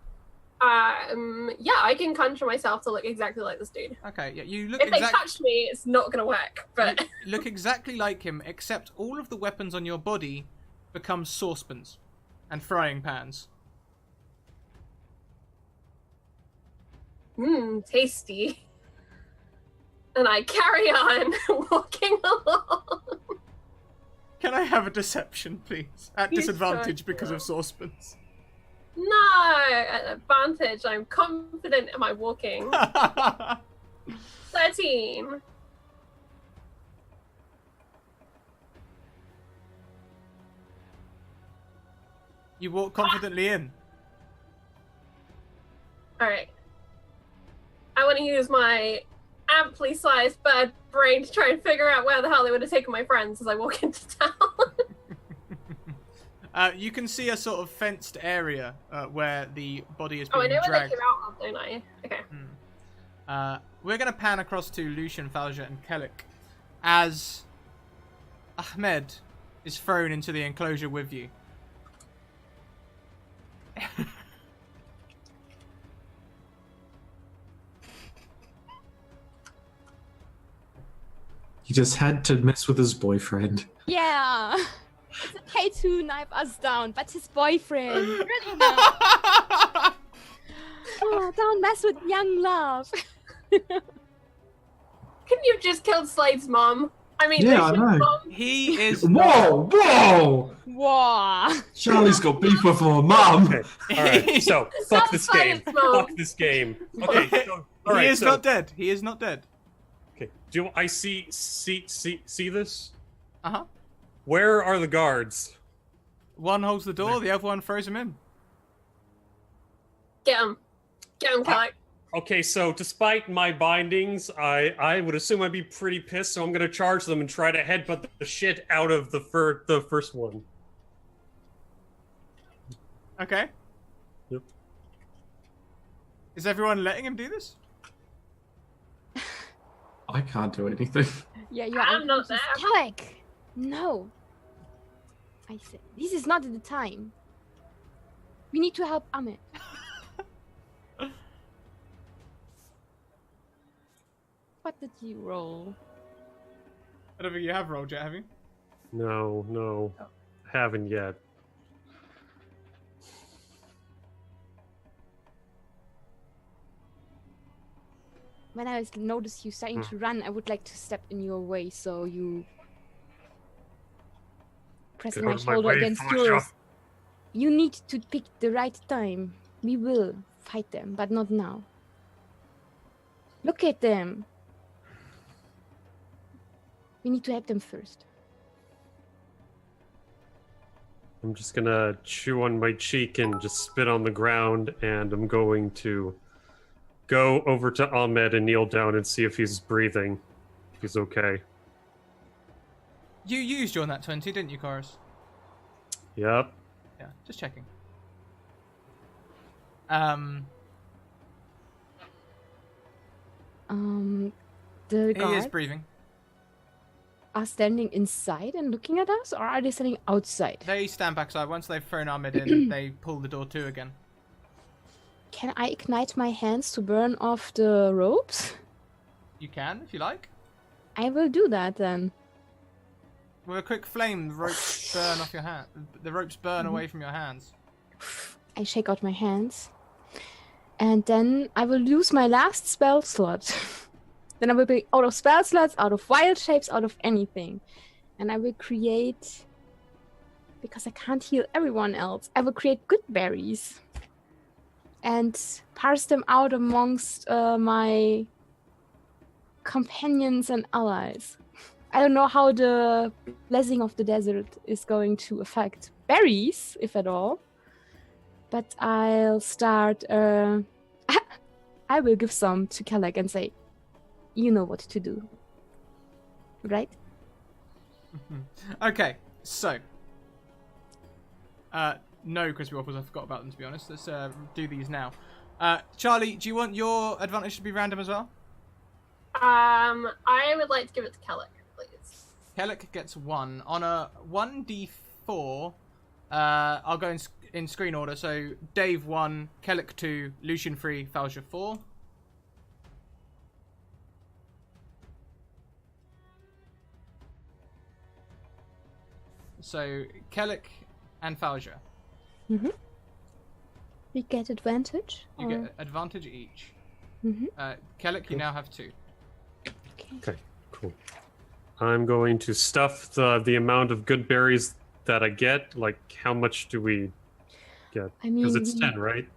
Yeah, I can conjure myself to look exactly like this dude. Okay, yeah, you look. If they touch me, it's not gonna work. But you look exactly like him, except all of the weapons on your body become saucepans and frying pans. Tasty. And I carry on walking along. Can I have a deception, please? At You disadvantage sure because will. of saucepans. No, at advantage. I'm confident in my walking. 13. You walk confidently in. Alright. I want to use my amply sized bird brain to try and figure out where the hell they would have taken my friends as I walk into town. You can see a sort of fenced area where the body is Oh, I being know where they dragged. came out of, don't I? Okay. We're going to pan across to Lucian, Falja, and Kellic as Ahmed is thrown into the enclosure with you. He just had to mess with his boyfriend. Yeah. It's okay to knife us down, but his boyfriend. Really not. Oh, don't mess with young love. Couldn't you have just killed Slade's mom? I mean, Yeah, I Lucian's know. mom. He is Whoa! Whoa! Wow. Charlie's got beef with her mum. Okay. All right. So fuck this game. Silence mode. Fuck this game. Okay. So, all right. He is so, not dead. He is not dead. Okay. Do I see this? Uh-huh. Where are the guards? One holds the door, the other one throws him in. Get him. Get him, Kelly. Okay, so despite my bindings, I would assume I'd be pretty pissed, so I'm gonna charge them and try to headbutt the shit out of the first one. Okay. Yep. Is everyone letting him do this? I can't do anything. Yeah, you're I'm not unconscious. there. Kelek! No. I said, this is not the time. We need to help Ahmed. What did you roll? I don't think you have rolled yet, have you? No, haven't yet. When I notice you starting to run, I would like to step in your way, so you press Get my out of my shoulder way, against Felicia. yours. You need to pick the right time. We will fight them, but not now. Look at them. We need to help them first. I'm just gonna chew on my cheek and just spit on the ground, and I'm going to go over to Ahmed and kneel down and see if he's breathing. If he's okay. You used your nat 20, didn't you, Chorus? Yep. Yeah, just checking. The He guards is breathing. are standing inside and looking at us, or are they standing outside? They stand backside. Once they've thrown Ahmed in, they pull the door to again. Can I ignite my hands to burn off the ropes? You can, if you like. I will do that then. With a quick flame, the ropes burn off your hand. The ropes burn away from your hands. I shake out my hands. And then I will use my last spell slot. Then I will be out of spell slots, out of wild shapes, out of anything. And I will create... Because I can't heal everyone else. I will create good berries. And parse them out amongst my companions and allies. I don't know how the blessing of the desert is going to affect berries, if at all. But I'll start... I will give some to Kelek and say, you know what to do. Right? Okay, so. No crispy waffles, I forgot about them, to be honest. Let's do these now. Charlie, do you want your advantage to be random as well? I would like to give it to Kellic, please. Kellic gets 1. On a 1d4, I'll go in screen order. So Dave 1, Kellic 2, Lucian 3, Falja 4. So Kellic and Falja. Mm-hmm. We get advantage? You or- get advantage each. Mhm. Kellic, you now have 2. Okay. Okay, cool. I'm going to stuff the amount of good berries that I get. Like, how much do we get? I Because mean, it's 10, right?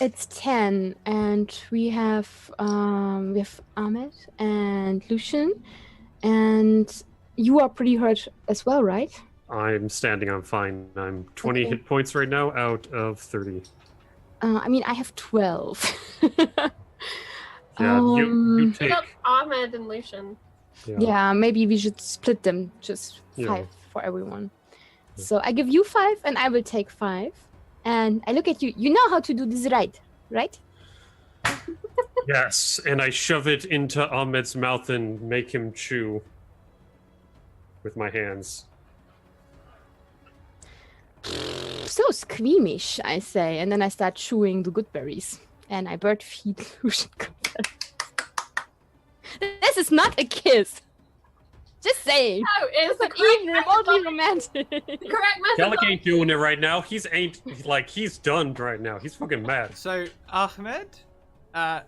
It's 10, and we have Ahmed and Lucian, and you are pretty hurt as well, right? I'm standing, I'm fine. I'm 20 Okay. hit points right now out of 30. I mean, I have 12. Yeah, you Um, We take. got Ahmed and Lucian. Yeah, maybe we should split them, just Yeah. 5 for everyone. So I give you 5 and I will take 5. And I look at you. You know how to do this right? Yes, and I shove it into Ahmed's mouth and make him chew with my hands. So squeamish, I say. And then I start chewing the good berries. And I bird feed Lucian good berries. This is not a kiss. Just saying. No, it's the But correct even remotely methodology. romantic. Correct Kellic methodology. ain't doing it right now. He's done right now. He's fucking mad. So Ahmed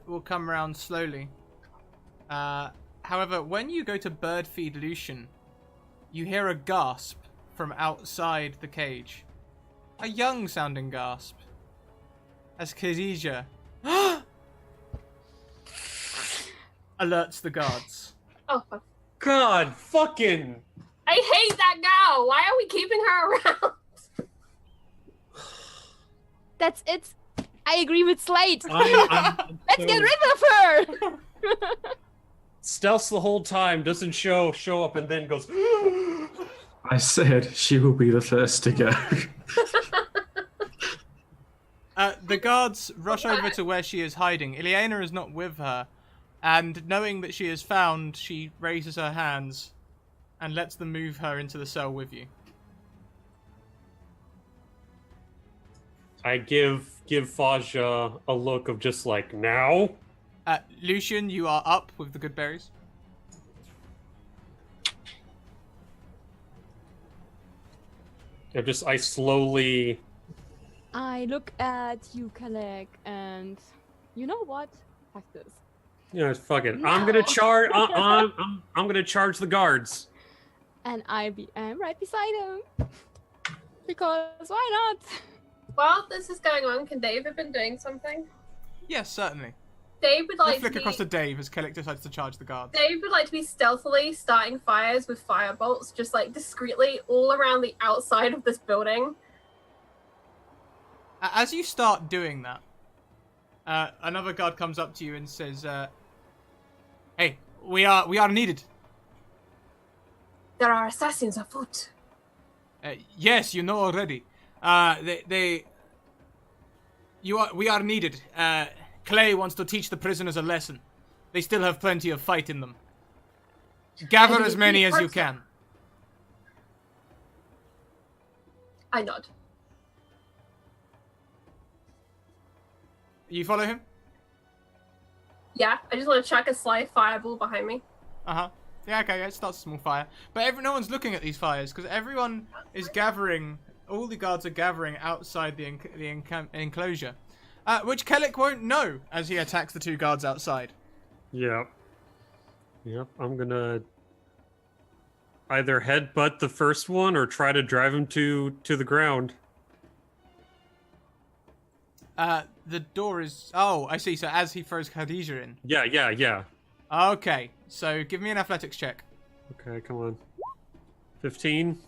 will come around slowly. However, when you go to bird feed Lucian, you hear a gasp from outside the cage. A young sounding gasp. As Khadija alerts the guards. Oh, fuck. God, fucking. I hate that gal. Why are we keeping her around? That's it. I agree with Slate. I'm Let's get rid of her. Stealths the whole time, doesn't show up, and then goes. I said she will be the first to go. The guards rush over to where she is hiding. Ileana is not with her, and knowing that she is found, she raises her hands and lets them move her into the cell with you. I give Faja a look of just like, now? Lucian, you are up with the good berries. I slowly. I look at you, Kalek, and you know what? Fuck this. Fuck it. No. I'm gonna charge. I'm gonna charge the guards. And I'm right beside him. Because why not? While this is going on, can Dave have been doing something? Yes, certainly. Dave would We'll like flick to across to be, Dave as Kellic decides to charge the guards. Dave would like to be stealthily starting fires with fire bolts, just like discreetly all around the outside of this building. As you start doing that, another guard comes up to you and says, "Hey, we are needed." There are assassins afoot. Yes, you know already. We are needed. Clay wants to teach the prisoners a lesson. They still have plenty of fight in them. Gather as many as you can. I nod. You follow him? Yeah, I just want to chuck a sly fireball behind me. Uh-huh. Yeah, okay, it starts a small fire. But no one's looking at these fires, because everyone is gathering, all the guards are gathering outside the enclosure. Which Kellic won't know as he attacks the 2 guards outside. Yep. I'm gonna either headbutt the first one or try to drive him to the ground. The door is... Oh, I see. So as he throws Khadija in. Yeah. Okay, so give me an athletics check. Okay, come on. 15.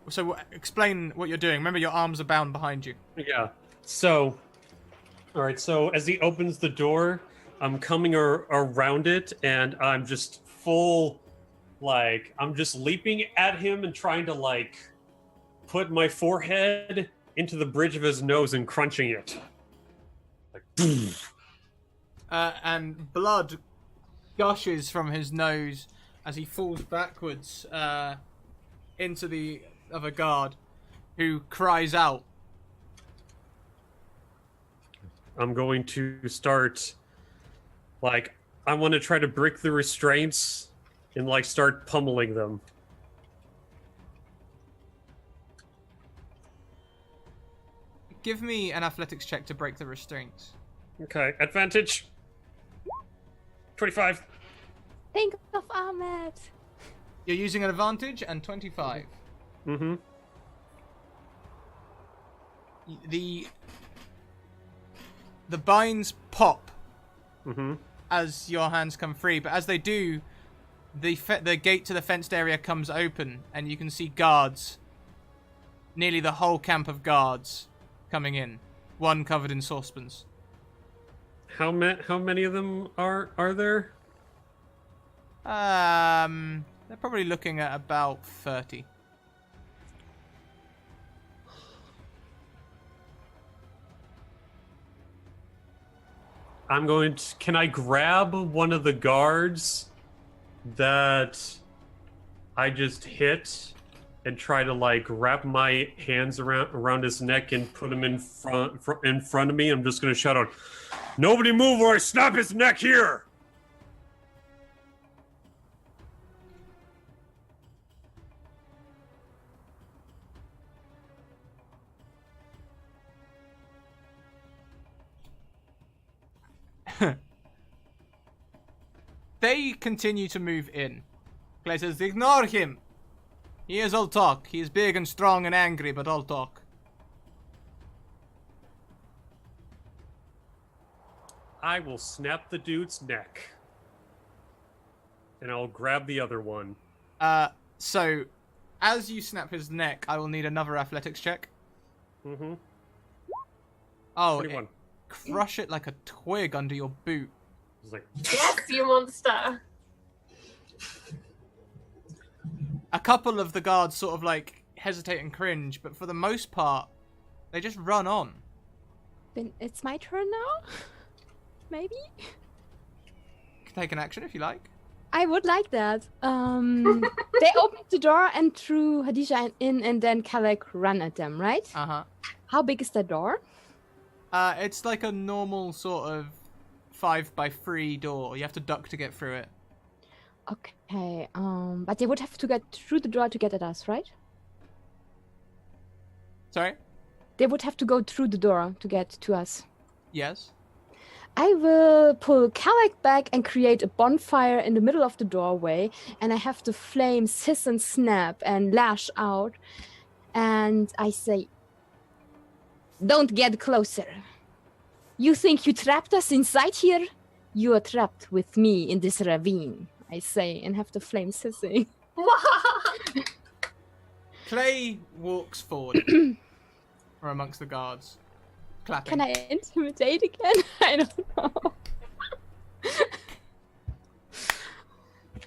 So explain what you're doing. Remember, your arms are bound behind you. Yeah. So, all right. So as he opens the door, I'm coming around it, and I'm just full, I'm just leaping at him and trying to put my forehead into the bridge of his nose and crunching it. Boom. And blood gushes from his nose as he falls backwards into the other guard, who cries out. I'm going to start, I want to try to break the restraints and, start pummeling them. Give me an athletics check to break the restraints. Okay, advantage. 25. Think of Ahmed. You're using an advantage and 25. Mm-hmm. The binds pop Mm-hmm. as your hands come free, but as they do, the gate to the fenced area comes open, and you can see guards. Nearly the whole camp of guards coming in. One covered in saucepans. How many of them are there? They're probably looking at about 30. I'm going to... Can I grab one of the guards that I just hit and try to like wrap my hands around his neck and put him in front of me? I'm just going to shout out, "Nobody move or I snap his neck here!" They continue to move in. Clay says, "Ignore him. He is all talk. He is big and strong and angry, but all talk." I will snap the dude's neck. And I'll grab the other one. So, as you snap his neck, I will need another athletics check. Mm-hmm. Oh, 21. Crush it like a twig under your boot. It's like, Yes, you monster. A couple of the guards sort of like hesitate and cringe, but for the most part, they just run on. Then it's my turn now? Maybe? You can take an action if you like. I would like that. They opened the door and threw Hadisha in, and then Kalek ran at them, right? Uh-huh. How big is the door? It's like a normal sort of 5x3 door. You have to duck to get through it. Okay, but they would have to get through the door to get at us, right? Sorry? They would have to go through the door to get to us. Yes. I will pull Kalek back and create a bonfire in the middle of the doorway, and I have the flames hiss and snap and lash out, and I say, "Don't get closer. You think you trapped us inside here? You are trapped with me in this ravine," I say, and have the flames hissing. Clay walks forward from amongst the guards, clapping. Can I intimidate again? I don't know.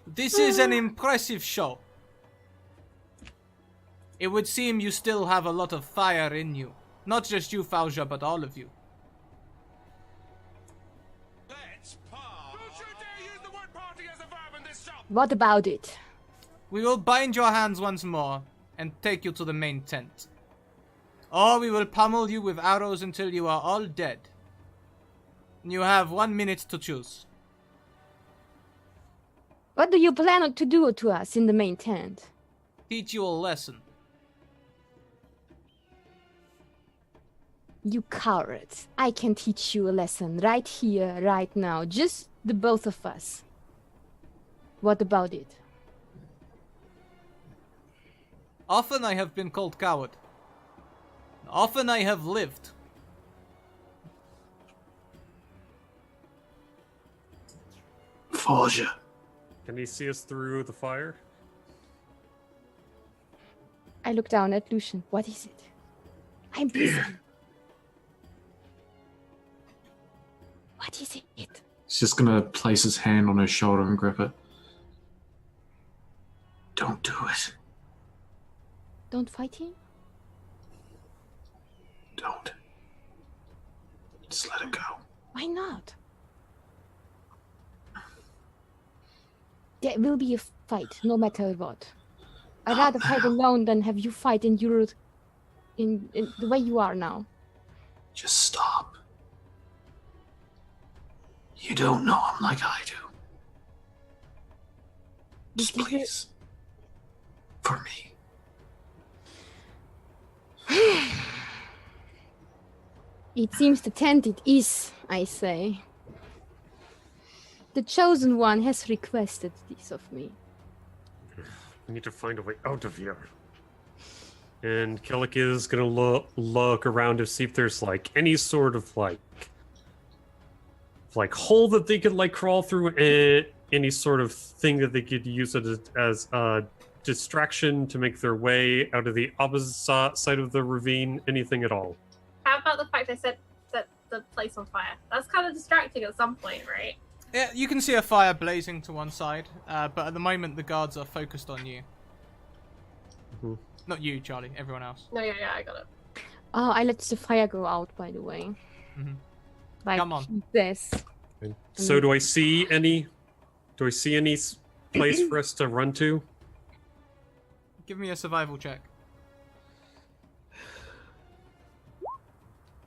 This is an impressive show. It would seem you still have a lot of fire in you. Not just you, Fauja, but all of you. What about it? We will bind your hands once more and take you to the main tent. Or we will pummel you with arrows until you are all dead. You have 1 minute to choose. What do you plan to do to us in the main tent? Teach you a lesson. You cowards. I can teach you a lesson right here, right now. Just the both of us. What about it? Often I have been called coward. Often I have lived. Forja. can he see us through the fire? I look down at Lucian. What is it? I'm busy. What is it? He's just gonna place his hand on her shoulder and grip it. Don't do it. Don't fight him? Don't. Just let it go. Why not? There will be a fight, no matter what. I'd rather fight alone than have you fight in the way you are now. Just stop. You don't know him like I do. Just This is a- please. For me. It seems the tent it is, I say. The chosen one has requested this of me. We need to find a way out of here. And Kellic is gonna look around to see if there's like any sort of like hole that they could like crawl through any sort of thing that they could use as a distraction to make their way out of the opposite side of the ravine? Anything at all? How about the fact I set the place on fire? That's kind of distracting at some point, right? Yeah, you can see a fire blazing to one side, but at the moment the guards are focused on you. Mm-hmm. Not you, Charlie. Everyone else. No, yeah, I got it. Oh, I let the fire go out, by the way. Mm-hmm. Like Come on. this. So do I see any? Do I see any place for us to run to? Give me a survival check.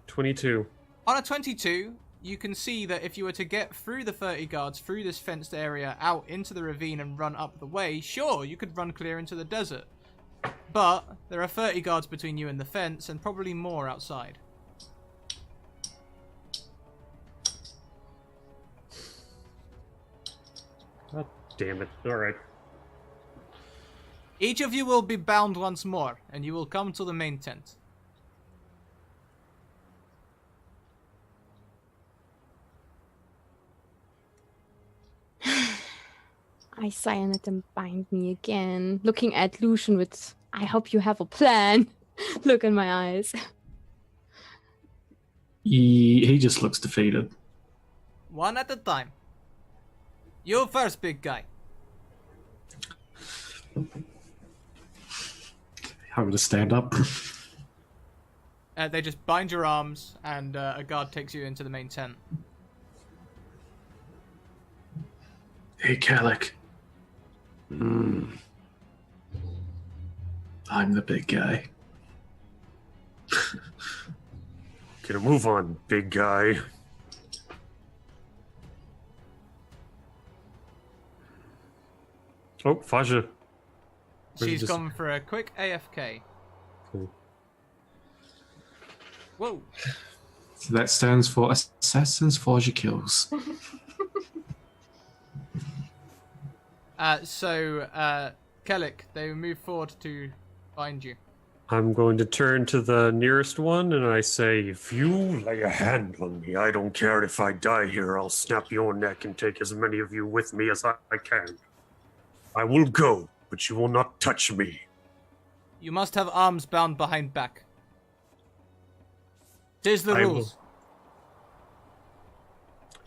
22. On a 22, you can see that if you were to get through the 30 guards, through this fenced area, out into the ravine and run up the way, sure, you could run clear into the desert. But there are 30 guards between you and the fence, and probably more outside. God damn it. Alright. Each of you will be bound once more, and you will come to the main tent. I sigh and let them bind me again. Looking at Lucian with, I hope you have a plan. Look in my eyes. He just looks defeated. One at a time. You first, big guy. I'm going to stand up. They just bind your arms, and a guard takes you into the main tent. Hey, Kalik. I'm the big guy. Get a move on, big guy. Oh, Faja. She's gone for a quick AFK. Cool. Whoa. So that stands for Assassin's Forge Kills. Kellic, they move forward to find you. I'm going to turn to the nearest one and I say, if you lay a hand on me, I don't care if I die here, I'll snap your neck and take as many of you with me as I can. I will go, but you will not touch me. You must have arms bound behind back. 'Tis the rules.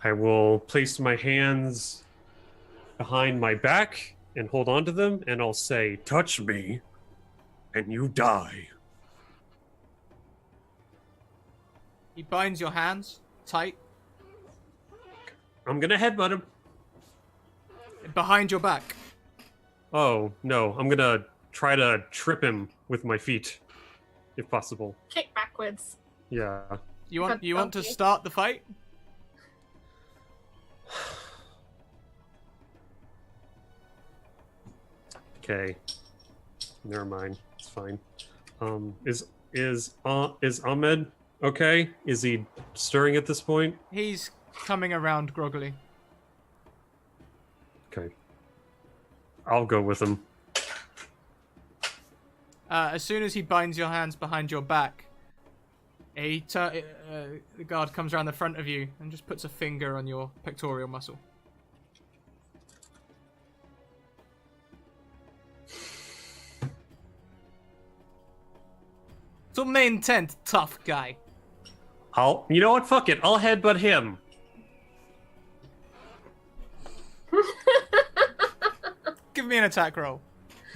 I will place my hands behind my back and hold on to them, and I'll say, touch me, and you die. He binds your hands tight I'm gonna headbutt him. behind your back. Oh, no, I'm gonna try to trip him with my feet, if possible. Kick backwards. Yeah. You want to donkey. start the fight? Okay. Never mind. It's fine. Is Ahmed okay? Is he stirring at this point? He's coming around groggily. Okay. I'll go with him. As soon as he binds your hands behind your back, the guard comes around the front of you and just puts a finger on your pectoral muscle. So main tent, tough guy. You know what? Fuck it. I'll headbutt him. Give me an attack roll.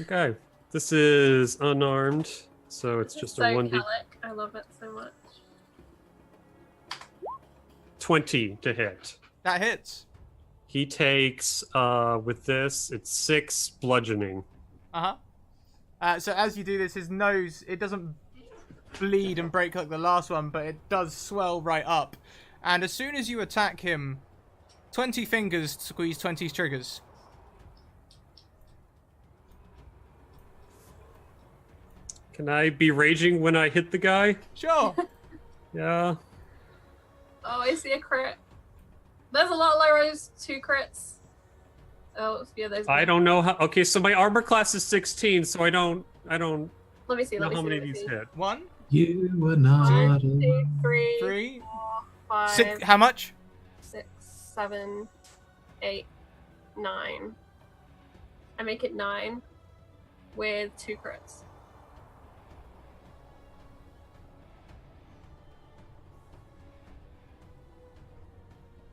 Okay. This is unarmed, so it's just So a 1d20 Kalik. I love it so much. to hit. That hits. He takes, with this, it's 6 bludgeoning. So as you do this, his nose, it doesn't bleed and break like the last one, but it does swell right up. And as soon as you attack him, 20 fingers squeeze 20 triggers. Can I be raging when I hit the guy? Sure. Yeah. Oh, I see a crit. There's a lot of low rolls, 2 crits. Oh, yeah, there's. I don't know how. Okay, so my armor class is 16, so I don't Let me see. know Let me how see. many let of me these see. hit. 1, You were not 1, 2, alone. 3, 3, 5, 6. How much? 6, 7, 8, 9. I make it 9 with 2 crits.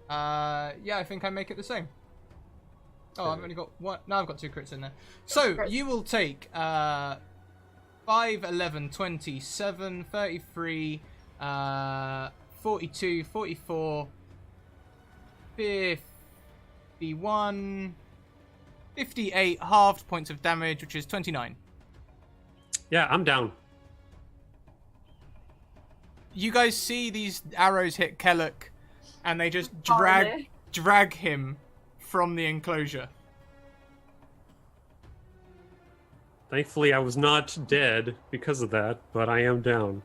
Yeah, I think I make it the same. Oh, I've only got one. No, I've got 2 crits in there. So you will take 5, 11, 27, 33, 42, 44, 51, 58 halved points of damage, which is 29. Yeah, I'm down. You guys see these arrows hit Kellock, and they just drag him from the enclosure. Thankfully, I was not dead because of that, but I am down.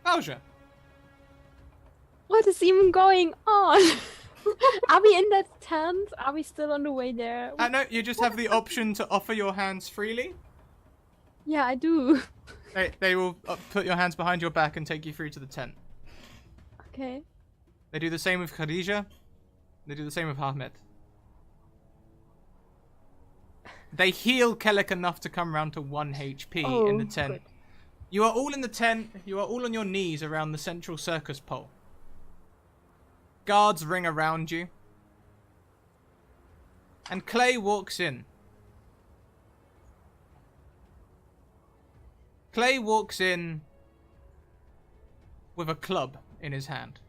Bowser. What is even going on? Are we in that tent? Are we still on the way there? No, you just have the option to offer your hands freely. Yeah, I do. They will put your hands behind your back and take you through to the tent. Okay. They do the same with Khadija. They do the same with Ahmed. They heal Kellic enough to come around to 1 HP in the tent. Good. You are all in the tent. You are all on your knees around the central circus pole. Guards ring around you. And Clay walks in. Clay walks in with a club in his hand.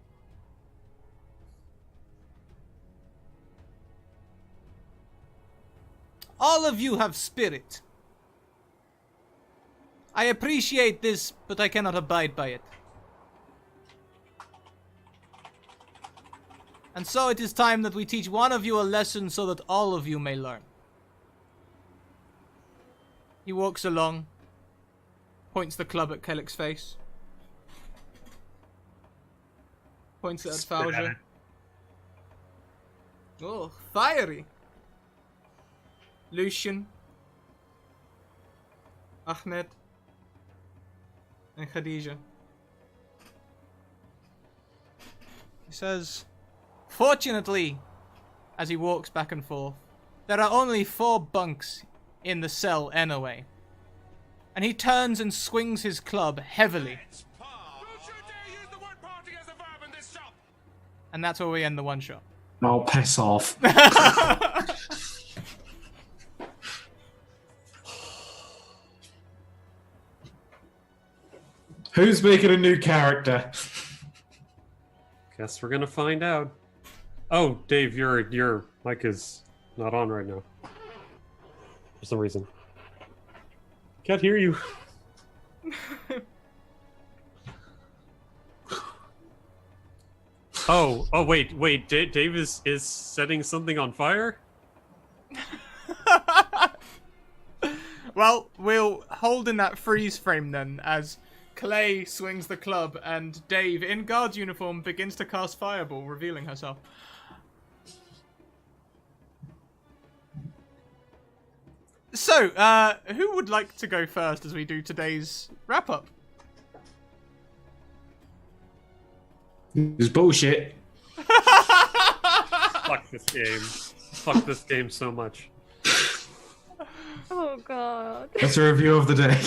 All of you have spirit. I appreciate this, but I cannot abide by it. And so it is time that we teach one of you a lesson so that all of you may learn. He walks along, points the club at Kellic's face, points it at Fauja. Oh, fiery! Lucian, Ahmed, and Khadija. He says, fortunately, as he walks back and forth, there are only 4 bunks in the cell anyway. And he turns and swings his club heavily. And that's where we end the one shot. Oh, piss off. Who's making a new character? Guess we're gonna find out. Oh, Dave, your mic is not on right now. For some reason. Can't hear you. Oh, wait, Dave is setting something on fire? Well, we'll hold in that freeze frame then, as Clay swings the club and Dave, in guard's uniform, begins to cast Fireball, revealing herself. So, who would like to go first as we do today's wrap-up? It's bullshit. Fuck this game. Fuck this game so much. Oh god. That's a review of the day.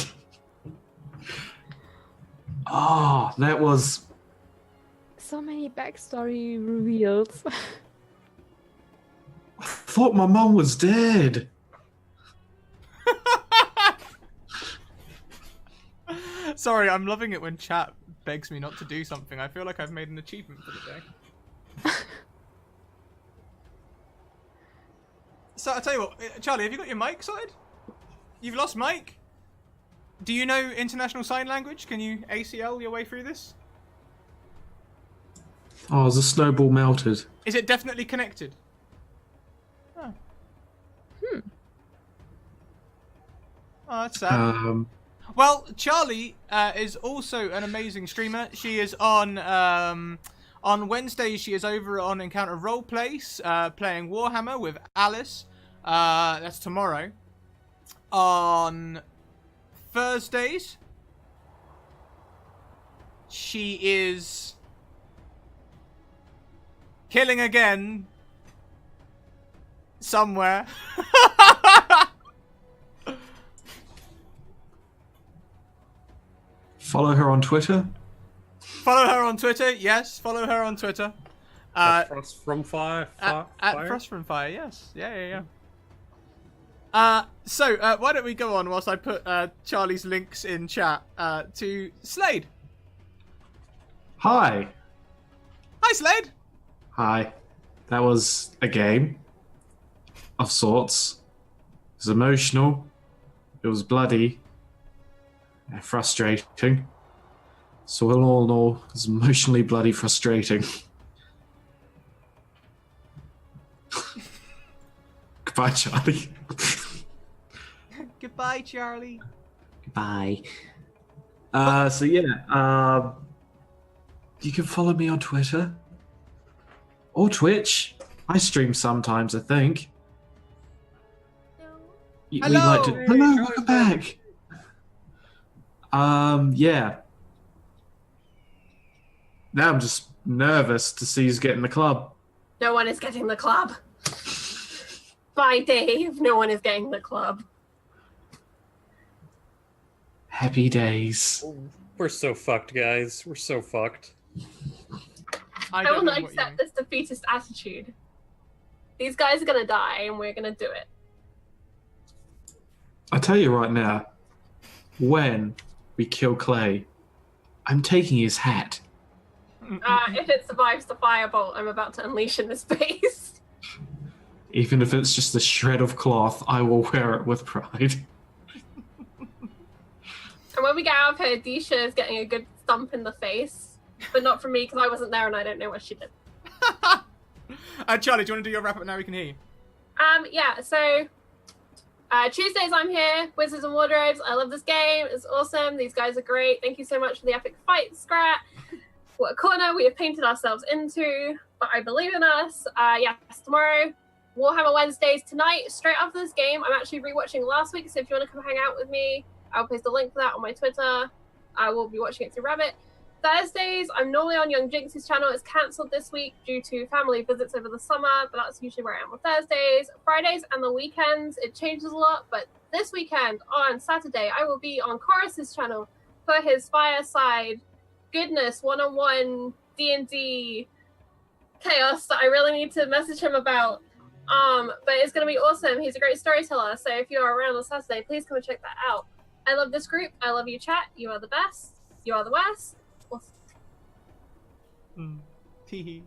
Oh, that was... So many backstory reveals. I thought my mum was dead. Sorry, I'm loving it when chat begs me not to do something. I feel like I've made an achievement for the day. So, I'll tell you what, Charlie, have you got your mic sorted? You've lost mic? Do you know international sign language? Can you ACL your way through this? Oh, there's a snowball melted. Is it definitely connected? Oh. Oh, that's sad. Well, Charlie is also an amazing streamer. She is on Wednesdays. She is over on Encounter Roleplays, playing Warhammer with Alice. That's tomorrow. On Thursdays, she is killing again somewhere. Follow her on Twitter. Follow her on Twitter. Yes, follow her on Twitter. Frost from Fire. At Frost from Fire. Yes. Yeah. So why don't we go on whilst I put Charlie's links in chat to Slade. Hi. Hi, Slade. Hi. That was a game of sorts. It was emotional. It was bloody. And frustrating. So all in all, it was emotionally bloody frustrating. Goodbye, Charlie. Goodbye, Charlie. Bye. So yeah, you can follow me on Twitter or Twitch. I stream sometimes, I think. We Hello! like to. Hey, Hello, Charlie. welcome back. Yeah. Now I'm just nervous to see who's getting the club. No one is getting the club. Bye, Dave. No one is getting the club. Happy days. We're so fucked, guys. We're so fucked. I will not accept this defeatist attitude. These guys are gonna die, and we're gonna do it. I tell you right now, when we kill Clay, I'm taking his hat. If it survives the firebolt I'm about to unleash in this space. Even if it's just a shred of cloth, I will wear it with pride. And when we get out of here, Disha is getting a good thump in the face. But not from me, because I wasn't there and I don't know what she did. Charlie, do you want to do your wrap up now? We can hear you. Yeah, so Tuesdays I'm here, Wizards and Wardrobes. I love this game. It's awesome. These guys are great. Thank you so much for the epic fight, Scrat. What a corner we have painted ourselves into, but I believe in us. Yes, tomorrow, Warhammer Wednesdays tonight. Straight after this game, I'm actually rewatching last week, so if you want to come hang out with me, I'll post a link for that on my Twitter. I will be watching it through Rabbit. Thursdays, I'm normally on Young Jinx's channel. It's cancelled this week due to family visits over the summer, but that's usually where I am on Thursdays. Fridays and the weekends, it changes a lot, but this weekend, on Saturday, I will be on Chorus's channel for his Fireside goodness, one-on-one D&D chaos that I really need to message him about. But it's going to be awesome. He's a great storyteller, so if you are around on Saturday, please come and check that out. I love this group. I love you, chat. You are the best. You are the worst. Teehee.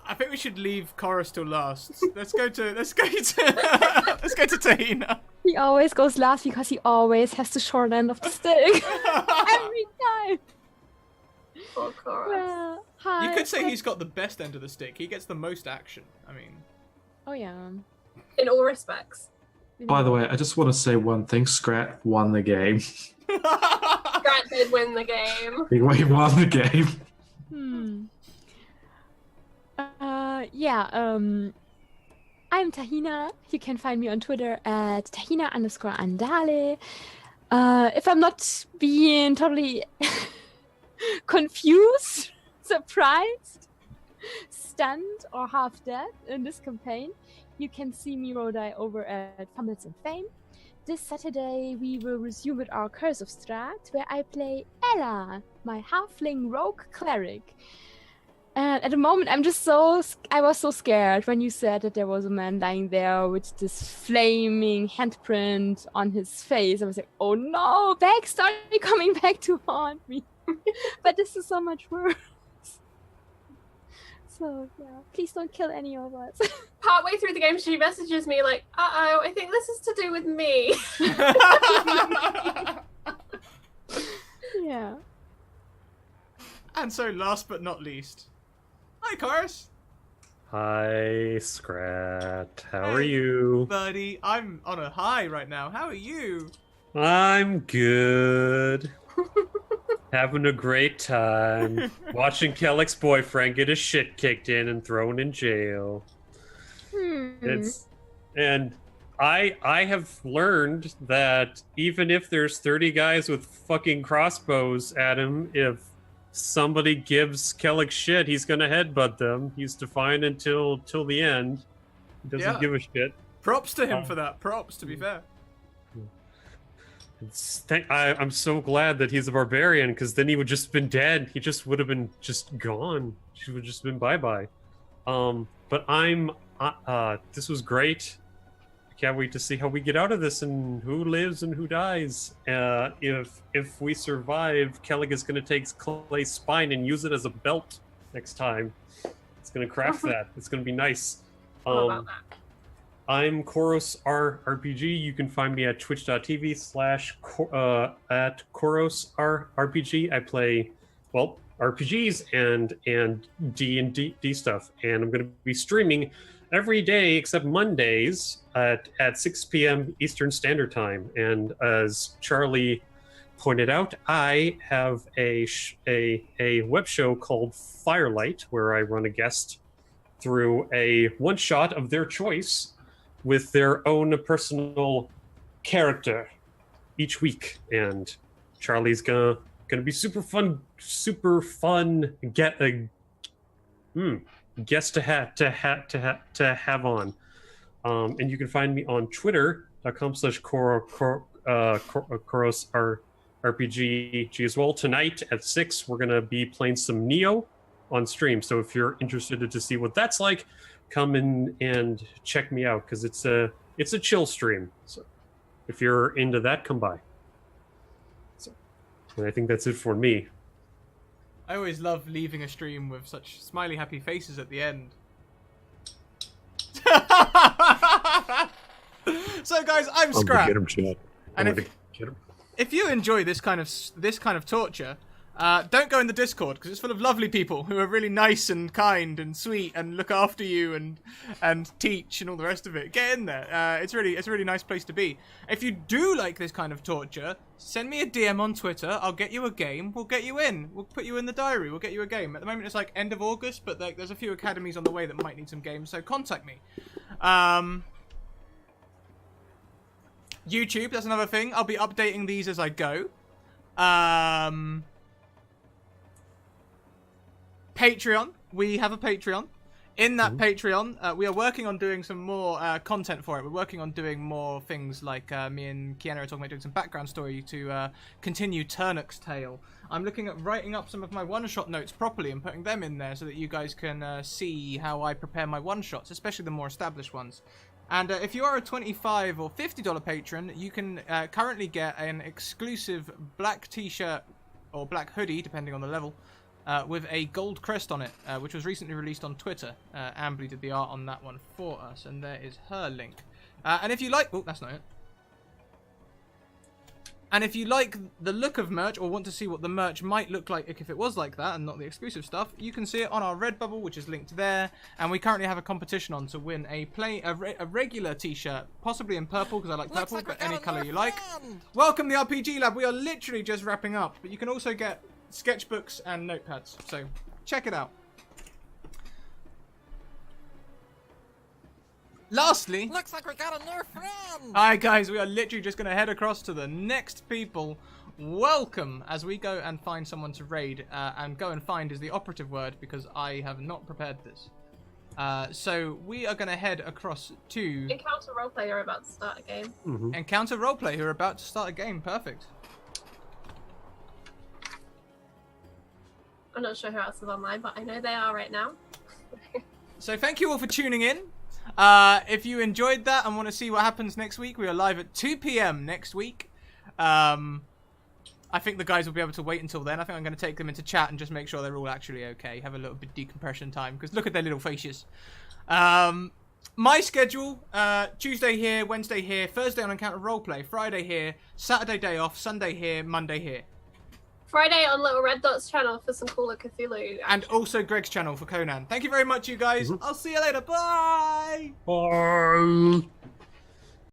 I think we should leave Chorus till last. Let's go to Tahina. He always goes last because he always has the short end of the stick. Every time. Poor Chorus. Well, hi. You could say he's got the best end of the stick. He gets the most action. I mean, Oh yeah. In all respects. By the way, I just want to say one thing. Scrat won the game. Scrat did win the game. He won the game. I'm Tahina. You can find me on Twitter at Tahina_Andale. If I'm not being totally confused, surprised, stunned, or half dead in this campaign, you can see me Rodai over at Fumbles and Fame. This Saturday, we will resume with our Curse of Strahd, where I play Ella, my halfling rogue cleric. And at the moment, I was so scared when you said that there was a man lying there with this flaming handprint on his face. I was like, oh no, backstory coming back to haunt me. But this is so much worse. So, yeah, please don't kill any of us. Partway through the game, she messages me like, uh-oh, I think this is to do with me. Yeah. And so, last but not least, hi, Chorus. Hi, Scrat. How are Hey. you? Buddy, I'm on a high right now. How are you? I'm good. Having a great time. Watching Kellick's boyfriend get his shit kicked in and thrown in jail. And I have learned that even if there's 30 guys with fucking crossbows at him, if somebody gives Kellic shit, he's gonna headbutt them. He's defiant until the end. He doesn't give a shit. Props to him for that. Props, to be fair. I'm so glad that he's a barbarian, because then he would just been dead. He just would have been just gone. She would have just been bye-bye. But this was great. I can't wait to see how we get out of this and who lives and who dies. If we survive, Kellic is going to take Clay's spine and use it as a belt next time. It's going to craft that. It's going to be nice. About that. I'm Koros RPG. You can find me at twitch.tv/@KorosRPG. I play, well, RPGs and D&D stuff, and I'm going to be streaming every day except Mondays at 6 p.m. Eastern Standard Time. And as Charlie pointed out, I have a web show called Firelight, where I run a guest through a one-shot of their choice with their own personal character each week. And Charlie's gonna be super fun guest to have on. And you can find me on twitter.com/KorosRPG as well. Tonight at 6 we're gonna be playing some Neo on stream, so if you're interested to see what that's like, come in and check me out, because it's a chill stream. So if you're into that, come by. So, and I think that's it for me. I always love leaving a stream with such smiley, happy faces at the end. So, guys, I'm Scrap. Get him, Chad. And if you enjoy this kind of torture, don't go in the Discord, because it's full of lovely people who are really nice and kind and sweet and look after you and teach and all the rest of it. Get in there. It's a really nice place to be. If you do like this kind of torture, send me a DM on Twitter. I'll get you a game. We'll get you in. We'll put you in the diary. We'll get you a game. At the moment, it's like end of August, but there's a few academies on the way that might need some games, so contact me. YouTube, that's another thing. I'll be updating these as I go. Patreon. We have a Patreon. In that Patreon, we are working on doing some more content for it. We're working on doing more things like me and Kiana are talking about doing some background story to continue Turnuk's Tale. I'm looking at writing up some of my one-shot notes properly and putting them in there so that you guys can see how I prepare my one-shots, especially the more established ones. And if you are a $25 or $50 patron, you can currently get an exclusive black t-shirt or black hoodie, depending on the level, with a gold crest on it, which was recently released on Twitter. Ambly did the art on that one for us, and there is her link. And if you like... Oh, that's not it. And if you like the look of merch, or want to see what the merch might look like if it was like that, and not the exclusive stuff, you can see it on our Redbubble, which is linked there. And we currently have a competition on to win a regular t-shirt, possibly in purple, because I like purple, but any colour you like. Welcome the RPG Lab. We are literally just wrapping up, but you can also get sketchbooks and notepads, so check it out. Lastly, Looks like we got a new friend. alright guys, we are literally just going to head across to the next people. Welcome, as we go and find someone to raid, and go and find is the operative word, because I have not prepared this. So we are going to head across to... Encounter roleplay are about to start a game. Encounter roleplay who are about to start a game. Perfect. I'm not sure who else is online, but I know they are right now. So thank you all for tuning in. If you enjoyed that and want to see what happens next week, we are live at 2 p.m. next week. I think the guys will be able to wait until then. I think I'm going to take them into chat and just make sure they're all actually okay. Have a little bit of decompression time, because look at their little faces. My schedule, Tuesday here, Wednesday here, Thursday on Encounter Roleplay, Friday here, Saturday day off, Sunday here, Monday here. Friday on Little Red Dot's channel for some cooler Cthulhu. And also Greg's channel for Conan. Thank you very much, you guys. I'll see you later. Bye! Bye.